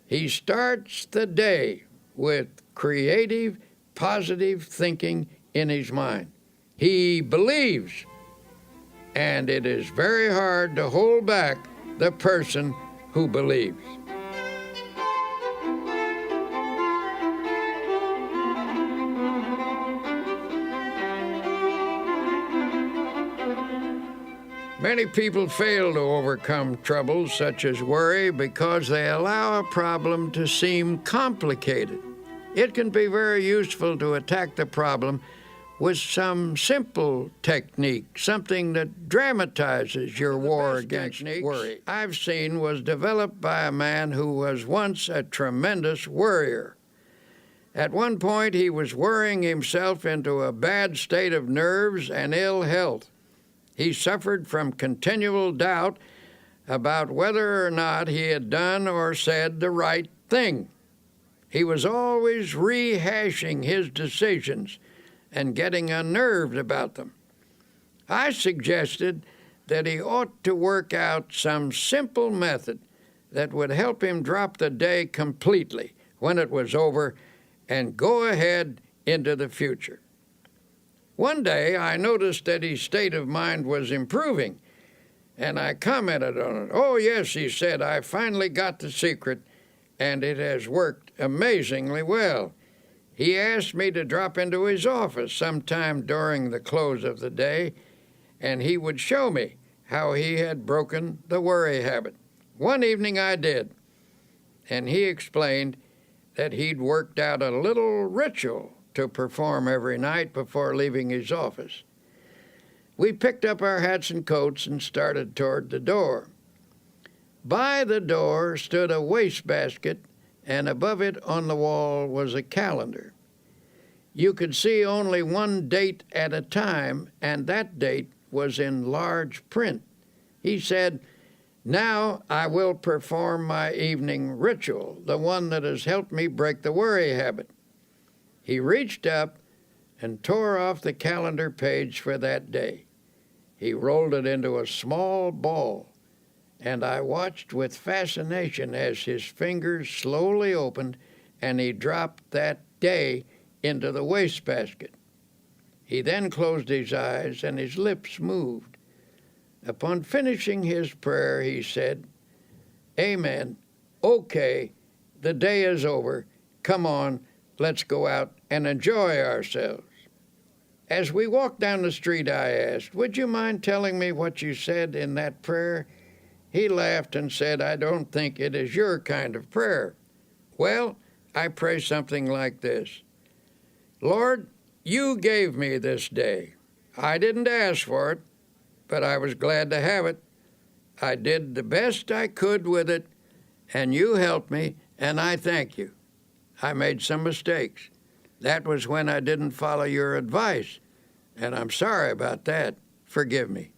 He starts the day with creative, positive thinking in his mind. He believes, and it is very hard to hold back the person who believes. Many people fail to overcome troubles such as worry because they allow a problem to seem complicated. It can be very useful to attack the problem with some simple technique, something that dramatizes your war against worry I've seen was developed by a man who was once a tremendous worrier. At one point, he was worrying himself into a bad state of nerves and ill health. He suffered from continual doubt about whether or not he had done or said the right thing. He was always rehashing his decisions and getting unnerved about them. I suggested that he ought to work out some simple method that would help him drop the day completely when it was over and go ahead into the future. One day, I noticed that his state of mind was improving, and I commented on it. "Oh, yes," he said, "I finally got the secret, and it has worked amazingly well." He asked me to drop into his office sometime during the close of the day, and he would show me how he had broken the worry habit. One evening I did, and he explained that he'd worked out a little ritual to perform every night before leaving his office. We picked up our hats and coats and started toward the door. By the door stood a wastebasket, and above it on the wall was a calendar. You could see only one date at a time, and that date was in large print. He said, "Now I will perform my evening ritual, the one that has helped me break the worry habit." He reached up and tore off the calendar page for that day. He rolled it into a small ball, and I watched with fascination as his fingers slowly opened and he dropped that day into the wastebasket. He then closed his eyes and his lips moved. Upon finishing his prayer, he said, "Amen. Okay, the day is over. Come on, let's go out and enjoy ourselves." As we walked down the street, I asked, "Would you mind telling me what you said in that prayer?" He laughed and said, "I don't think it is your kind of prayer." "Well, I pray something like this: Lord, you gave me this day. I didn't ask for it, but I was glad to have it. I did the best I could with it, and you helped me, and I thank you. I made some mistakes. That was when I didn't follow your advice, and I'm sorry about that. Forgive me.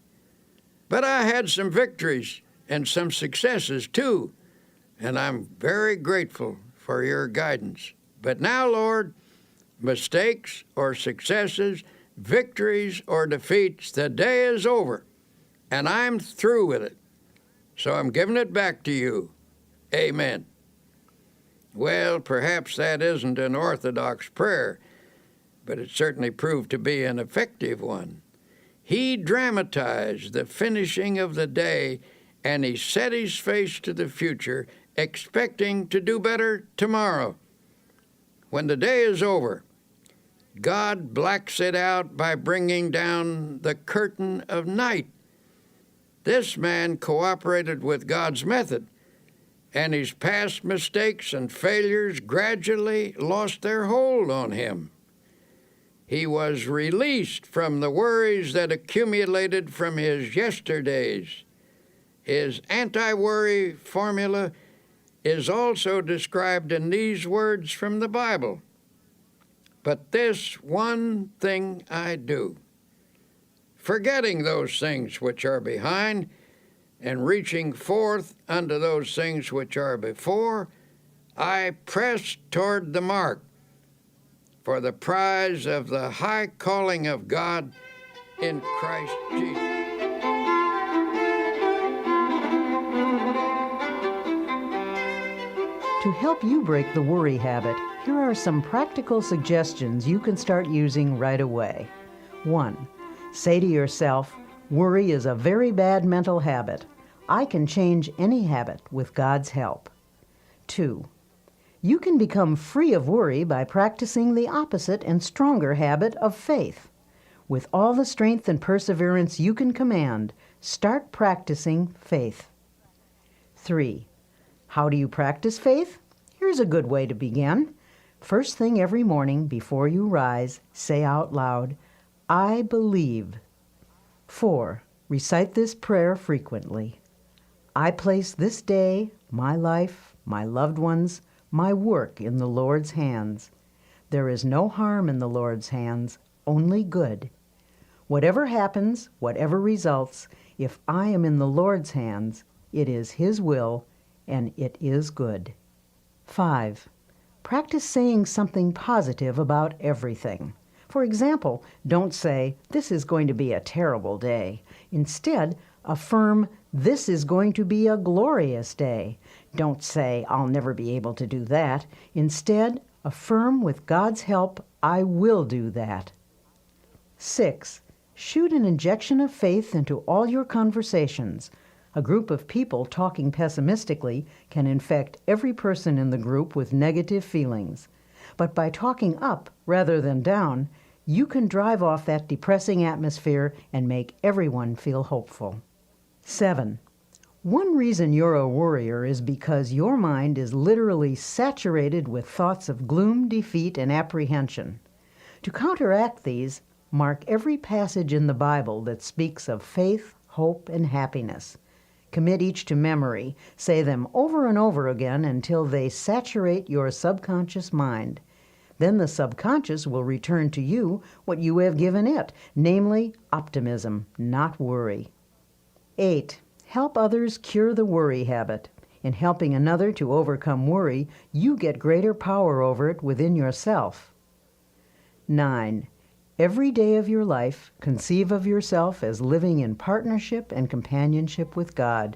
But I had some victories and some successes too, and I'm very grateful for your guidance. But now, Lord, mistakes or successes, victories or defeats, the day is over, and I'm through with it. So I'm giving it back to you. Amen. Well, perhaps that isn't an orthodox prayer, but it certainly proved to be an effective one. He dramatized the finishing of the day, and he set his face to the future, expecting to do better tomorrow. When the day is over, God blacks it out by bringing down the curtain of night. This man cooperated with God's method, and his past mistakes and failures gradually lost their hold on him. He was released from the worries that accumulated from his yesterdays. His anti-worry formula is also described in these words from the Bible. But this one thing I do, forgetting those things which are behind, and reaching forth unto those things which are before, I press toward the mark for the prize of the high calling of God in Christ Jesus. To help you break the worry habit, here are some practical suggestions you can start using right away. 1. Say to yourself, worry is a very bad mental habit. I can change any habit with God's help. 2. You can become free of worry by practicing the opposite and stronger habit of faith. With all the strength and perseverance you can command, start practicing faith. 3. How do you practice faith? Here's a good way to begin. First thing every morning before you rise, say out loud, I believe. 4. Recite this prayer frequently. I place this day, my life, my loved ones, my work in the Lord's hands. There is no harm in the Lord's hands, only good. Whatever happens, whatever results, if I am in the Lord's hands, it is His will, and it is good. 5. Practice saying something positive about everything. For example, don't say, this is going to be a terrible day. Instead, affirm, this is going to be a glorious day. Don't say, I'll never be able to do that. Instead, affirm with God's help, I will do that. 6. Shoot an injection of faith into all your conversations. A group of people talking pessimistically can infect every person in the group with negative feelings. But by talking up rather than down, you can drive off that depressing atmosphere and make everyone feel hopeful. 7. One reason you're a worrier is because your mind is literally saturated with thoughts of gloom, defeat, and apprehension. To counteract these, mark every passage in the Bible that speaks of faith, hope, and happiness. Commit each to memory. Say them over and over again until they saturate your subconscious mind. Then the subconscious will return to you what you have given it, namely optimism, not worry. 8. Help others cure the worry habit. In helping another to overcome worry, you get greater power over it within yourself. 9. Every day of your life, conceive of yourself as living in partnership and companionship with God.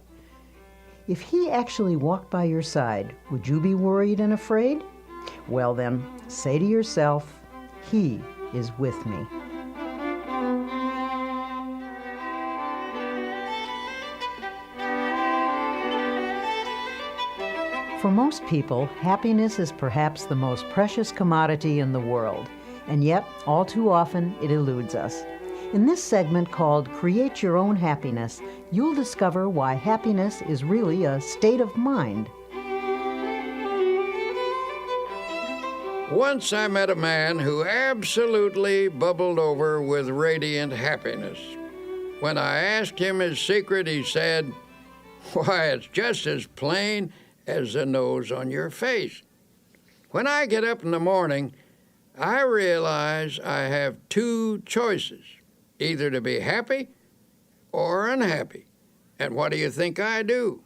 If He actually walked by your side, would you be worried and afraid? Well then, say to yourself, He is with me. For most people, happiness is perhaps the most precious commodity in the world. And yet, all too often, it eludes us. In this segment called Create Your Own Happiness, you'll discover why happiness is really a state of mind. Once I met a man who absolutely bubbled over with radiant happiness. When I asked him his secret, he said, "Why, it's just as plain as the nose on your face." When I get up in the morning, I realize I have two choices, either to be happy or unhappy. And what do you think I do?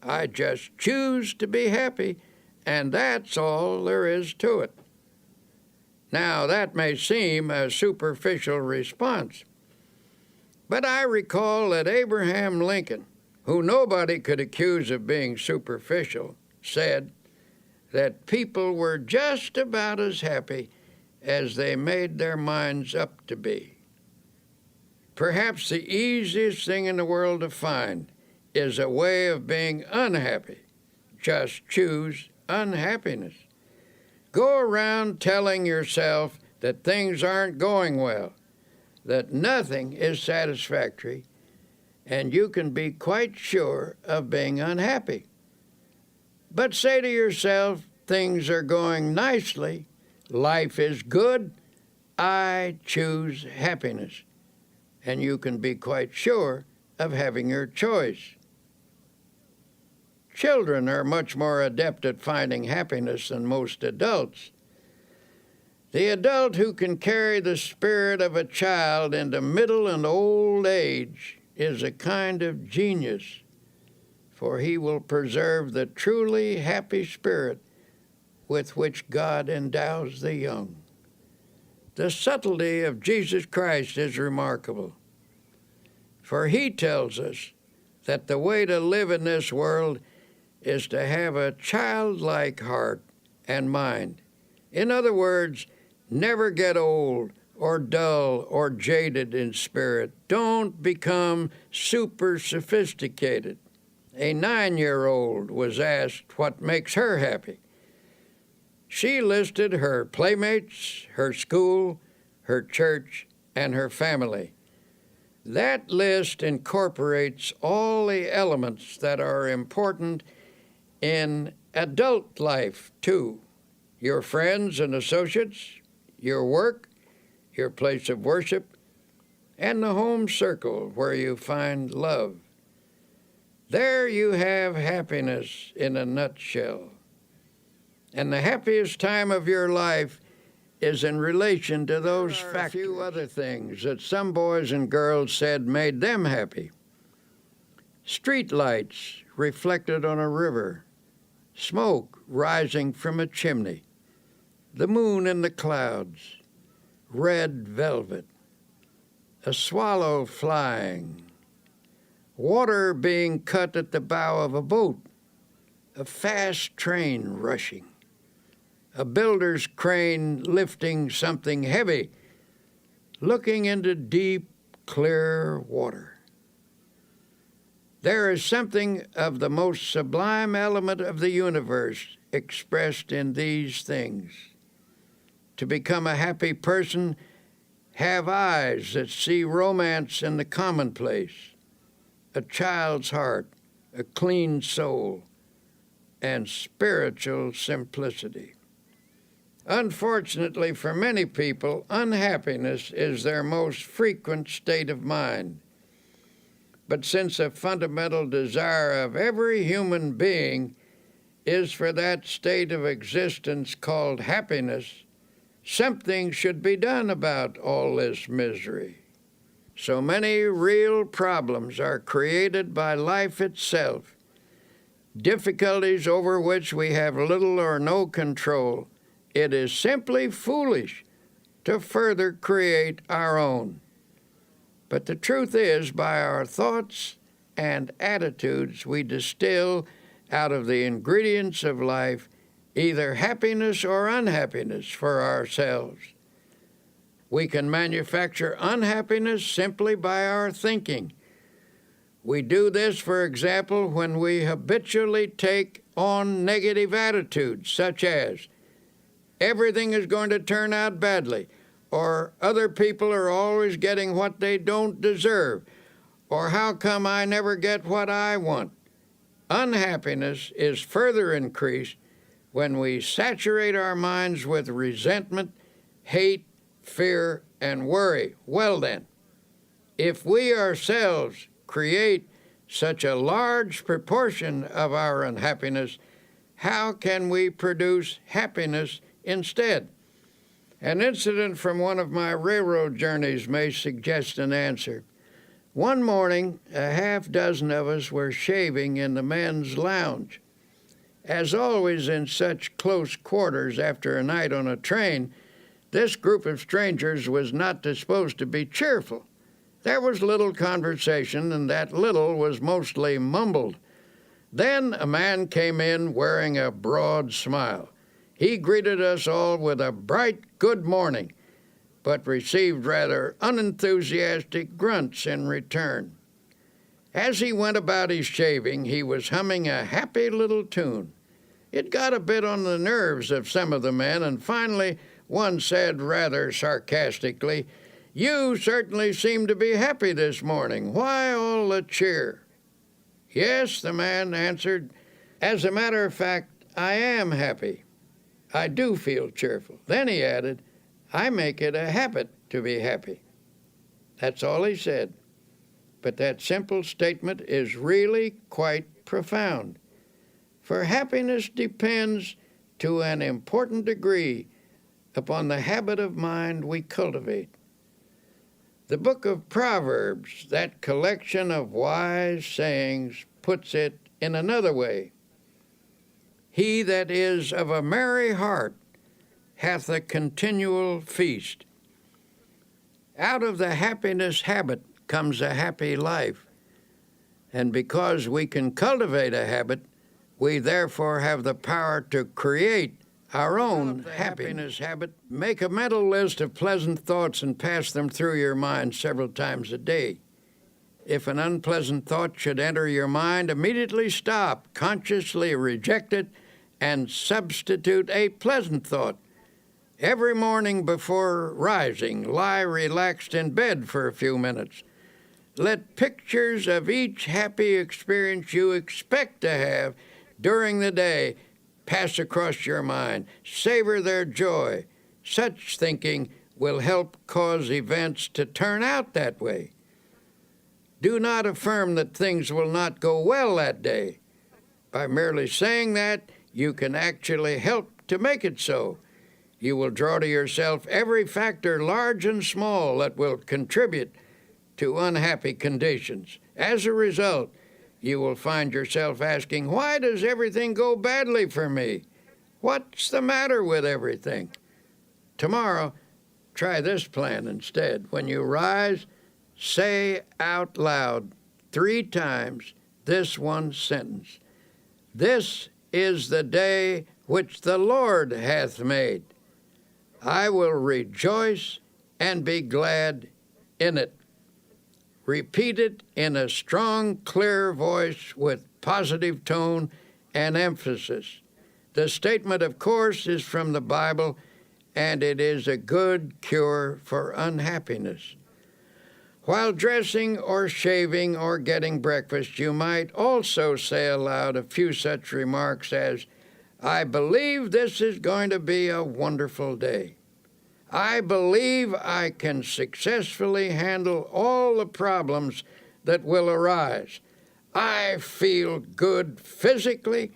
I just choose to be happy, and that's all there is to it. Now, that may seem a superficial response, but I recall that Abraham Lincoln, who nobody could accuse of being superficial, said that people were just about as happy as they made their minds up to be. Perhaps the easiest thing in the world to find is a way of being unhappy. Just choose unhappiness. Go around telling yourself that things aren't going well, that nothing is satisfactory, and you can be quite sure of being unhappy. But say to yourself, things are going nicely, life is good, I choose happiness. And you can be quite sure of having your choice. Children are much more adept at finding happiness than most adults. The adult who can carry the spirit of a child into middle and old age is a kind of genius, for he will preserve the truly happy spirit with which God endows the young. The subtlety of Jesus Christ is remarkable, for he tells us that the way to live in this world is to have a childlike heart and mind. In other words, never get old or dull or jaded in spirit. Don't become super sophisticated. A 9-year-old was asked what makes her happy. She listed her playmates, her school, her church, and her family. That list incorporates all the elements that are important in adult life, too. Your friends and associates, your work, your place of worship, and the home circle where you find love. There you have happiness in a nutshell. And the happiest time of your life is in relation to those factors. A few other things that some boys and girls said made them happy. Street lights reflected on a river, smoke rising from a chimney, the moon in the clouds, red velvet, a swallow flying, water being cut at the bow of a boat, a fast train rushing, a builder's crane lifting something heavy, looking into deep, clear water. There is something of the most sublime element of the universe expressed in these things. To become a happy person, have eyes that see romance in the commonplace, a child's heart, a clean soul, and spiritual simplicity. Unfortunately for many people, unhappiness is their most frequent state of mind. But since a fundamental desire of every human being is for that state of existence called happiness, something should be done about all this misery. So many real problems are created by life itself, difficulties over which we have little or no control. It is simply foolish to further create our own. But the truth is, by our thoughts and attitudes, we distill out of the ingredients of life either happiness or unhappiness for ourselves. We can manufacture unhappiness simply by our thinking. We do this, for example, when we habitually take on negative attitudes, such as, everything is going to turn out badly, or other people are always getting what they don't deserve, or how come I never get what I want. Unhappiness is further increased when we saturate our minds with resentment, hate, fear, and worry. Well then, if we ourselves create such a large proportion of our unhappiness, how can we produce happiness instead? An incident from one of my railroad journeys may suggest an answer. One morning, a half dozen of us were shaving in the men's lounge. As always in such close quarters after a night on a train, this group of strangers was not disposed to be cheerful. There was little conversation, and that little was mostly mumbled. Then a man came in wearing a broad smile. He greeted us all with a bright good morning, but received rather unenthusiastic grunts in return. As he went about his shaving, he was humming a happy little tune. It got a bit on the nerves of some of the men, and finally one said rather sarcastically, "You certainly seem to be happy this morning. Why all the cheer?" "Yes," the man answered. "As a matter of fact, I am happy. I do feel cheerful." Then he added, "I make it a habit to be happy." That's all he said. But that simple statement is really quite profound. For happiness depends, to an important degree, upon the habit of mind we cultivate. The book of Proverbs, that collection of wise sayings, puts it in another way. He that is of a merry heart hath a continual feast. Out of the happiness habit comes a happy life. And because we can cultivate a habit, we therefore have the power to create our own happiness habit. Make a mental list of pleasant thoughts and pass them through your mind several times a day. If an unpleasant thought should enter your mind, immediately stop, consciously reject it, and substitute a pleasant thought. Every morning before rising, lie relaxed in bed for a few minutes. Let pictures of each happy experience you expect to have during the day pass across your mind. Savor their joy. Such thinking will help cause events to turn out that way. Do not affirm that things will not go well that day. By merely saying that, you can actually help to make it so. You will draw to yourself every factor, large and small, that will contribute to unhappy conditions. As a result, you will find yourself asking, why does everything go badly for me? What's the matter with everything? Tomorrow, try this plan instead. When you rise, say out loud 3 times this one sentence. This is the day which the Lord hath made. I will rejoice and be glad in it. Repeat it in a strong, clear voice with positive tone and emphasis. The statement, of course, is from the Bible, and it is a good cure for unhappiness. While dressing or shaving or getting breakfast, you might also say aloud a few such remarks as, I believe this is going to be a wonderful day. I believe I can successfully handle all the problems that will arise. I feel good physically,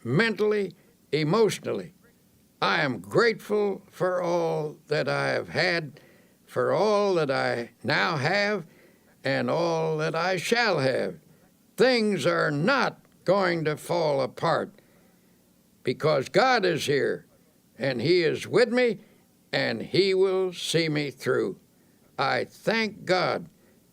mentally, emotionally. I am grateful for all that I have had, for all that I now have, and all that I shall have. Things are not going to fall apart because God is here, and He is with me, and He will see me through. I thank God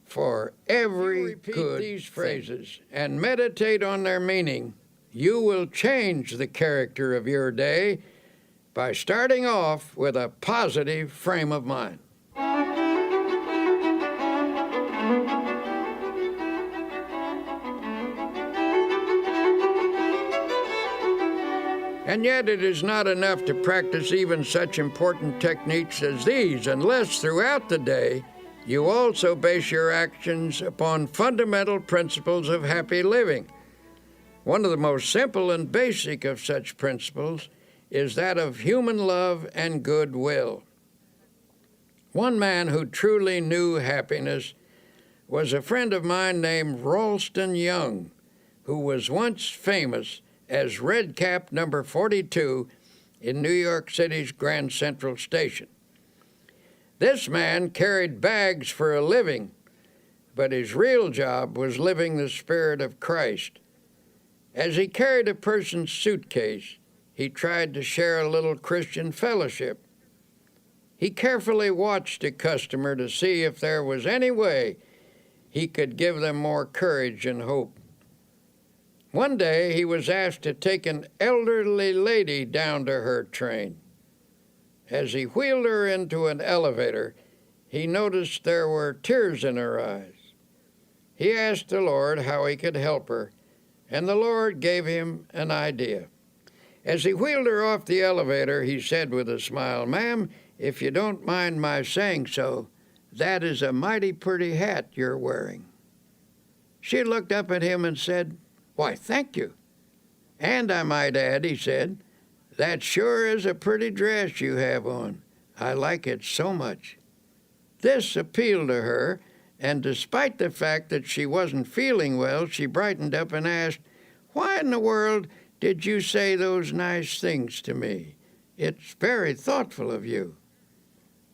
for every good these phrases and meditate on their meaning. You will change the character of your day by starting off with a positive frame of mind. And yet it is not enough to practice even such important techniques as these unless throughout the day you also base your actions upon fundamental principles of happy living. One of the most simple and basic of such principles is that of human love and goodwill. One man who truly knew happiness was a friend of mine named Ralston Young, who was once famous as Red Cap number 42 in New York City's Grand Central Station. This man carried bags for a living, but his real job was living the Spirit of Christ. As he carried a person's suitcase, he tried to share a little Christian fellowship. He carefully watched a customer to see if there was any way he could give them more courage and hope. One day he was asked to take an elderly lady down to her train. As he wheeled her into an elevator, he noticed there were tears in her eyes. He asked the Lord how he could help her, and the Lord gave him an idea. As he wheeled her off the elevator, he said with a smile, "Ma'am, if you don't mind my saying so, that is a mighty pretty hat you're wearing." She looked up at him and said, "Why, thank you. And I might add," he said, "that sure is a pretty dress you have on. I like it so much." This appealed to her, and despite the fact that she wasn't feeling well, she brightened up and asked, "Why in the world did you say those nice things to me? It's very thoughtful of you."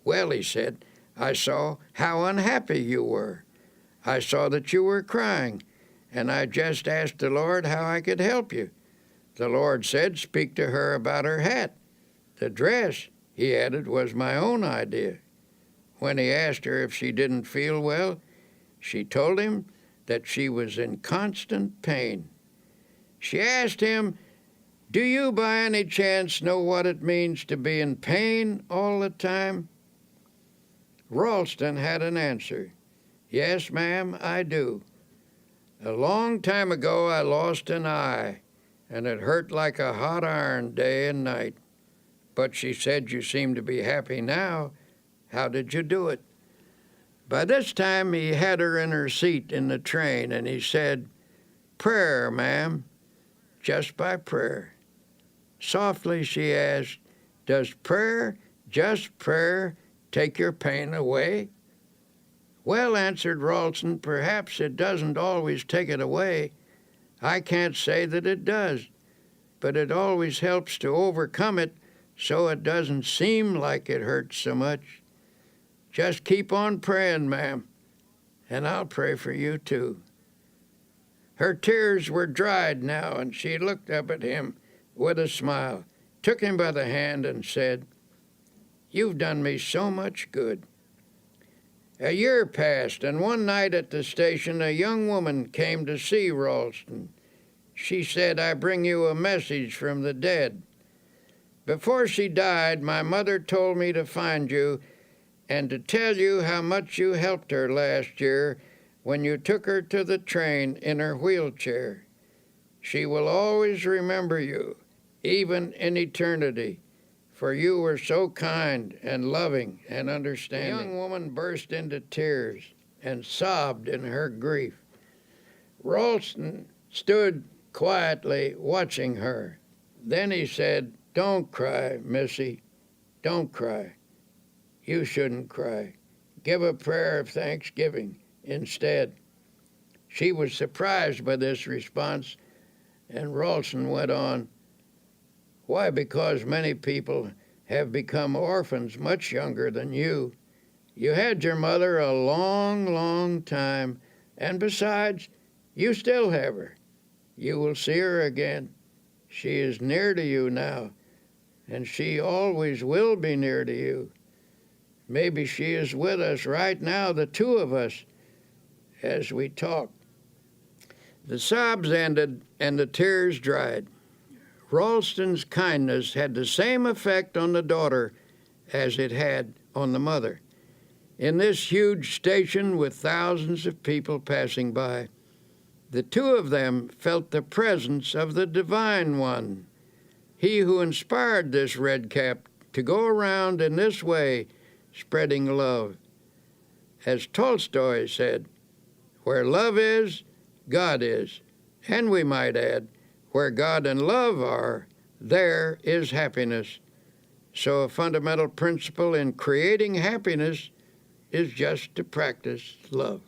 "Well," he said, "I saw how unhappy you were. I saw that you were crying, and I just asked the Lord how I could help you. The Lord said, speak to her about her hat. The dress," he added, "was my own idea." When he asked her if she didn't feel well, she told him that she was in constant pain. She asked him, "Do you by any chance know what it means to be in pain all the time?" Ralston had an answer. "Yes, ma'am, I do. A long time ago I lost an eye, and it hurt like a hot iron day and night. But," she said, "you seem to be happy now. How did you do it?" By this time he had her in her seat in the train, and he said, "Prayer, ma'am, just by prayer." Softly she asked, "Does prayer, just prayer, take your pain away?" "Well," answered Ralston, "perhaps it doesn't always take it away. I can't say that it does, but it always helps to overcome it so it doesn't seem like it hurts so much. Just keep on praying, ma'am, and I'll pray for you too." Her tears were dried now, and she looked up at him with a smile, took him by the hand, and said, "You've done me so much good." A year passed, and one night at the station a young woman came to see Ralston. She said, "I bring you a message from the dead. Before she died, my mother told me to find you and to tell you how much you helped her last year when you took her to the train in her wheelchair. She will always remember you, even in eternity, for you were so kind and loving and understanding." The young woman burst into tears and sobbed in her grief. Ralston stood quietly watching her. Then he said, "Don't cry, Missy. Don't cry. You shouldn't cry. Give a prayer of thanksgiving instead." She was surprised by this response, and Ralston went on, "Why, because many people have become orphans much younger than you. You had your mother a long, long time, and besides, you still have her. You will see her again. She is near to you now, and she always will be near to you. Maybe she is with us right now, the two of us, as we talk." The sobs ended and the tears dried. Ralston's kindness had the same effect on the daughter as it had on the mother. In this huge station with thousands of people passing by, the two of them felt the presence of the Divine One, he who inspired this red cap to go around in this way, spreading love. As Tolstoy said, "Where love is, God is." And we might add, where God and love are, there is happiness. So a fundamental principle in creating happiness is just to practice love.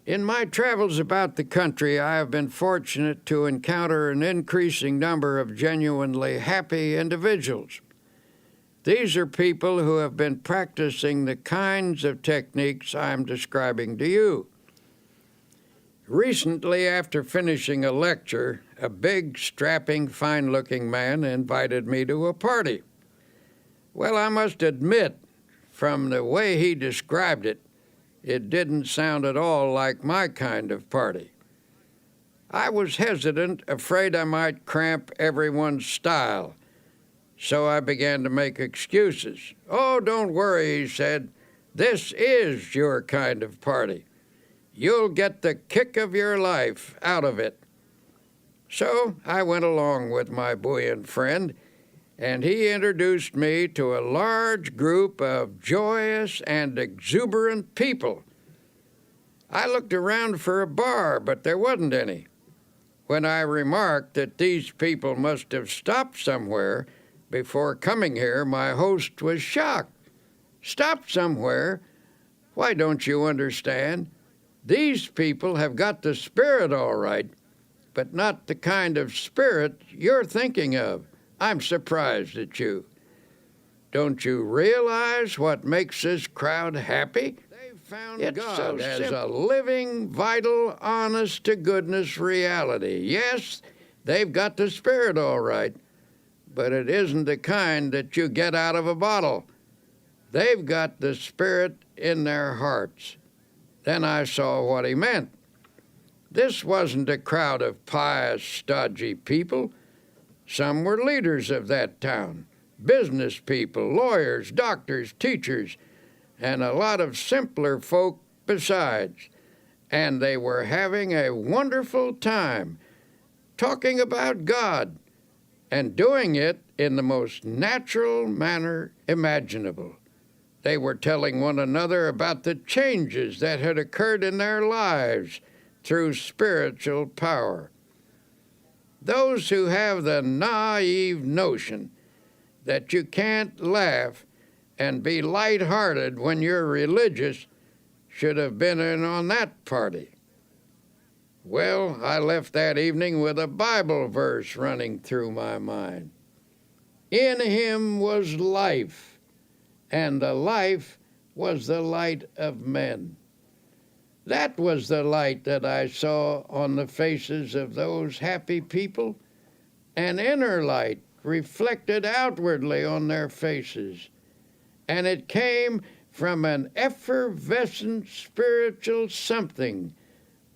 In my travels about the country, I have been fortunate to encounter an increasing number of genuinely happy individuals. These are people who have been practicing the kinds of techniques I'm describing to you. Recently, after finishing a lecture, a big, strapping, fine-looking man invited me to a party. Well, I must admit, from the way he described it, it didn't sound at all like my kind of party. I was hesitant, afraid I might cramp everyone's style, so I began to make excuses. "Oh, don't worry," he said. "This is your kind of party. You'll get the kick of your life out of it." So I went along with my buoyant friend, and he introduced me to a large group of joyous and exuberant people. I looked around for a bar, but there wasn't any. When I remarked that these people must have stopped somewhere before coming here, my host was shocked. "Stopped somewhere? Why, don't you understand? These people have got the spirit all right, but not the kind of spirit you're thinking of. I'm surprised at you. Don't you realize what makes this crowd happy? They've found God as a living, vital, honest-to-goodness reality. Yes, they've got the spirit all right, but it isn't the kind that you get out of a bottle. They've got the spirit in their hearts." Then I saw what he meant. This wasn't a crowd of pious, stodgy people. Some were leaders of that town, business people, lawyers, doctors, teachers, and a lot of simpler folk besides. And they were having a wonderful time, talking about God, and doing it in the most natural manner imaginable. They were telling one another about the changes that had occurred in their lives through spiritual power. Those who have the naive notion that you can't laugh and be light-hearted when you're religious should have been in on that party. Well, I left that evening with a Bible verse running through my mind. "In him was life, and the life was the light of men." That was the light that I saw on the faces of those happy people, an inner light reflected outwardly on their faces, and it came from an effervescent spiritual something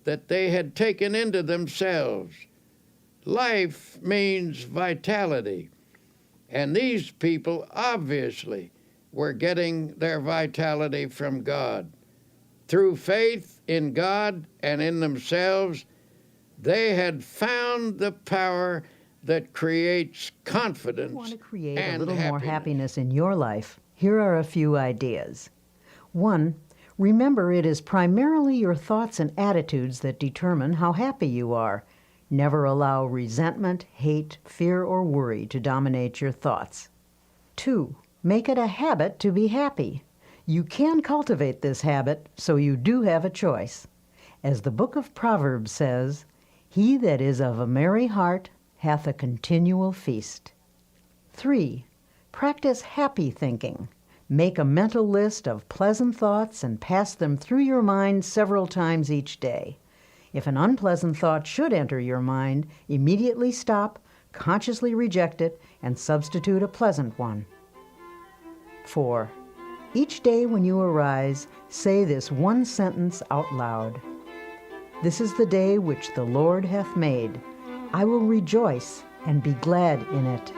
that they had taken into themselves. Life means vitality, and these people obviously were getting their vitality from God. Through faith in God and in themselves, they had found the power that creates confidence. If you want to create and a little more happiness. happiness in your life, here are a few ideas. 1. Remember it is primarily your thoughts and attitudes that determine how happy you are. Never allow resentment, hate, fear, or worry to dominate your thoughts. 2. Make it a habit to be happy. You can cultivate this habit, so you do have a choice. As the book of Proverbs says, "He that is of a merry heart hath a continual feast." 3. Practice happy thinking. Make a mental list of pleasant thoughts and pass them through your mind several times each day. If an unpleasant thought should enter your mind, immediately stop, consciously reject it, and substitute a pleasant one. 4. Each day when you arise, say this one sentence out loud. "This is the day which the Lord hath made. I will rejoice and be glad in it."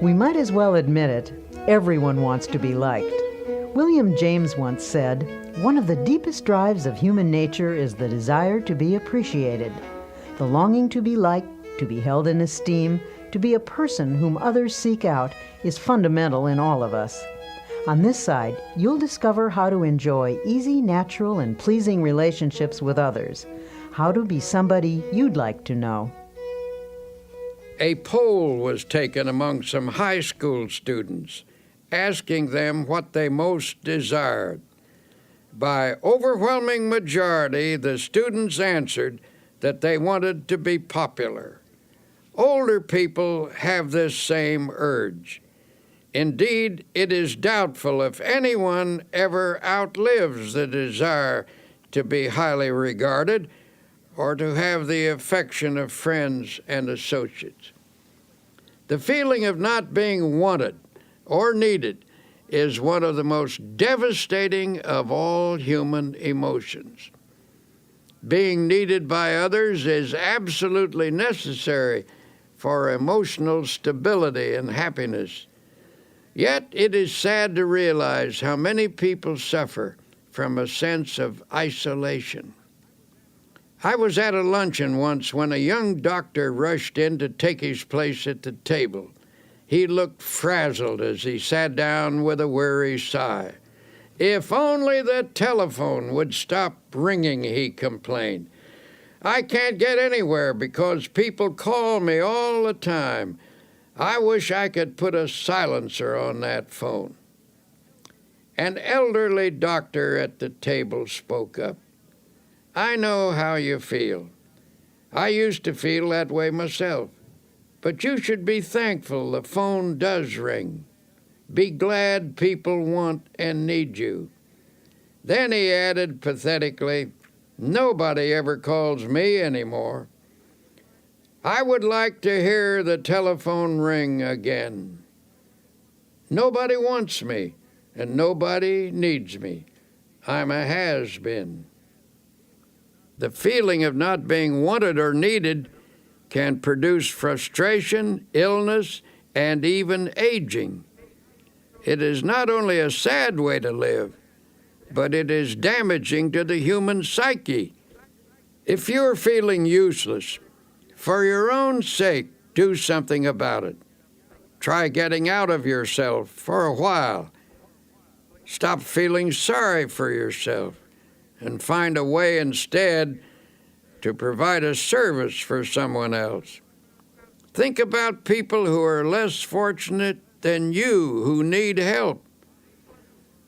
We might as well admit it, everyone wants to be liked. William James once said, "One of the deepest drives of human nature is the desire to be appreciated. The longing to be liked, to be held in esteem, to be a person whom others seek out is fundamental in all of us. On this side, you'll discover how to enjoy easy, natural, and pleasing relationships with others, how to be somebody you'd like to know. A poll was taken among some high school students, asking them what they most desired. By overwhelming majority, the students answered that they wanted to be popular. Older people have this same urge. Indeed, it is doubtful if anyone ever outlives the desire to be highly regarded or to have the affection of friends and associates. The feeling of not being wanted or needed is one of the most devastating of all human emotions. Being needed by others is absolutely necessary for emotional stability and happiness. Yet it is sad to realize how many people suffer from a sense of isolation. I was at a luncheon once when a young doctor rushed in to take his place at the table. He looked frazzled as he sat down with a weary sigh. "If only the telephone would stop ringing," he complained. "I can't get anywhere because people call me all the time. I wish I could put a silencer on that phone." An elderly doctor at the table spoke up. "I know how you feel. I used to feel that way myself. But you should be thankful the phone does ring. Be glad people want and need you." Then he added pathetically, "Nobody ever calls me anymore. I would like to hear the telephone ring again. Nobody wants me, and nobody needs me. I'm a has-been." The feeling of not being wanted or needed can produce frustration, illness, and even aging. It is not only a sad way to live, but it is damaging to the human psyche. If you're feeling useless, for your own sake, do something about it. Try getting out of yourself for a while. Stop feeling sorry for yourself and find a way instead to provide a service for someone else. Think about people who are less fortunate than you who need help.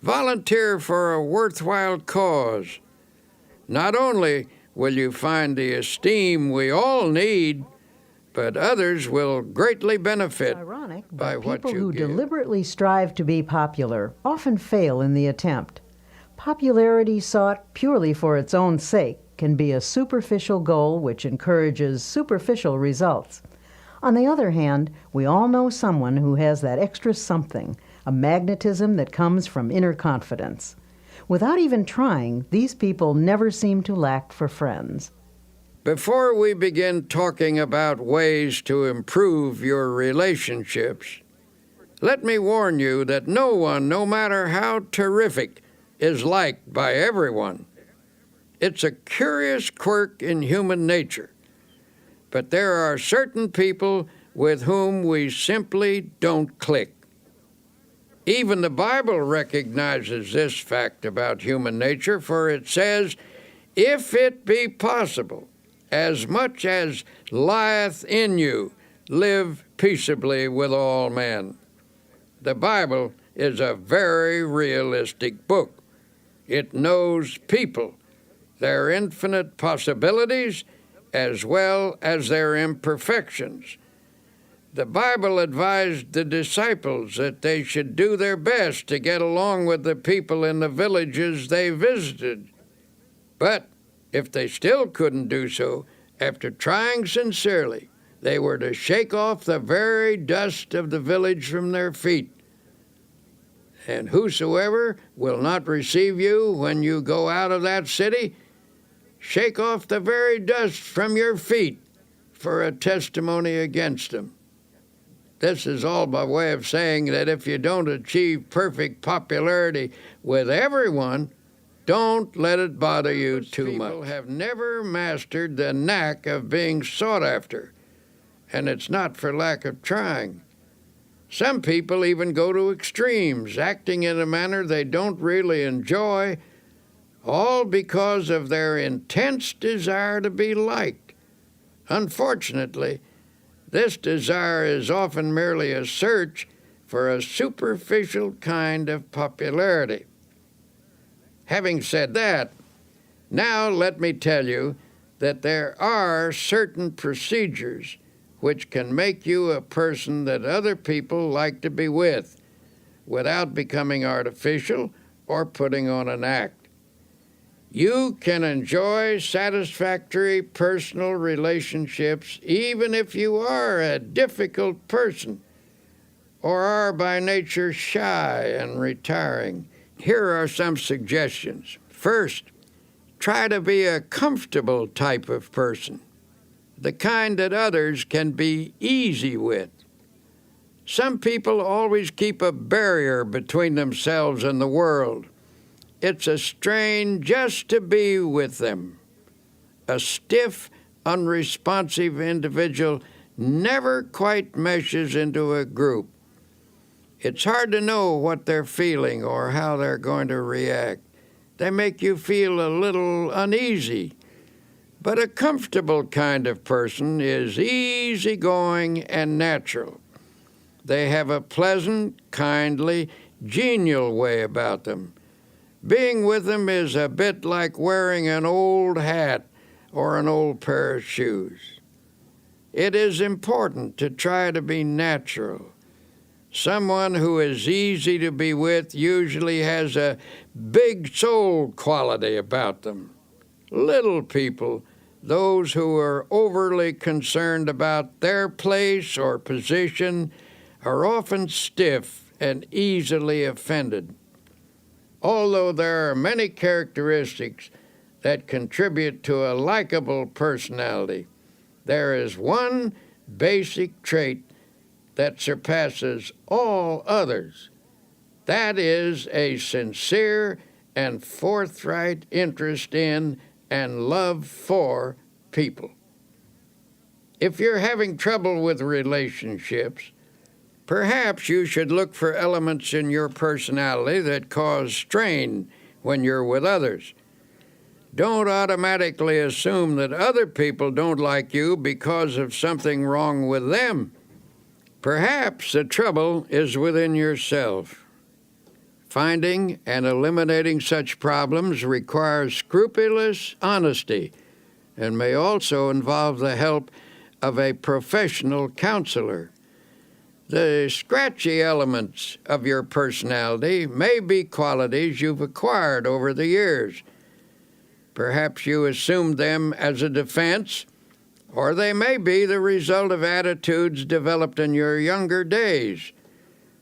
Volunteer for a worthwhile cause. Not only will you find the esteem we all need, but others will greatly benefit by what people you who give. deliberately strive to be popular often fail in the attempt. Popularity sought purely for its own sake can be a superficial goal which encourages superficial results. On the other hand, we all know someone who has that extra something, a magnetism that comes from inner confidence. Without even trying, these people never seem to lack for friends. Before we begin talking about ways to improve your relationships, let me warn you that no one, no matter how terrific, is liked by everyone. It's a curious quirk in human nature, but there are certain people with whom we simply don't click. Even the Bible recognizes this fact about human nature, for it says, "If it be possible, as much as lieth in you, live peaceably with all men." The Bible is a very realistic book. It knows people, their infinite possibilities, as well as their imperfections. The Bible advised the disciples that they should do their best to get along with the people in the villages they visited. But if they still couldn't do so, after trying sincerely, they were to shake off the very dust of the village from their feet. "And whosoever will not receive you when you go out of that city, shake off the very dust from your feet for a testimony against them." This is all by way of saying that if you don't achieve perfect popularity with everyone, don't let it bother you too much. People have never mastered the knack of being sought after, and it's not for lack of trying. Some people even go to extremes, acting in a manner they don't really enjoy, all because of their intense desire to be liked. Unfortunately, this desire is often merely a search for a superficial kind of popularity. Having said that, now let me tell you that there are certain procedures which can make you a person that other people like to be with, without becoming artificial or putting on an act. You can enjoy satisfactory personal relationships even if you are a difficult person or are by nature shy and retiring. Here are some suggestions. First, try to be a comfortable type of person, the kind that others can be easy with. Some people always keep a barrier between themselves and the world. It's a strain just to be with them. A stiff, unresponsive individual never quite meshes into a group. It's hard to know what they're feeling or how they're going to react. They make you feel a little uneasy. But a comfortable kind of person is easygoing and natural. They have a pleasant, kindly, genial way about them. Being with them is a bit like wearing an old hat or an old pair of shoes. It is important to try to be natural. Someone who is easy to be with usually has a big soul quality about them. Little people, those who are overly concerned about their place or position, are often stiff and easily offended. Although there are many characteristics that contribute to a likable personality, there is one basic trait that surpasses all others. That is a sincere and forthright interest in and love for people. If you're having trouble with relationships, perhaps you should look for elements in your personality that cause strain when you're with others. Don't automatically assume that other people don't like you because of something wrong with them. Perhaps the trouble is within yourself. Finding and eliminating such problems requires scrupulous honesty and may also involve the help of a professional counselor. The scratchy elements of your personality may be qualities you've acquired over the years. Perhaps you assumed them as a defense, or they may be the result of attitudes developed in your younger days.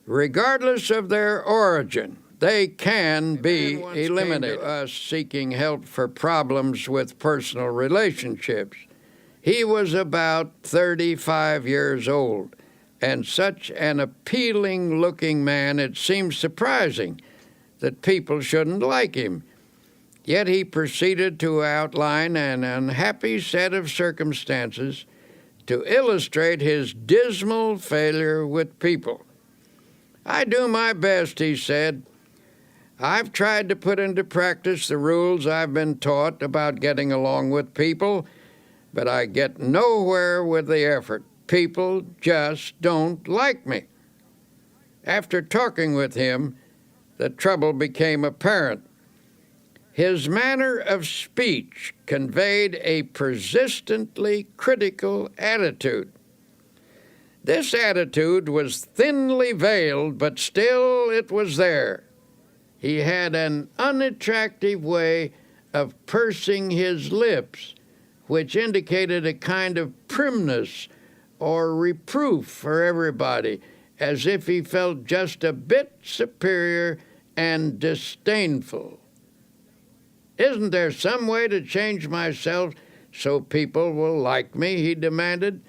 Regardless of their origin, they can be eliminated. Came to us seeking help for problems with personal relationships. He was about 35 years old, and such an appealing-looking man it seemed surprising that people shouldn't like him. Yet he proceeded to outline an unhappy set of circumstances to illustrate his dismal failure with people. "I do my best," he said. "I've tried to put into practice the rules I've been taught about getting along with people, but I get nowhere with the effort. People just don't like me." After talking with him, the trouble became apparent. His manner of speech conveyed a persistently critical attitude. This attitude was thinly veiled, but still it was there. He had an unattractive way of pursing his lips, which indicated a kind of primness or reproof for everybody, as if he felt just a bit superior and disdainful. "Isn't there some way to change myself so people will like me?" he demanded.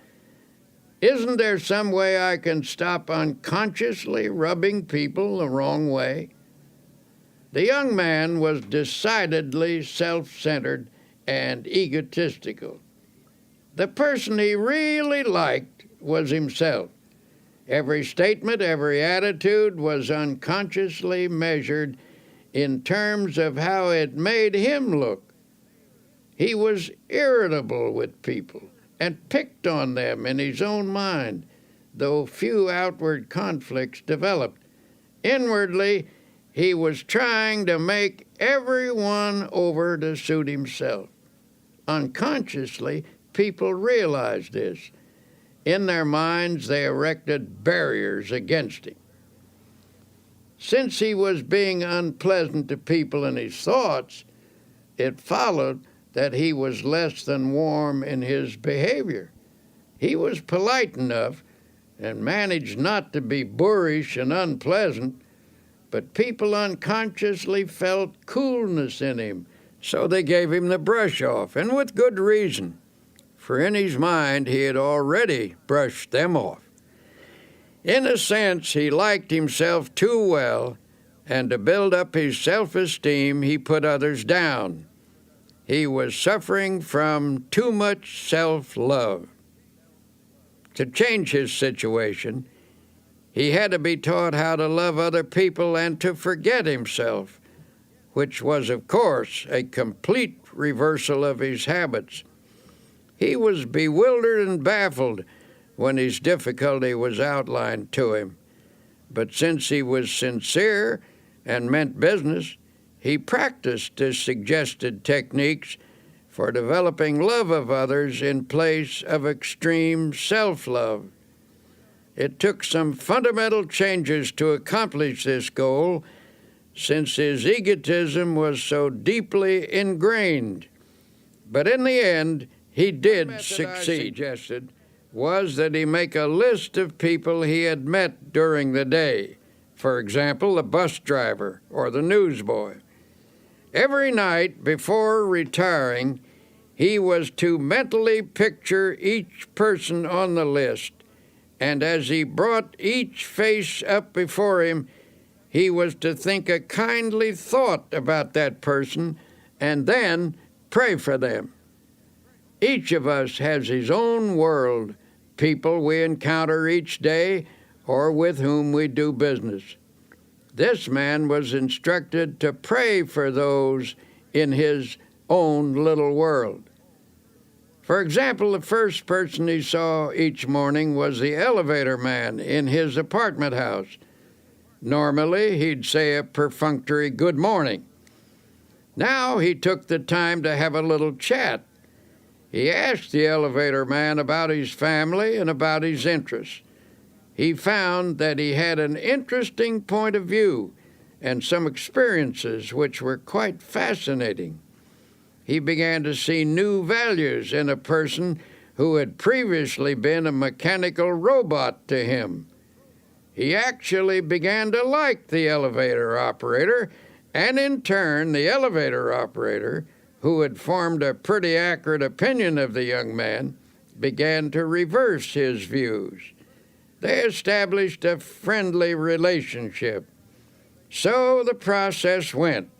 "Isn't there some way I can stop unconsciously rubbing people the wrong way?" The young man was decidedly self-centered and egotistical. The person he really liked was himself. Every statement, every attitude was unconsciously measured in terms of how it made him look. He was irritable with people and picked on them in his own mind, though few outward conflicts developed. Inwardly, he was trying to make everyone over to suit himself. Unconsciously, people realized this. In their minds, they erected barriers against him. Since he was being unpleasant to people in his thoughts, it followed that he was less than warm in his behavior. He was polite enough and managed not to be boorish and unpleasant, but people unconsciously felt coolness in him, so they gave him the brush off, and with good reason, for in his mind he had already brushed them off. In a sense, he liked himself too well, and to build up his self-esteem, he put others down. He was suffering from too much self-love. To change his situation, he had to be taught how to love other people and to forget himself, which was, of course, a complete reversal of his habits. He was bewildered and baffled when his difficulty was outlined to him. But since he was sincere and meant business, he practiced his suggested techniques for developing love of others in place of extreme self-love. It took some fundamental changes to accomplish this goal, since his egotism was so deeply ingrained. But in the end, he did succeed. Suggested was that he make a list of people he had met during the day. For example, the bus driver or the newsboy. Every night before retiring, he was to mentally picture each person on the list, and as he brought each face up before him, he was to think a kindly thought about that person and then pray for them. Each of us has his own world, people we encounter each day or with whom we do business. This man was instructed to pray for those in his own little world. For example, the first person he saw each morning was the elevator man in his apartment house. Normally, he'd say a perfunctory good morning. Now he took the time to have a little chat. He asked the elevator man about his family and about his interests. He found that he had an interesting point of view and some experiences which were quite fascinating. He began to see new values in a person who had previously been a mechanical robot to him. He actually began to like the elevator operator, and in turn, the elevator operator, who had formed a pretty accurate opinion of the young man, began to reverse his views. They established a friendly relationship. So the process went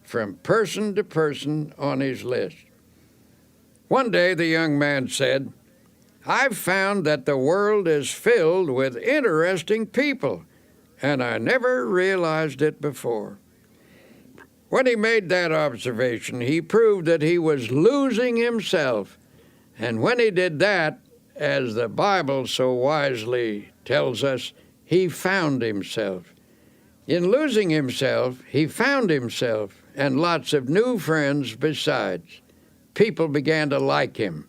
from person to person on his list. One day the young man said, "I've found that the world is filled with interesting people, and I never realized it before." When he made that observation, he proved that he was losing himself. And when he did that, as the Bible so wisely tells us, he found himself. In losing himself, he found himself and lots of new friends besides. People began to like him.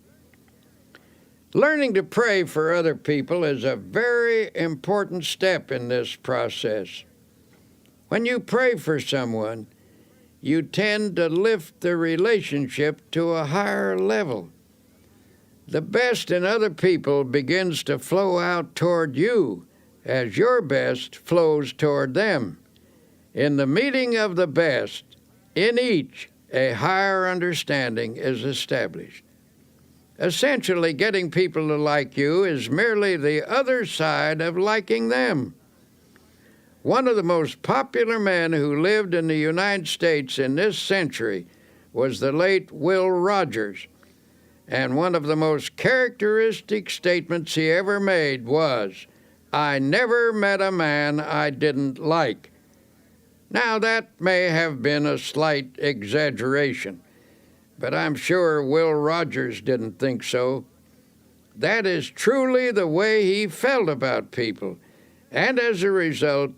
Learning to pray for other people is a very important step in this process. When you pray for someone, you tend to lift the relationship to a higher level. The best in other people begins to flow out toward you as your best flows toward them. In the meeting of the best, in each, a higher understanding is established. Essentially, getting people to like you is merely the other side of liking them. One of the most popular men who lived in the United States in this century was the late Will Rogers, and one of the most characteristic statements he ever made was, I never met a man I didn't like. Now, that may have been a slight exaggeration, but I'm sure Will Rogers didn't think so. That is truly the way he felt about people, and as a result,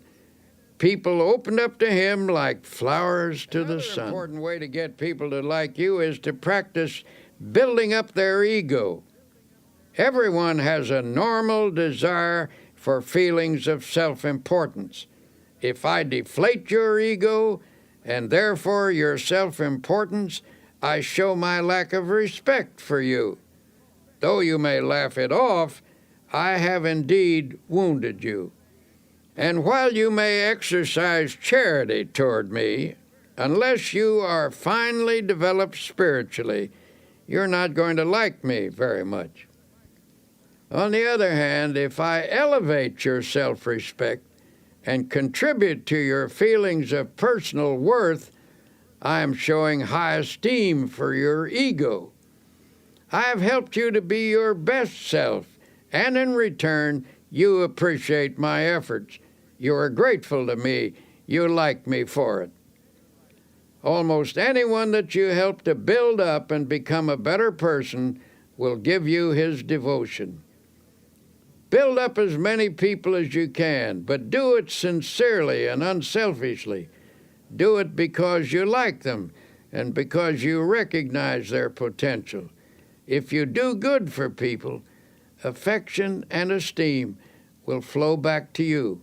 people opened up to him like flowers to the sun. Another important way to get people to like you is to practice building up their ego. Everyone has a normal desire for feelings of self-importance. If I deflate your ego, and therefore your self-importance, I show my lack of respect for you. Though you may laugh it off, I have indeed wounded you. And while you may exercise charity toward me, unless you are finely developed spiritually, you're not going to like me very much. On the other hand, if I elevate your self-respect and contribute to your feelings of personal worth, I am showing high esteem for your ego. I have helped you to be your best self, and in return, you appreciate my efforts. You are grateful to me. You like me for it. Almost anyone that you help to build up and become a better person will give you his devotion. Build up as many people as you can, but do it sincerely and unselfishly. Do it because you like them and because you recognize their potential. If you do good for people, affection and esteem will flow back to you.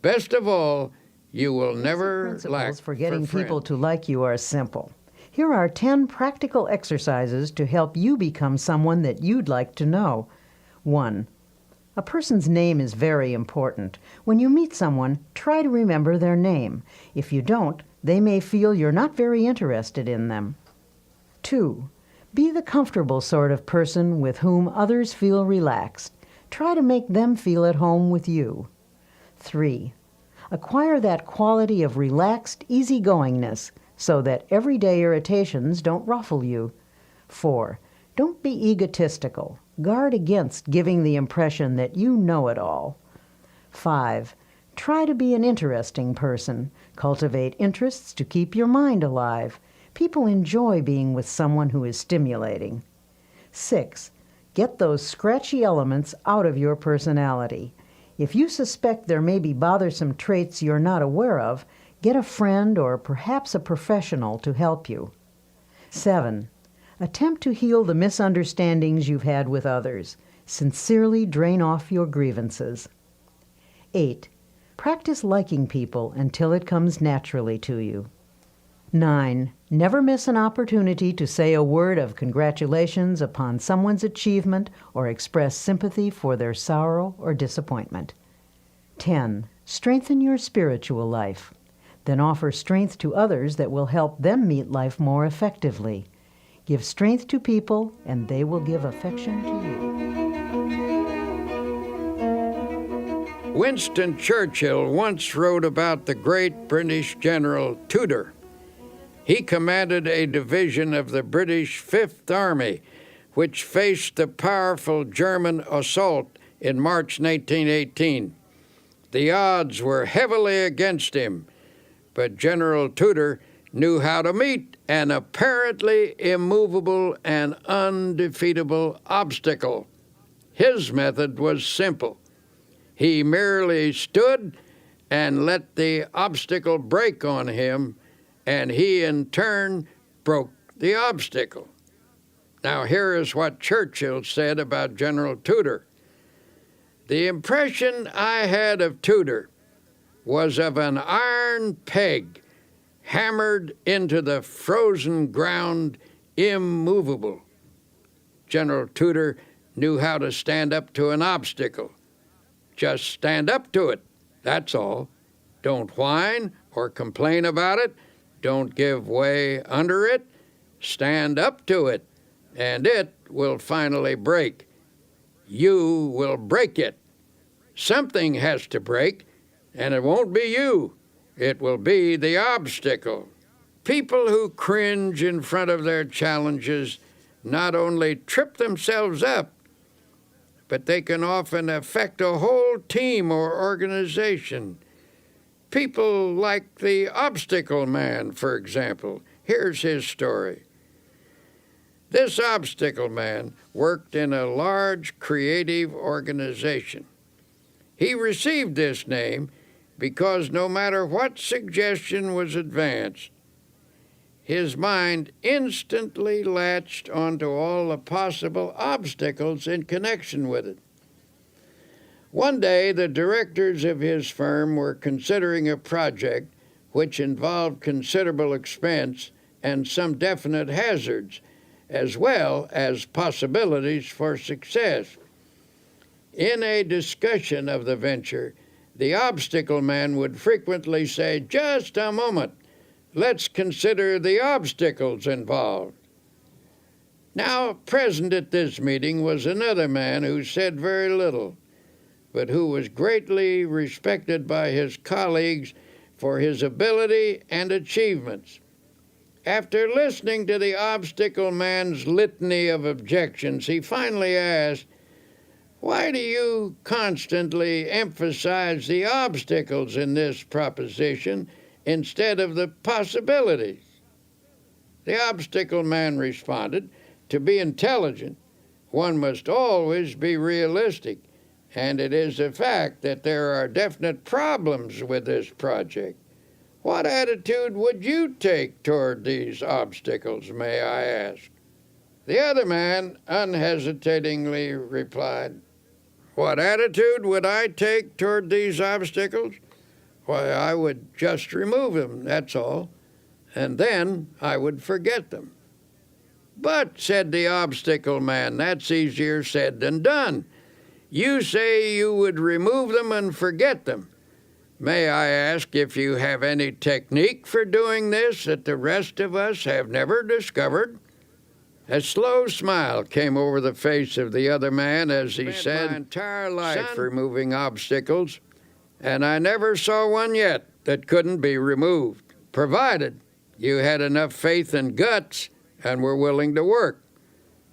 Best of all, you will never lack principles for getting for people friends. to like you are simple. Here are 10 practical exercises to help you become someone that you'd like to know. 1. A person's name is very important. When you meet someone, try to remember their name. If you don't, they may feel you're not very interested in them. 2. Be the comfortable sort of person with whom others feel relaxed. Try to make them feel at home with you. 3. Acquire that quality of relaxed easygoingness so that everyday irritations don't ruffle you. 4. Don't be egotistical. Guard against giving the impression that you know it all. 5. Try to be an interesting person. Cultivate interests to keep your mind alive. People enjoy being with someone who is stimulating. 6. Get those scratchy elements out of your personality. If you suspect there may be bothersome traits you're not aware of, get a friend or perhaps a professional to help you. 7. Attempt to heal the misunderstandings you've had with others. Sincerely drain off your grievances. 8. Practice liking people until it comes naturally to you. 9. Never miss an opportunity to say a word of congratulations upon someone's achievement or express sympathy for their sorrow or disappointment. 10. Strengthen your spiritual life. Then offer strength to others that will help them meet life more effectively. Give strength to people, and they will give affection to you. Winston Churchill once wrote about the great British General Tudor. He commanded a division of the British Fifth Army, which faced the powerful German assault in March 1918. The odds were heavily against him, but General Tudor knew how to meet an apparently immovable and undefeatable obstacle. His method was simple. He merely stood and let the obstacle break on him, and he in turn broke the obstacle. Now here is what Churchill said about General Tudor. The impression I had of Tudor was of an iron peg hammered into the frozen ground, immovable. General Tudor knew how to stand up to an obstacle. Just stand up to it, that's all. Don't whine or complain about it. Don't give way under it. Stand up to it, and it will finally break. You will break it. Something has to break, and it won't be you. It will be the obstacle. People who cringe in front of their challenges not only trip themselves up, but they can often affect a whole team or organization. People like the Obstacle Man, for example. Here's his story. This Obstacle Man worked in a large creative organization. He received this name because no matter what suggestion was advanced, his mind instantly latched onto all the possible obstacles in connection with it. One day, the directors of his firm were considering a project which involved considerable expense and some definite hazards, as well as possibilities for success. In a discussion of the venture, the Obstacle Man would frequently say, "Just a moment. Let's consider the obstacles involved." Now, present at this meeting was another man who said very little, but who was greatly respected by his colleagues for his ability and achievements. After listening to the Obstacle Man's litany of objections, he finally asked, "Why do you constantly emphasize the obstacles in this proposition instead of the possibilities?" The Obstacle Man responded, "To be intelligent, one must always be realistic, and it is a fact that there are definite problems with this project. What attitude would you take toward these obstacles, may I ask?" The other man unhesitatingly replied, "What attitude would I take toward these obstacles? Why, I would just remove them, that's all, and then I would forget them." "But," said the Obstacle Man, "that's easier said than done. You say you would remove them and forget them. May I ask if you have any technique for doing this that the rest of us have never discovered?" A slow smile came over the face of the other man as he said, "My entire life removing obstacles, and I never saw one yet that couldn't be removed, provided you had enough faith and guts and were willing to work.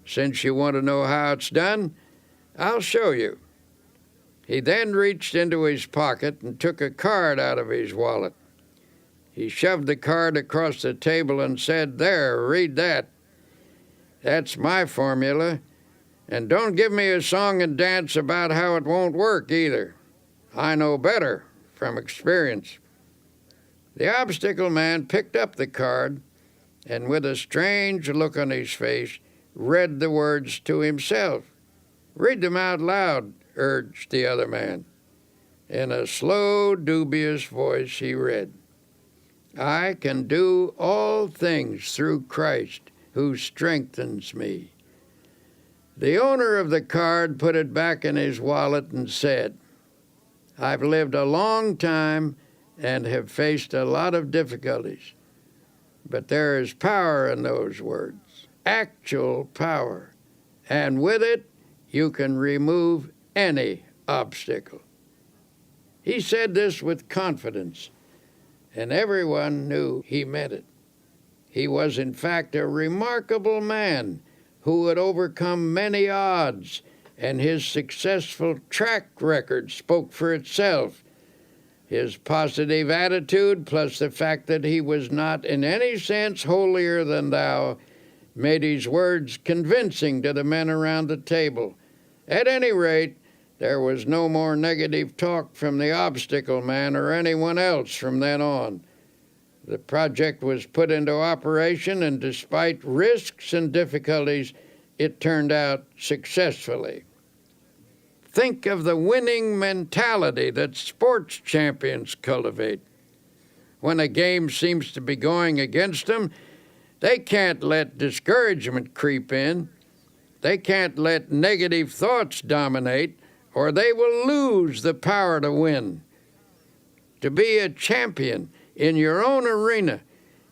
Since you want to know how it's done, I'll show you." He then reached into his pocket and took a card out of his wallet. He shoved the card across the table and said, "There, read that. That's my formula. And don't give me a song and dance about how it won't work either. I know better from experience." The Obstacle Man picked up the card and, with a strange look on his face, read the words to himself. "Read them out loud," urged the other man. In a slow, dubious voice he read, "I can do all things through Christ who strengthens me." The owner of the card put it back in his wallet and said, "I've lived a long time and have faced a lot of difficulties, but there is power in those words, actual power, and with it you can remove any obstacle." He said this with confidence, and everyone knew he meant it. He was, in fact, a remarkable man who had overcome many odds, and his successful track record spoke for itself. His positive attitude, plus the fact that he was not in any sense holier than thou, made his words convincing to the men around the table. At any rate, there was no more negative talk from the Obstacle Man or anyone else from then on. The project was put into operation, and despite risks and difficulties, it turned out successfully. Think of the winning mentality that sports champions cultivate. When a game seems to be going against them, they can't let discouragement creep in. They can't let negative thoughts dominate, or they will lose the power to win. To be a champion in your own arena,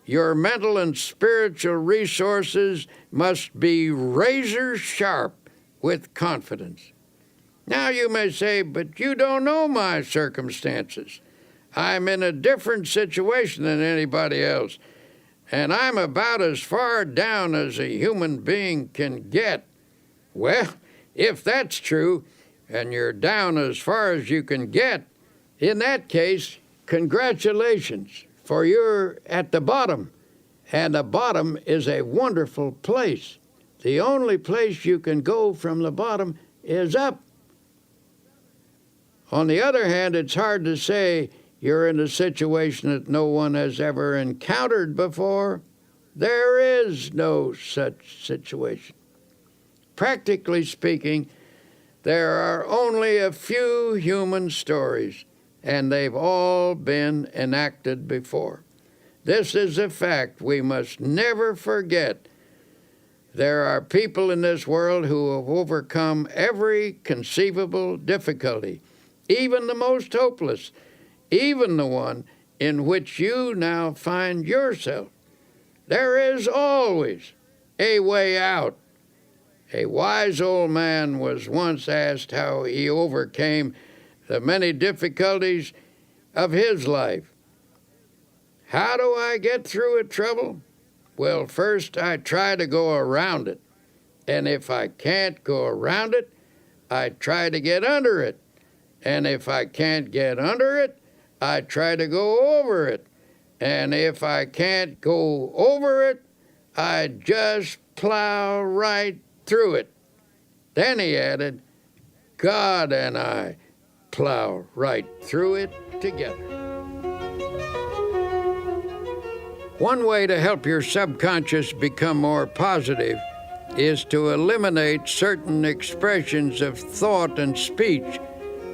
your mental and spiritual resources must be razor sharp with confidence. Now you may say, "But you don't know my circumstances. I'm in a different situation than anybody else, and I'm about as far down as a human being can get." Well, If that's true, and you're down as far as you can get, in that case, congratulations, for you're at the bottom. And the bottom is a wonderful place. The only place you can go from the bottom is up. On the other hand, it's hard to say you're in a situation that no one has ever encountered before. There is no such situation. Practically speaking, there are only a few human stories, and they've all been enacted before. This is a fact we must never forget. There are people in this world who have overcome every conceivable difficulty, even the most hopeless, even the one in which you now find yourself. There is always a way out. A wise old man was once asked how he overcame the many difficulties of his life. How do I get through a trouble? Well, first I try to go around it. And if I can't go around it, I try to get under it. And if I can't get under it, I try to go over it. And if I can't go over it, I just plow right through it. Then he added, God and I plow right through it together. One way to help your subconscious become more positive is to eliminate certain expressions of thought and speech,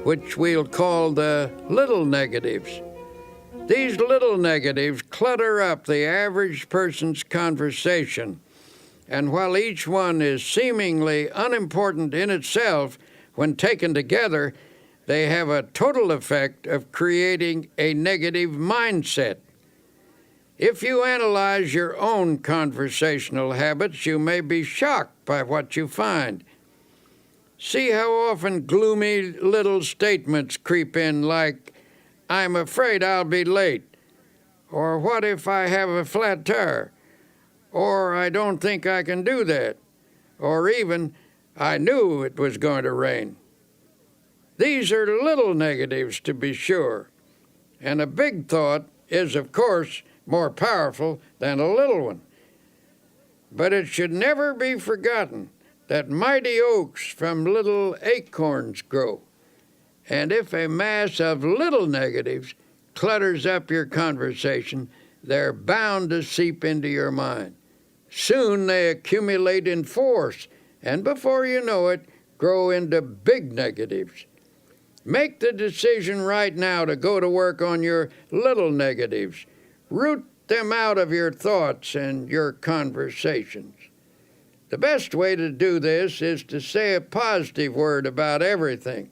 which we'll call the little negatives. These little negatives clutter up the average person's conversation, and while each one is seemingly unimportant in itself, when taken together, they have a total effect of creating a negative mindset. If you analyze your own conversational habits, you may be shocked by what you find. See how often gloomy little statements creep in like, I'm afraid I'll be late, or what if I have a flat tire, or I don't think I can do that, or even, I knew it was going to rain. These are little negatives, to be sure, and a big thought is, of course, more powerful than a little one. But it should never be forgotten that mighty oaks from little acorns grow. And if a mass of little negatives clutters up your conversation, they're bound to seep into your mind. Soon they accumulate in force, and before you know it, grow into big negatives. Make the decision right now to go to work on your little negatives. Root them out of your thoughts and your conversations. The best way to do this is to say a positive word about everything.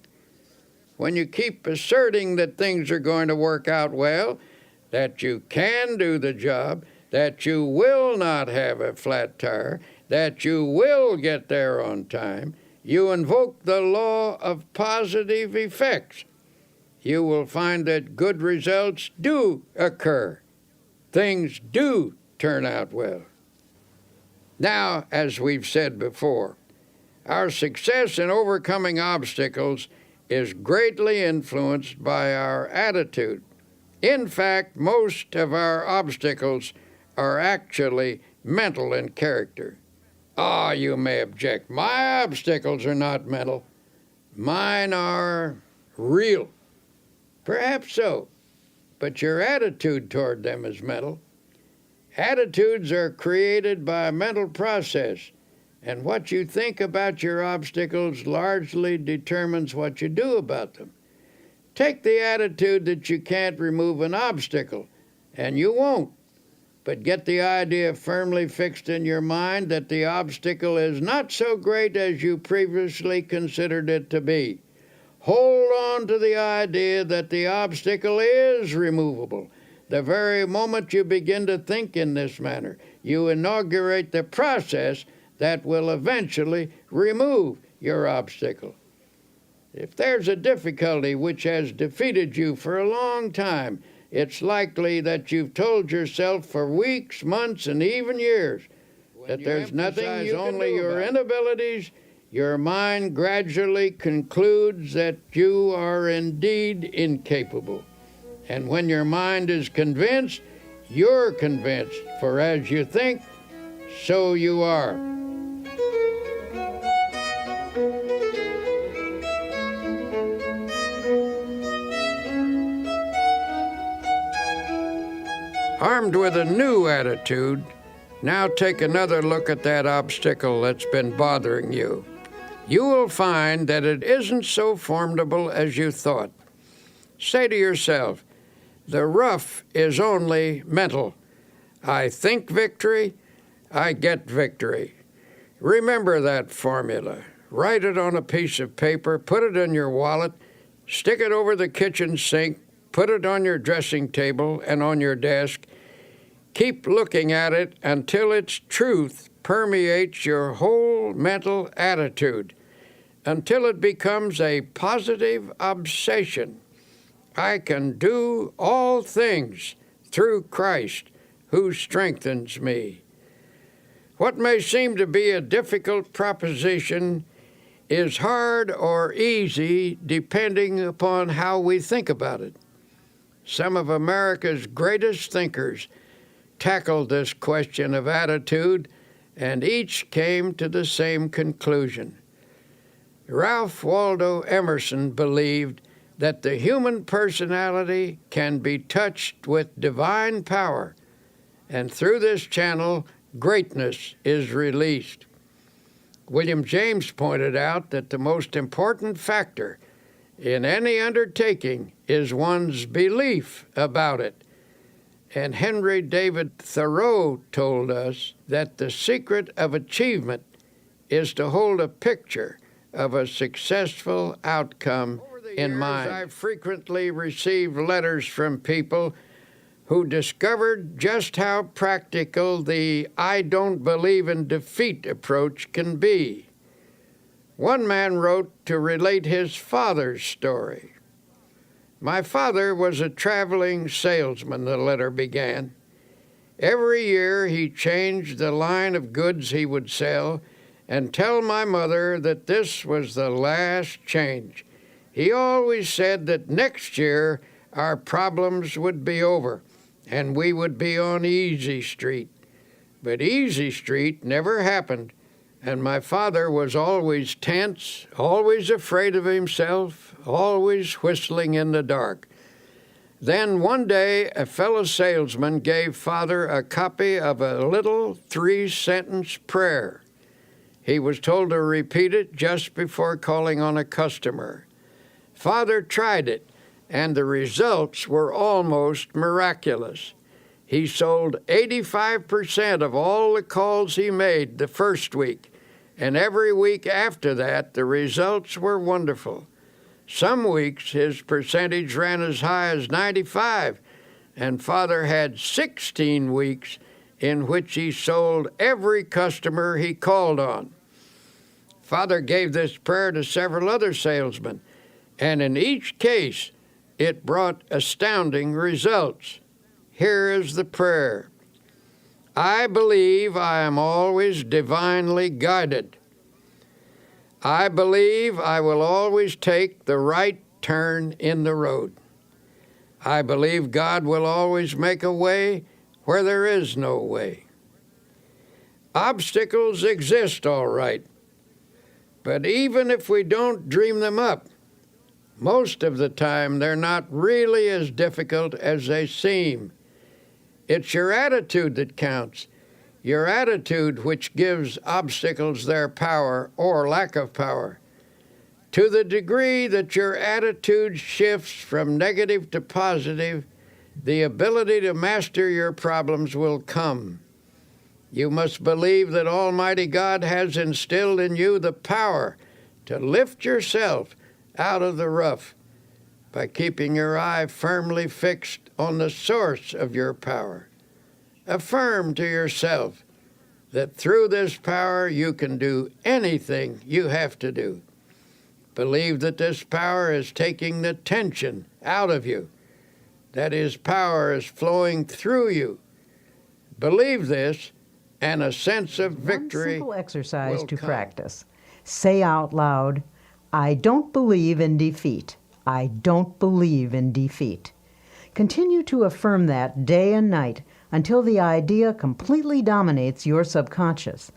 When you keep asserting that things are going to work out well, that you can do the job, that you will not have a flat tire, that you will get there on time, you invoke the law of positive effects. You will find that good results do occur. Things do turn out well. Now, as we've said before, our success in overcoming obstacles is greatly influenced by our attitude. In fact, most of our obstacles are actually mental in character. Ah, you may object. My obstacles are not mental. Mine are real. Perhaps so, but your attitude toward them is mental. Attitudes are created by a mental process, and what you think about your obstacles largely determines what you do about them. Take the attitude that you can't remove an obstacle, and you won't. But get the idea firmly fixed in your mind that the obstacle is not so great as you previously considered it to be. Hold on to the idea that the obstacle is removable. The very moment you begin to think in this manner, you inaugurate the process that will eventually remove your obstacle. If there's a difficulty which has defeated you for a long time, it's likely that you've told yourself for weeks, months, and even years that there's nothing you can do about it. Only your inabilities, your mind gradually concludes that you are indeed incapable. And when your mind is convinced, you're convinced, for as you think, so you are. Armed with a new attitude, now take another look at that obstacle that's been bothering you. You will find that it isn't so formidable as you thought. Say to yourself, the rough is only mental. I think victory, I get victory. Remember that formula. Write it on a piece of paper, put it in your wallet, stick it over the kitchen sink, put it on your dressing table and on your desk. Keep looking at it until its truth permeates your whole mental attitude, until it becomes a positive obsession. I can do all things through Christ who strengthens me. What may seem to be a difficult proposition is hard or easy depending upon how we think about it. Some of America's greatest thinkers tackled this question of attitude, and each came to the same conclusion. Ralph Waldo Emerson believed that the human personality can be touched with divine power, and through this channel, greatness is released. William James pointed out that the most important factor in any undertaking is one's belief about it. And Henry David Thoreau told us that the secret of achievement is to hold a picture of a successful outcome in mind. I've frequently received letters from people who discovered just how practical the I don't believe in defeat approach can be. One man wrote to relate his father's story. My father was a traveling salesman, the letter began. Every year he changed the line of goods he would sell and tell my mother that this was the last change. He always said that next year our problems would be over and we would be on Easy Street. But Easy Street never happened, and my father was always tense, always afraid of himself, always whistling in the dark. Then one day a fellow salesman gave Father a copy of a little 3-sentence prayer. He was told to repeat it just before calling on a customer. Father tried it, and the results were almost miraculous. He sold 85% of all the calls he made the first week, and every week after that, the results were wonderful. Some weeks his percentage ran as high as 95, and Father had 16 weeks in which he sold every customer he called on. Father gave this prayer to several other salesmen, and in each case, it brought astounding results. Here is the prayer. I believe I am always divinely guided. I believe I will always take the right turn in the road. I believe God will always make a way where there is no way. Obstacles exist, all right, but even if we don't dream them up, most of the time they're not really as difficult as they seem. It's your attitude that counts. Your attitude which gives obstacles their power or lack of power. To the degree that your attitude shifts from negative to positive, the ability to master your problems will come. You must believe that Almighty God has instilled in you the power to lift yourself out of the rough by keeping your eye firmly fixed on the source of your power. Affirm to yourself that through this power you can do anything you have to do. Believe that this power is taking the tension out of you, that His power is flowing through you. Believe this, and a sense of victory One simple exercise to come. practice. say out loud, "I don't believe in defeat. I don't believe in defeat." Continue to affirm that day and night until the idea completely dominates your subconscious.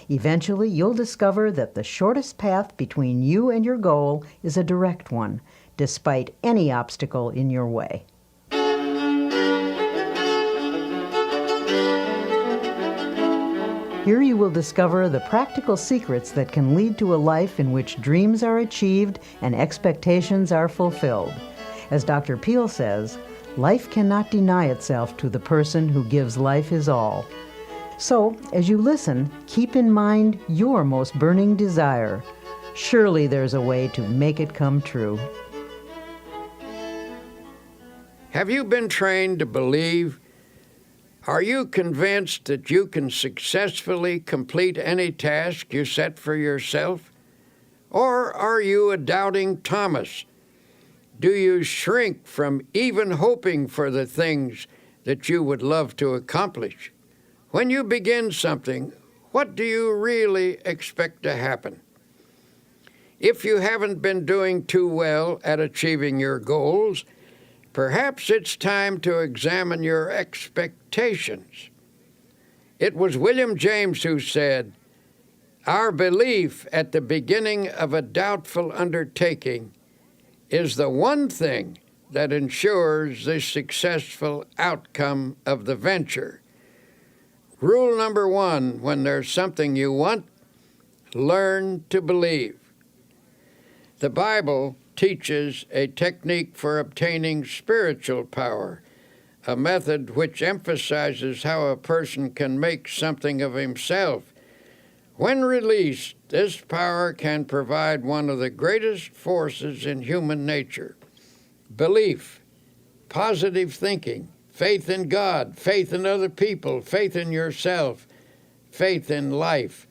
Eventually, you'll discover that the shortest path between you and your goal is a direct one, despite any obstacle in your way. Here you will discover the practical secrets that can lead to a life in which dreams are achieved and expectations are fulfilled. As Dr. Peale says, life cannot deny itself to the person who gives life his all. So, as you listen, keep in mind your most burning desire. Surely there's a way to make it come true. Have you been trained to believe? Are you convinced that you can successfully complete any task you set for yourself? Or are you a doubting Thomas? Do you shrink from even hoping for the things that you would love to accomplish? When you begin something, what do you really expect to happen? If you haven't been doing too well at achieving your goals, perhaps it's time to examine your expectations. It was William James who said, "Our belief at the beginning of a doubtful undertaking is the one thing that ensures the successful outcome of the venture." Rule number 1, when there's something you want, learn to believe. The Bible teaches a technique for obtaining spiritual power, a method which emphasizes how a person can make something of himself. When released, this power can provide one of the greatest forces in human nature: belief, positive thinking, faith in God, faith in other people, faith in yourself, faith in life.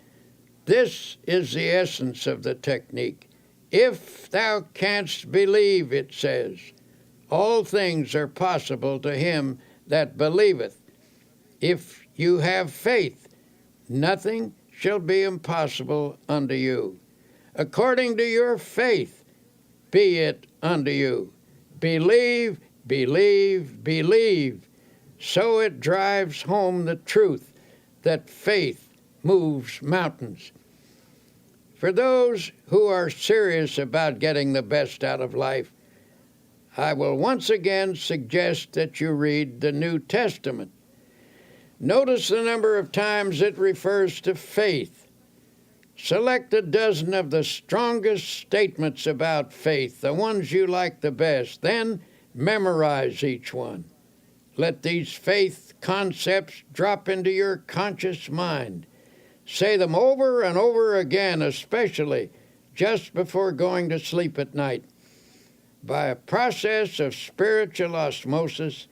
This is the essence of the technique. If thou canst believe, it says, all things are possible to him that believeth. If you have faith, nothing shall be impossible unto you. According to your faith, be it unto you. Believe, believe, believe. So it drives home the truth that faith moves mountains. For those who are serious about getting the best out of life, I will once again suggest that you read the New Testament. Notice the number of times it refers to faith. Select a dozen of the strongest statements about faith, the ones you like the best, then memorize each one. Let these faith concepts drop into your conscious mind. Say them over and over again, especially just before going to sleep at night. By a process of spiritual osmosis,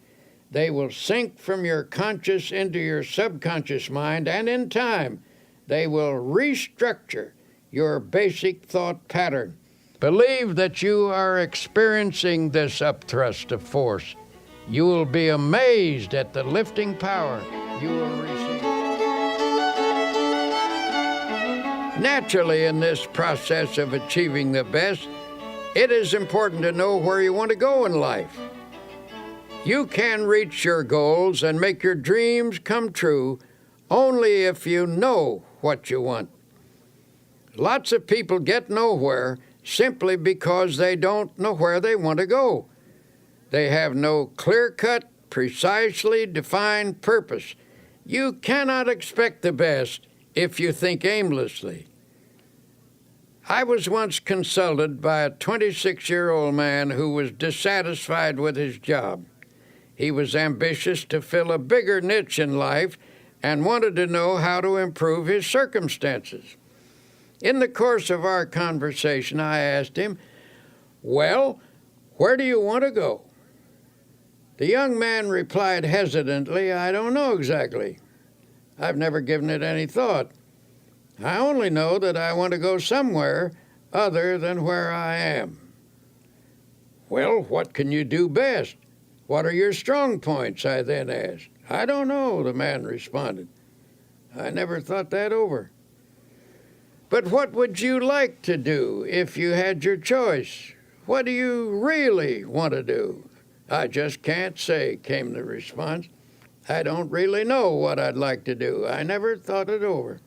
they will sink from your conscious into your subconscious mind, and in time, they will restructure your basic thought pattern. Believe that you are experiencing this upthrust of force. You will be amazed at the lifting power you will receive. Naturally, in this process of achieving the best, it is important to know where you want to go in life. You can reach your goals and make your dreams come true only if you know what you want. Lots of people get nowhere simply because they don't know where they want to go. They have no clear-cut, precisely defined purpose. You cannot expect the best if you think aimlessly. I was once consulted by a 26-year-old man who was dissatisfied with his job. He was ambitious to fill a bigger niche in life and wanted to know how to improve his circumstances. In the course of our conversation, I asked him, "Well, where do you want to go?" The young man replied hesitantly, "I don't know exactly. I've never given it any thought. I only know that I want to go somewhere other than where I am." "Well, what can you do best? What are your strong points?" I then asked. "I don't know," the man responded. "I never thought that over." But what would you like to do if you had your choice? What do you really want to do? I just can't say, came the response. I don't really know what I'd like to do. I never thought it over.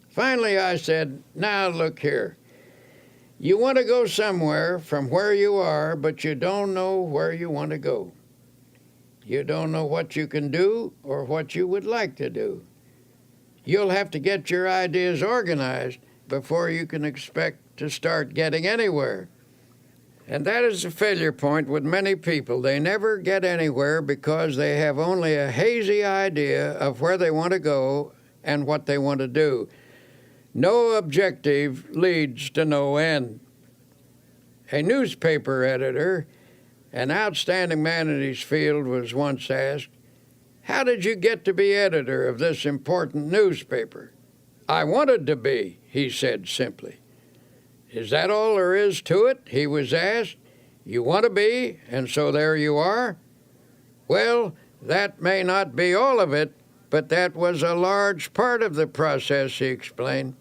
Finally, I said, now look here. You want to go somewhere from where you are, but you don't know where you want to go. You don't know what you can do or what you would like to do. You'll have to get your ideas organized before you can expect to start getting anywhere. And that is a failure point with many people. They never get anywhere because they have only a hazy idea of where they want to go and what they want to do. No objective leads to no end. A newspaper editor, an outstanding man in his field, was once asked, "How did you get to be editor of this important newspaper?" "I wanted to be," he said simply. "Is that all there is to it?" he was asked. "You want to be, and so there you are?" Well, that may not be all of it, but that was a large part of the process, he explained.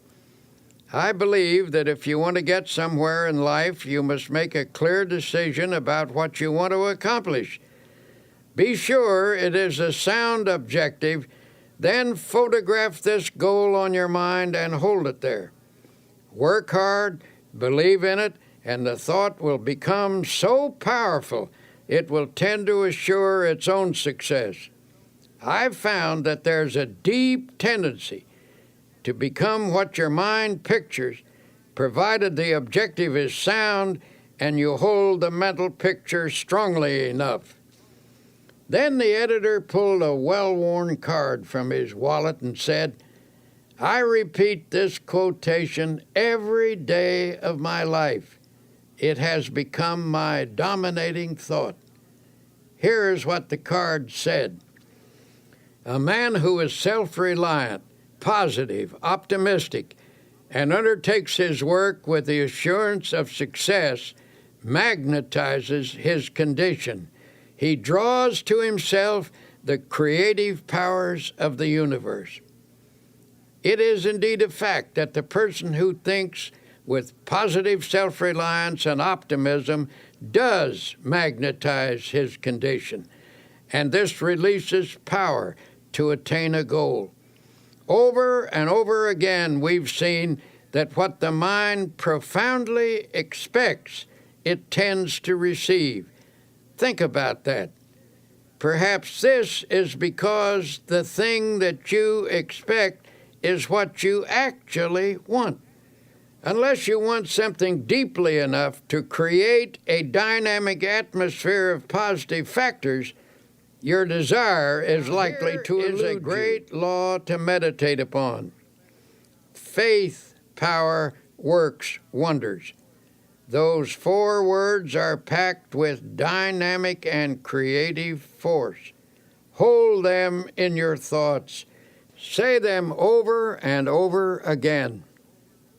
I believe that if you want to get somewhere in life, you must make a clear decision about what you want to accomplish. Be sure it is a sound objective, then photograph this goal on your mind and hold it there. Work hard, believe in it, and the thought will become so powerful it will tend to assure its own success. I've found that there's a deep tendency to become what your mind pictures, provided the objective is sound and you hold the mental picture strongly enough. Then the editor pulled a well-worn card from his wallet and said, "I repeat this quotation every day of my life. It has become my dominating thought." Here is what the card said. "A man who is self-reliant, positive, optimistic, and undertakes his work with the assurance of success magnetizes his condition. He draws to himself the creative powers of the universe." It is indeed a fact that the person who thinks with positive self-reliance and optimism does magnetize his condition, and this releases power to attain a goal. Over and over again, we've seen that what the mind profoundly expects, it tends to receive. Think about that. Perhaps this is because the thing that you expect is what you actually want. Unless you want something deeply enough to create a dynamic atmosphere of positive factors, your desire is likely to elude you. Is a great law to meditate upon. Faith, power, works wonders. Those 4 words are packed with dynamic and creative force. Hold them in your thoughts. Say them over and over again.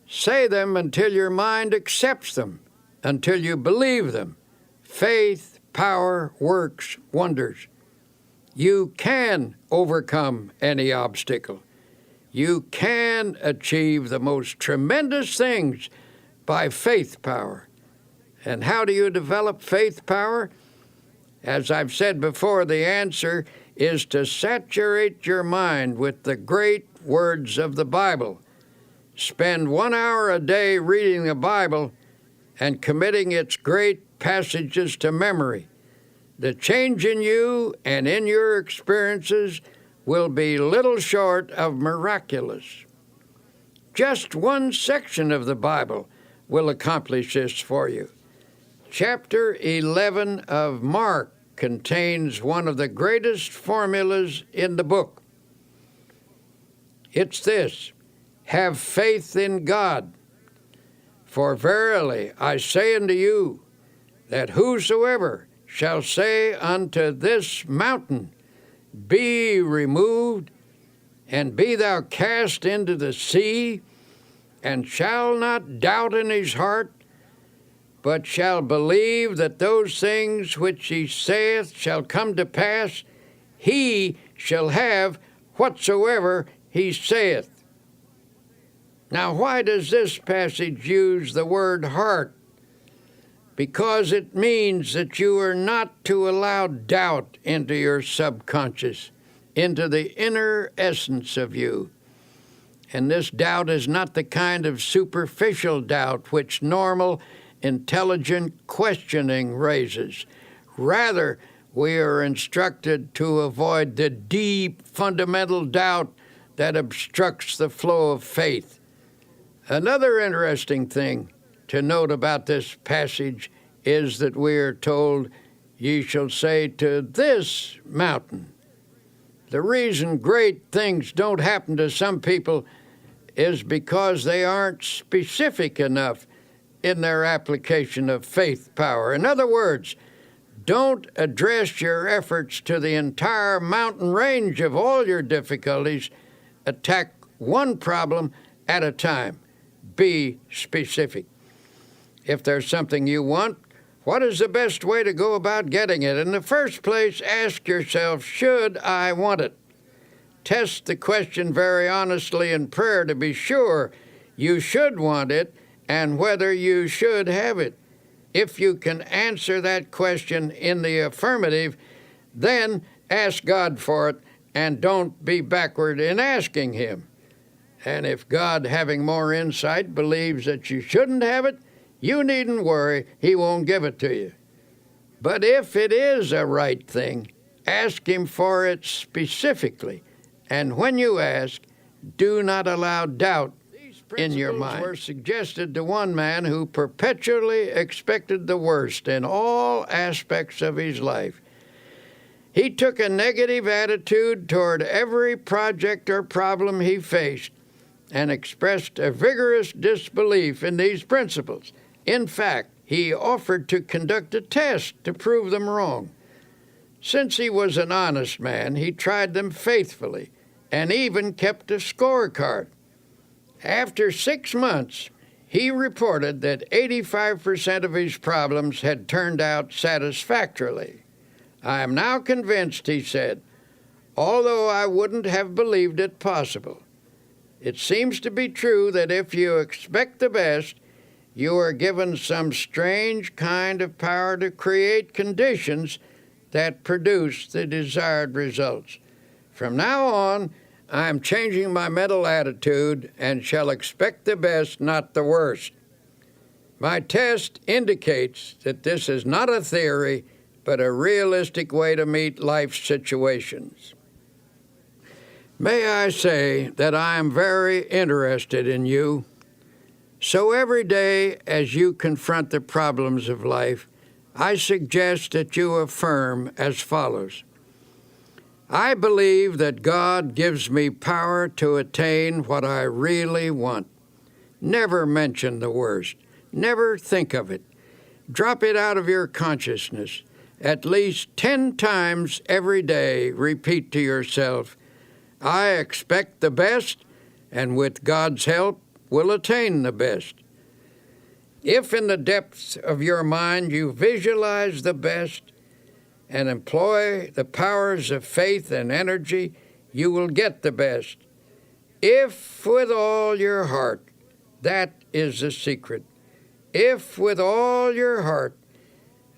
Say them until your mind accepts them, until you believe them. Faith, power, works wonders. You can overcome any obstacle. You can achieve the most tremendous things by faith power. And how do you develop faith power? As I've said before, the answer is to saturate your mind with the great words of the Bible. Spend 1 hour a day reading the Bible and committing its great passages to memory. The change in you and in your experiences will be little short of miraculous. Just one section of the Bible will accomplish this for you. Chapter 11 of Mark contains one of the greatest formulas in the book. It's this: have faith in God. For verily I say unto you, that whosoever shall say unto this mountain, Be removed, and be thou cast into the sea, and shall not doubt in his heart, but shall believe that those things which he saith shall come to pass, he shall have whatsoever he saith. Now, why does this passage use the word heart? Because it means that you are not to allow doubt into your subconscious, into the inner essence of you. And this doubt is not the kind of superficial doubt which normal, intelligent questioning raises. Rather, we are instructed to avoid the deep, fundamental doubt that obstructs the flow of faith. Another interesting thing to note about this passage is that we are told, "Ye shall say to this mountain." The reason great things don't happen to some people is because they aren't specific enough in their application of faith power. In other words, don't address your efforts to the entire mountain range of all your difficulties. Attack one problem at a time. Be specific. If there's something you want, what is the best way to go about getting it? In the first place, ask yourself, should I want it? Test the question very honestly in prayer to be sure you should want it and whether you should have it. If you can answer that question in the affirmative, then ask God for it and don't be backward in asking Him. And if God, having more insight, believes that you shouldn't have it, you needn't worry, He won't give it to you. But if it is a right thing, ask Him for it specifically. And when you ask, do not allow doubt in your mind. These principles were suggested to one man who perpetually expected the worst in all aspects of his life. He took a negative attitude toward every project or problem he faced and expressed a vigorous disbelief in these principles. In fact, he offered to conduct a test to prove them wrong. Since he was an honest man, he tried them faithfully and even kept a scorecard. After 6 months, he reported that 85% of his problems had turned out satisfactorily. "I am now convinced," he said, "although I wouldn't have believed it possible. It seems to be true that if you expect the best, you are given some strange kind of power to create conditions that produce the desired results. From now on, I am changing my mental attitude and shall expect the best, not the worst. My test indicates that this is not a theory, but a realistic way to meet life's situations." May I say that I am very interested in you. So every day as you confront the problems of life, I suggest that you affirm as follows: I believe that God gives me power to attain what I really want. Never mention the worst. Never think of it. Drop it out of your consciousness. At least 10 times every day, repeat to yourself, I expect the best, and with God's help, will attain the best. If in the depths of your mind you visualize the best and employ the powers of faith and energy, you will get the best. If with all your heart, that is the secret. If with all your heart,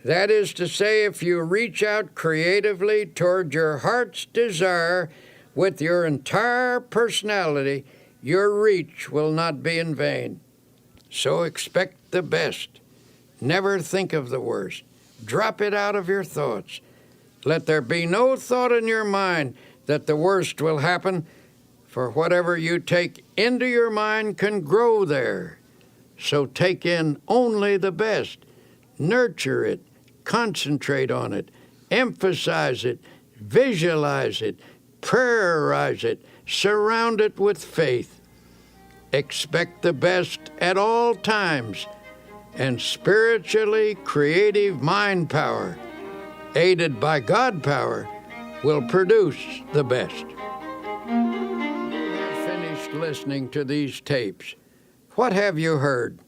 that is to say, if you reach out creatively toward your heart's desire with your entire personality, your reach will not be in vain. So expect the best. Never think of the worst. Drop it out of your thoughts. Let there be no thought in your mind that the worst will happen, for whatever you take into your mind can grow there. So take in only the best. Nurture it. Concentrate on it. Emphasize it. Visualize it. Prayerize it. Surround it with faith. Expect the best at all times, and spiritually creative mind power, aided by God power, will produce the best. You have finished listening to these tapes. What have you heard?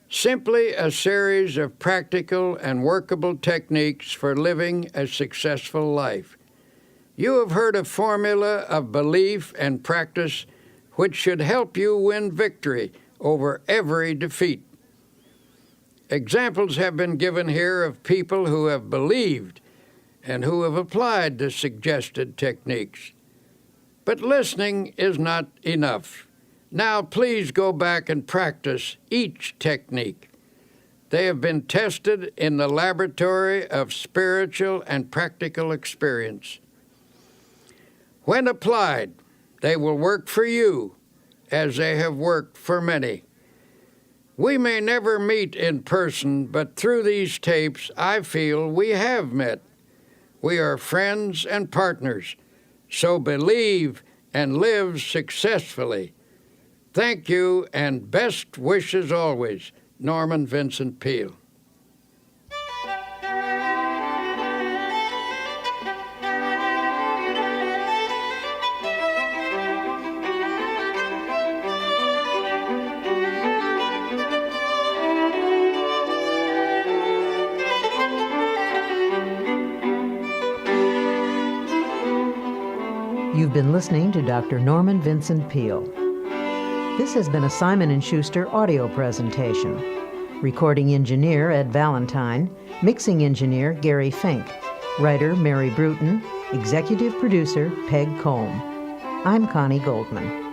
Simply a series of practical and workable techniques for living a successful life. You have heard a formula of belief and practice which should help you win victory over every defeat. Examples have been given here of people who have believed and who have applied the suggested techniques. But listening is not enough. Now please go back and practice each technique. They have been tested in the laboratory of spiritual and practical experience. When applied, they will work for you as they have worked for many. We may never meet in person, but through these tapes, I feel we have met. We are friends and partners, so believe and live successfully. Thank you, and best wishes always, Norman Vincent Peale. You've been listening to Dr. Norman Vincent Peale. This has been a Simon & Schuster audio presentation. Recording engineer Ed Valentine, mixing engineer Gary Fink, writer Mary Bruton, executive producer Peg Combe. I'm Connie Goldman.